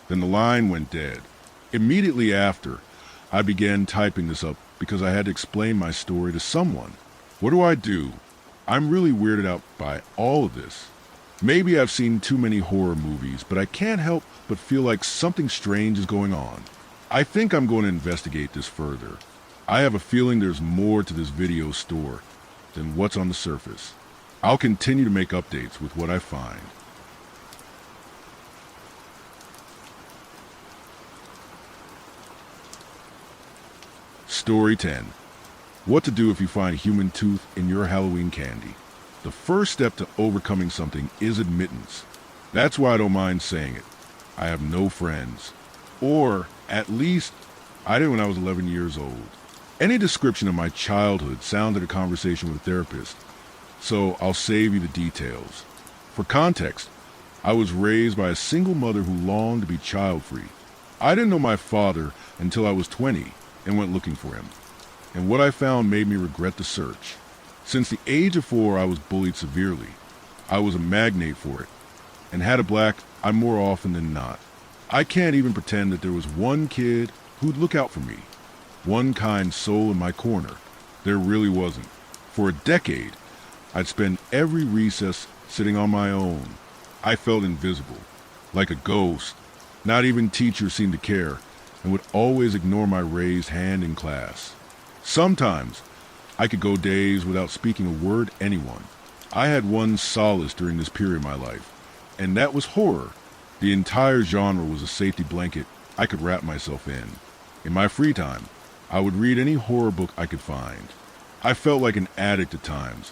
Then the line went dead. Immediately after, I began typing this up because I had to explain my story to someone. What do? I'm really weirded out by all of this. Maybe I've seen too many horror movies, but I can't help but feel like something strange is going on. I think I'm going to investigate this further. I have a feeling there's more to this video store than what's on the surface. I'll continue to make updates with what I find. Story 10. What to do if you find a human tooth in your Halloween candy. The first step to overcoming something is admittance. That's why I don't mind saying it. I have no friends. Or, at least, I did when I was 11 years old. Any description of my childhood sounds like a conversation with a therapist, so I'll save you the details. For context, I was raised by a single mother who longed to be child-free. I didn't know my father until I was 20 and went looking for him. And what I found made me regret the search. Since the age of 4, I was bullied severely. I was a magnate for it. And had a black eye more often than not. I can't even pretend that there was one kid who'd look out for me. One kind soul in my corner. There really wasn't. For a decade, I'd spend every recess sitting on my own. I felt invisible, like a ghost. Not even teachers seemed to care, and would always ignore my raised hand in class. Sometimes, I could go days without speaking a word to anyone. I had one solace during this period of my life, and that was horror. The entire genre was a safety blanket I could wrap myself in. In my free time, I would read any horror book I could find. I felt like an addict at times,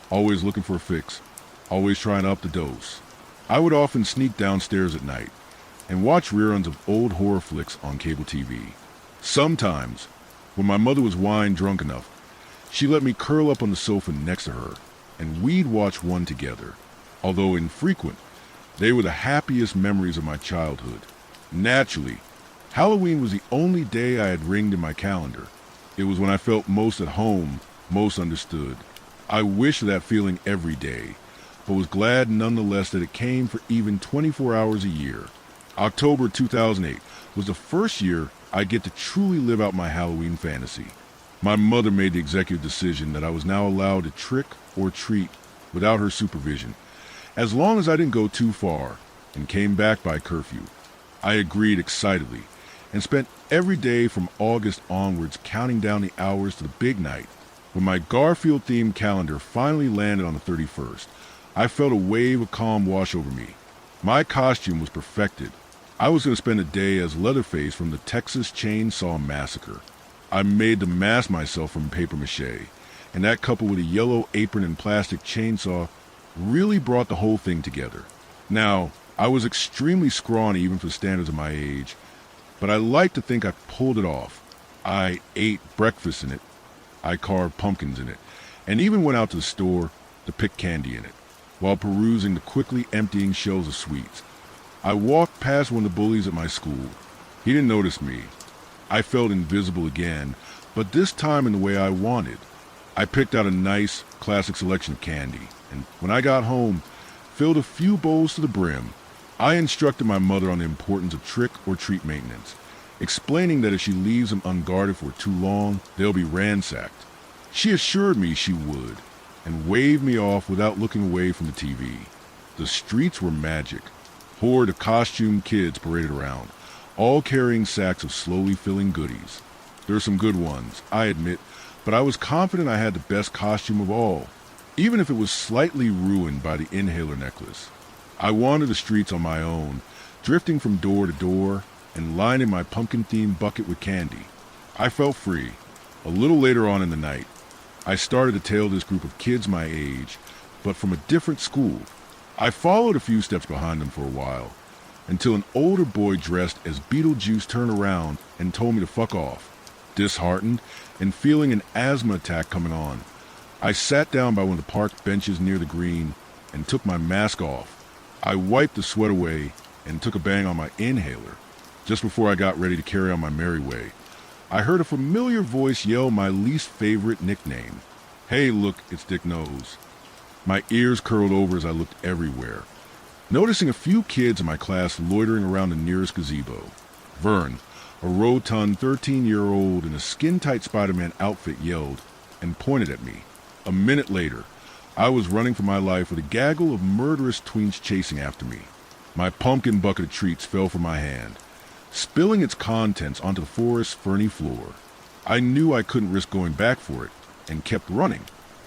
always looking for a fix, always trying to up the dose. I would often sneak downstairs at night and watch reruns of old horror flicks on cable TV. Sometimes, when my mother was wine drunk enough, she let me curl up on the sofa next to her, and we'd watch one together. Although infrequent, they were the happiest memories of my childhood. Naturally, Halloween was the only day I had ringed in my calendar. It was when I felt most at home, most understood. I wished that feeling every day, but was glad nonetheless that it came for even 24 hours a year. October 2008 was the first year I'd get to truly live out my Halloween fantasy. My mother made the executive decision that I was now allowed to trick or treat without her supervision, as long as I didn't go too far and came back by curfew. I agreed excitedly and spent every day from August onwards counting down the hours to the big night. When my Garfield-themed calendar finally landed on the 31st, I felt a wave of calm wash over me. My costume was perfected. I was going to spend a day as Leatherface from the Texas Chainsaw Massacre. I made the mask myself from papier-mâché, and that coupled with a yellow apron and plastic chainsaw really brought the whole thing together. Now, I was extremely scrawny even for the standards of my age, but I like to think I pulled it off. I ate breakfast in it, I carved pumpkins in it, and even went out to the store to pick candy in it, while perusing the quickly emptying shelves of sweets. I walked past one of the bullies at my school. He didn't notice me. I felt invisible again, but this time in the way I wanted. I picked out a nice, classic selection of candy, and when I got home, filled a few bowls to the brim. I instructed my mother on the importance of trick-or-treat maintenance, explaining that if she leaves them unguarded for too long, they'll be ransacked. She assured me she would, and waved me off without looking away from the TV. The streets were magic. Horde of costumed kids paraded around, all carrying sacks of slowly filling goodies. There were some good ones, I admit, but I was confident I had the best costume of all, even if it was slightly ruined by the inhaler necklace. I wandered the streets on my own, drifting from door to door and lining my pumpkin-themed bucket with candy. I felt free. A little later on in the night, I started to tail this group of kids my age, but from a different school. I followed a few steps behind them for a while, until an older boy dressed as Beetlejuice turned around and told me to fuck off. Disheartened and feeling an asthma attack coming on, I sat down by one of the park benches near the green and took my mask off. I wiped the sweat away and took a bang on my inhaler. Just before I got ready to carry on my merry way, I heard a familiar voice yell my least favorite nickname. "Hey, look, it's Dick Nose." My ears curled over as I looked everywhere, noticing a few kids in my class loitering around the nearest gazebo. Vern, a rotund 13-year-old in a skin-tight Spider-Man outfit, yelled and pointed at me. A minute later, I was running for my life with a gaggle of murderous tweens chasing after me. My pumpkin bucket of treats fell from my hand, spilling its contents onto the forest's ferny floor. I knew I couldn't risk going back for it, and kept running.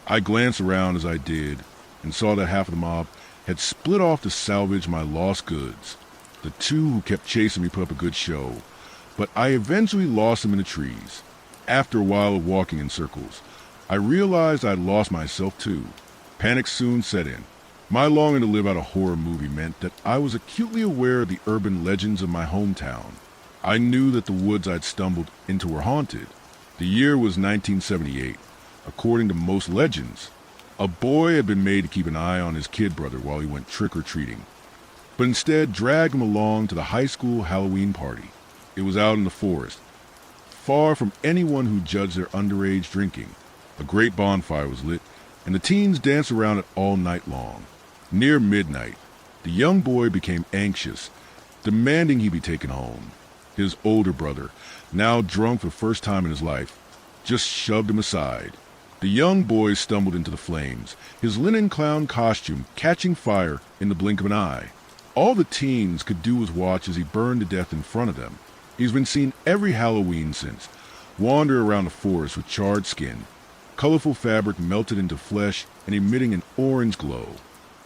I glanced around as I did, and saw that half of the mob had split off to salvage my lost goods. The two who kept chasing me put up a good show, but I eventually lost them in the trees. After a while of walking in circles, I realized I'd lost myself too. Panic soon set in. My longing to live out a horror movie meant that I was acutely aware of the urban legends of my hometown. I knew that the woods I'd stumbled into were haunted. The year was 1978. According to most legends, a boy had been made to keep an eye on his kid brother while he went trick-or-treating. but instead dragged him along to the high school Halloween party. It was out in the forest, far from anyone who judged their underage drinking. A great bonfire was lit, and the teens danced around it all night long. Near midnight, the young boy became anxious, demanding he be taken home. His older brother, now drunk for the first time in his life, just shoved him aside. The young boy stumbled into the flames, his linen clown costume catching fire in the blink of an eye. All the teens could do was watch as he burned to death in front of them. He's been seen every Halloween since, wandering around the forest with charred skin, colorful fabric melted into flesh and emitting an orange glow.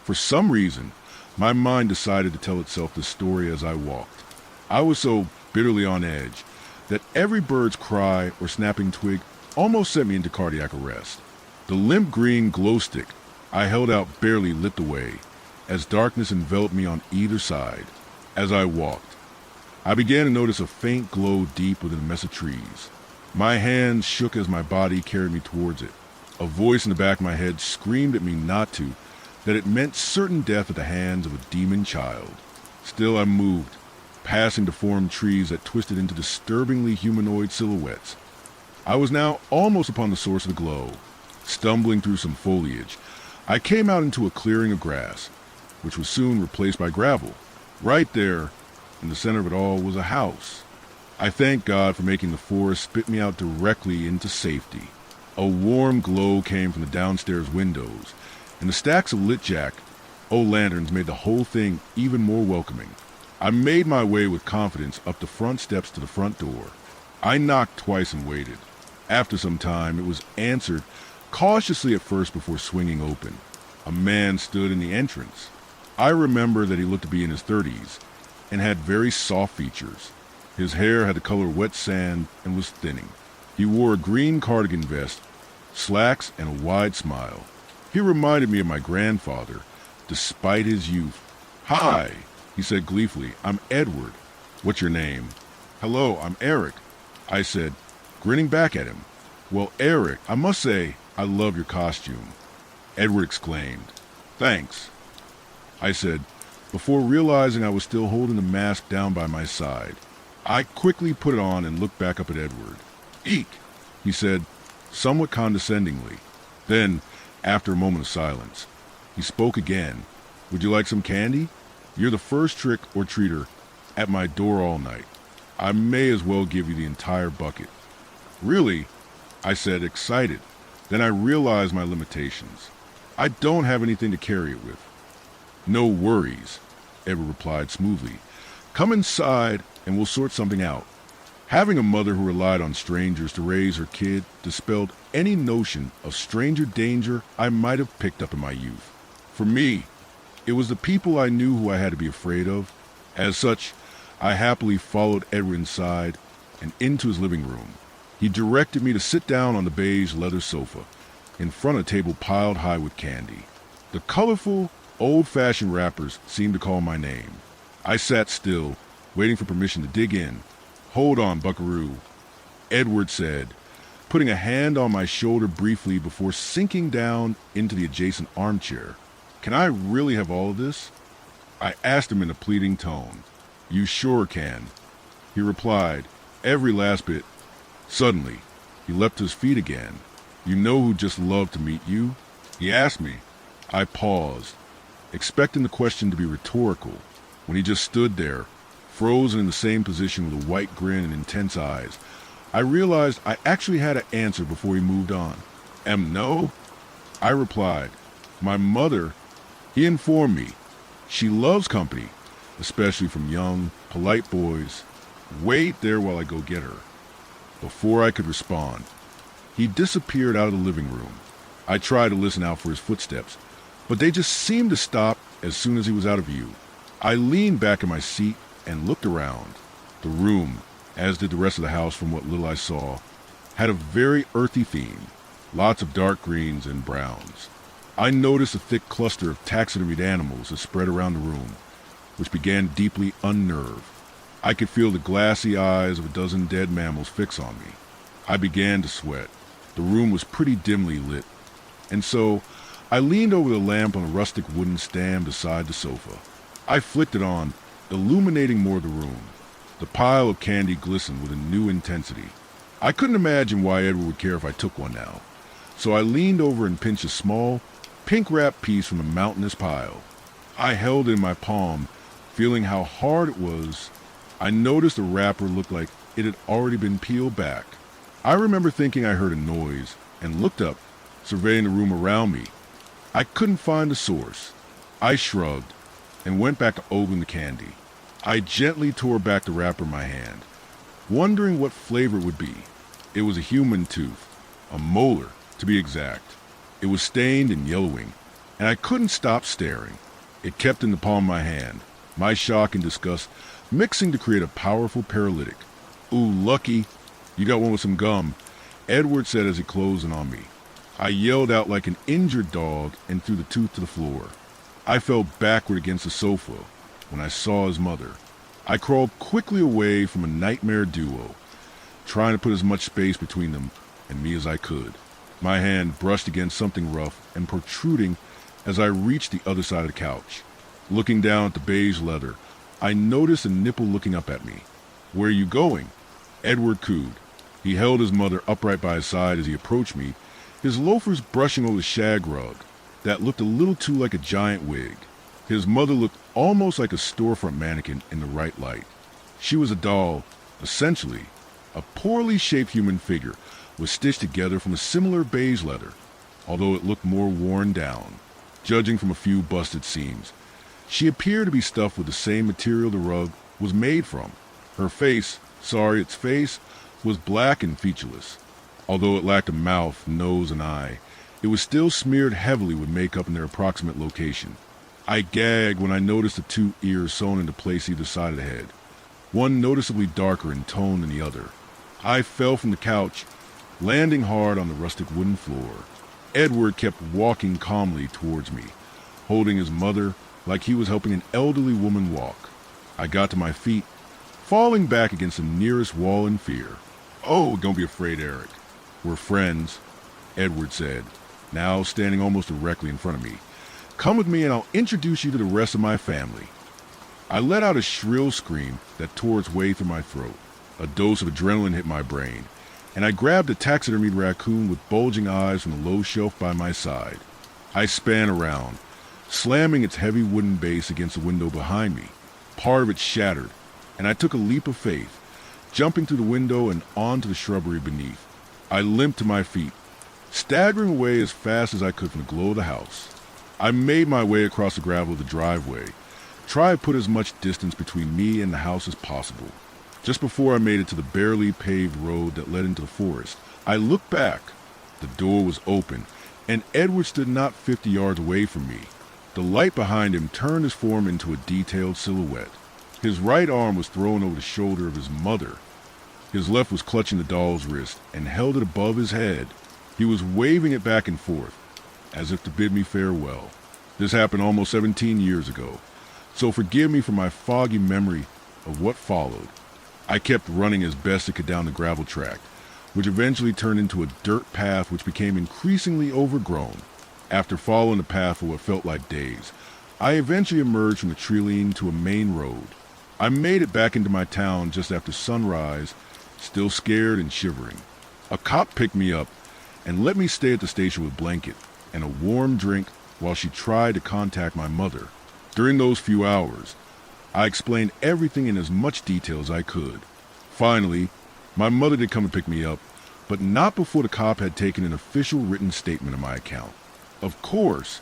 For some reason, my mind decided to tell itself the story as I walked. I was so bitterly on edge that every bird's cry or snapping twig almost sent me into cardiac arrest. The limp green glow stick I held out barely lit the way, as darkness enveloped me on either side. As I walked, I began to notice a faint glow deep within a mess of trees. My hands shook as my body carried me towards it. A voice in the back of my head screamed at me not to, that it meant certain death at the hands of a demon child. Still I moved, passing deformed trees that twisted into disturbingly humanoid silhouettes. I was now almost upon the source of the glow. Stumbling through some foliage, I came out into a clearing of grass, which was soon replaced by gravel. Right there, in the center of it all, was a house. I thank God for making the forest spit me out directly into safety. A warm glow came from the downstairs windows, and the stacks of lit jack-o'-lanterns made the whole thing even more welcoming. I made my way with confidence up the front steps to the front door. I knocked twice and waited. After some time, it was answered cautiously at first before swinging open. A man stood in the entrance. I remember that he looked to be in his 30s and had very soft features. His hair had the color of wet sand and was thinning. He wore a green cardigan vest, slacks, and a wide smile. He reminded me of my grandfather, despite his youth. "Hi," he said gleefully. "I'm Edward. What's your name?" "Hello, I'm Eric," I said, grinning back at him. "Well, Eric, I must say I love your costume," Edward exclaimed. "Thanks," I said, before realizing I was still holding the mask down by my side. I quickly put it on and looked back up at Edward. "Eek," he said, somewhat condescendingly. Then, after a moment of silence, he spoke again. "Would you like some candy? You're the first trick-or-treater at my door all night. I may as well give you the entire bucket." "Really?" I said, excited. Then I realized my limitations. "I don't have anything to carry it with." "No worries," Edward replied smoothly. "Come inside and we'll sort something out." Having a mother who relied on strangers to raise her kid dispelled any notion of stranger danger I might have picked up in my youth. For me, it was the people I knew who I had to be afraid of. As such, I happily followed Edward inside and into his living room. He directed me to sit down on the beige leather sofa, in front of a table piled high with candy. The colorful, old-fashioned wrappers seemed to call my name. I sat still, waiting for permission to dig in. "Hold on, buckaroo," Edward said, putting a hand on my shoulder briefly before sinking down into the adjacent armchair. "Can I really have all of this?" I asked him in a pleading tone. "You sure can," he replied, "every last bit." Suddenly, he leapt to his feet again. "You know who'd just love to meet you?" he asked me. I paused, expecting the question to be rhetorical, when he just stood there, frozen in the same position with a white grin and intense eyes. I realized I actually had to answer before he moved on. "No?" I replied. "My mother," he informed me, "she loves company, especially from young, polite boys. Wait there while I go get her." Before I could respond, he disappeared out of the living room. I tried to listen out for his footsteps, but they just seemed to stop as soon as he was out of view. I leaned back in my seat and looked around. The room, as did the rest of the house from what little I saw, had a very earthy theme, lots of dark greens and browns. I noticed a thick cluster of taxidermied animals that spread around the room, which began deeply unnerved. I could feel the glassy eyes of a dozen dead mammals fix on me. I began to sweat. The room was pretty dimly lit, and so I leaned over the lamp on a rustic wooden stand beside the sofa. I flicked it on, illuminating more of the room. The pile of candy glistened with a new intensity. I couldn't imagine why Edward would care if I took one now, so I leaned over and pinched a small, pink-wrapped piece from the mountainous pile. I held it in my palm, feeling how hard it was. I noticed the wrapper looked like it had already been peeled back. I remember thinking I heard a noise and looked up, surveying the room around me. I couldn't find the source. I shrugged and went back to opening the candy. I gently tore back the wrapper in my hand, wondering what flavor it would be. It was a human tooth, a molar to be exact. It was stained and yellowing, and I couldn't stop staring. It kept in the palm of my hand, my shock and disgust mixing to create a powerful paralytic. "Ooh, lucky. You got one with some gum," Edward said as he closed in on me. I yelled out like an injured dog and threw the tooth to the floor. I fell backward against the sofa when I saw his mother. I crawled quickly away from a nightmare duo, trying to put as much space between them and me as I could. My hand brushed against something rough and protruding as I reached the other side of the couch. Looking down at the beige leather, I noticed a nipple looking up at me. "Where are you going?" Edward cooed. He held his mother upright by his side as he approached me, his loafers brushing over the shag rug that looked a little too like a giant wig. His mother looked almost like a storefront mannequin in the right light. She was a doll, essentially, a poorly shaped human figure was stitched together from a similar beige leather, although it looked more worn down, judging from a few busted seams. She appeared to be stuffed with the same material the rug was made from. Her face, its face, was black and featureless. Although it lacked a mouth, nose, and eye, it was still smeared heavily with makeup in their approximate location. I gagged when I noticed the two ears sewn into place either side of the head, one noticeably darker in tone than the other. I fell from the couch, landing hard on the rustic wooden floor. Edward kept walking calmly towards me, holding his mother like he was helping an elderly woman walk. I got to my feet, falling back against the nearest wall in fear. "Oh, don't be afraid, Eric. We're friends," Edward said, now standing almost directly in front of me. "Come with me and I'll introduce you to the rest of my family." I let out a shrill scream that tore its way through my throat. A dose of adrenaline hit my brain, and I grabbed a taxidermied raccoon with bulging eyes from the low shelf by my side. I span around, slamming its heavy wooden base against the window behind me. Part of it shattered, and I took a leap of faith, jumping through the window and onto the shrubbery beneath. I limped to my feet, staggering away as fast as I could from the glow of the house. I made my way across the gravel of the driveway, trying to put as much distance between me and the house as possible. Just before I made it to the barely paved road that led into the forest, I looked back. The door was open, and Edward stood not 50 yards away from me. The light behind him turned his form into a detailed silhouette. His right arm was thrown over the shoulder of his mother. His left was clutching the doll's wrist and held it above his head. He was waving it back and forth, as if to bid me farewell. This happened almost 17 years ago, so forgive me for my foggy memory of what followed. I kept running as best I could down the gravel track, which eventually turned into a dirt path which became increasingly overgrown. After following the path for what felt like days, I eventually emerged from the tree line to a main road. I made it back into my town just after sunrise, still scared and shivering. A cop picked me up and let me stay at the station with a blanket and a warm drink while she tried to contact my mother. During those few hours, I explained everything in as much detail as I could. Finally, my mother did come and pick me up, but not before the cop had taken an official written statement of my account. Of course,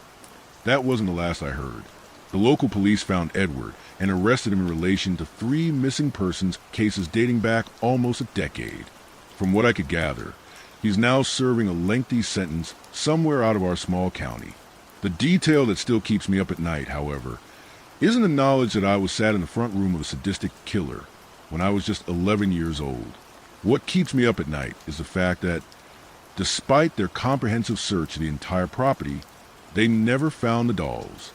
that wasn't the last I heard. The local police found Edward and arrested him in relation to 3 missing persons cases dating back almost a decade. From what I could gather, he's now serving a lengthy sentence somewhere out of our small county. The detail that still keeps me up at night, however, isn't the knowledge that I was sat in the front room of a sadistic killer when I was just 11 years old. What keeps me up at night is the fact that, despite their comprehensive search of the entire property, they never found the dolls.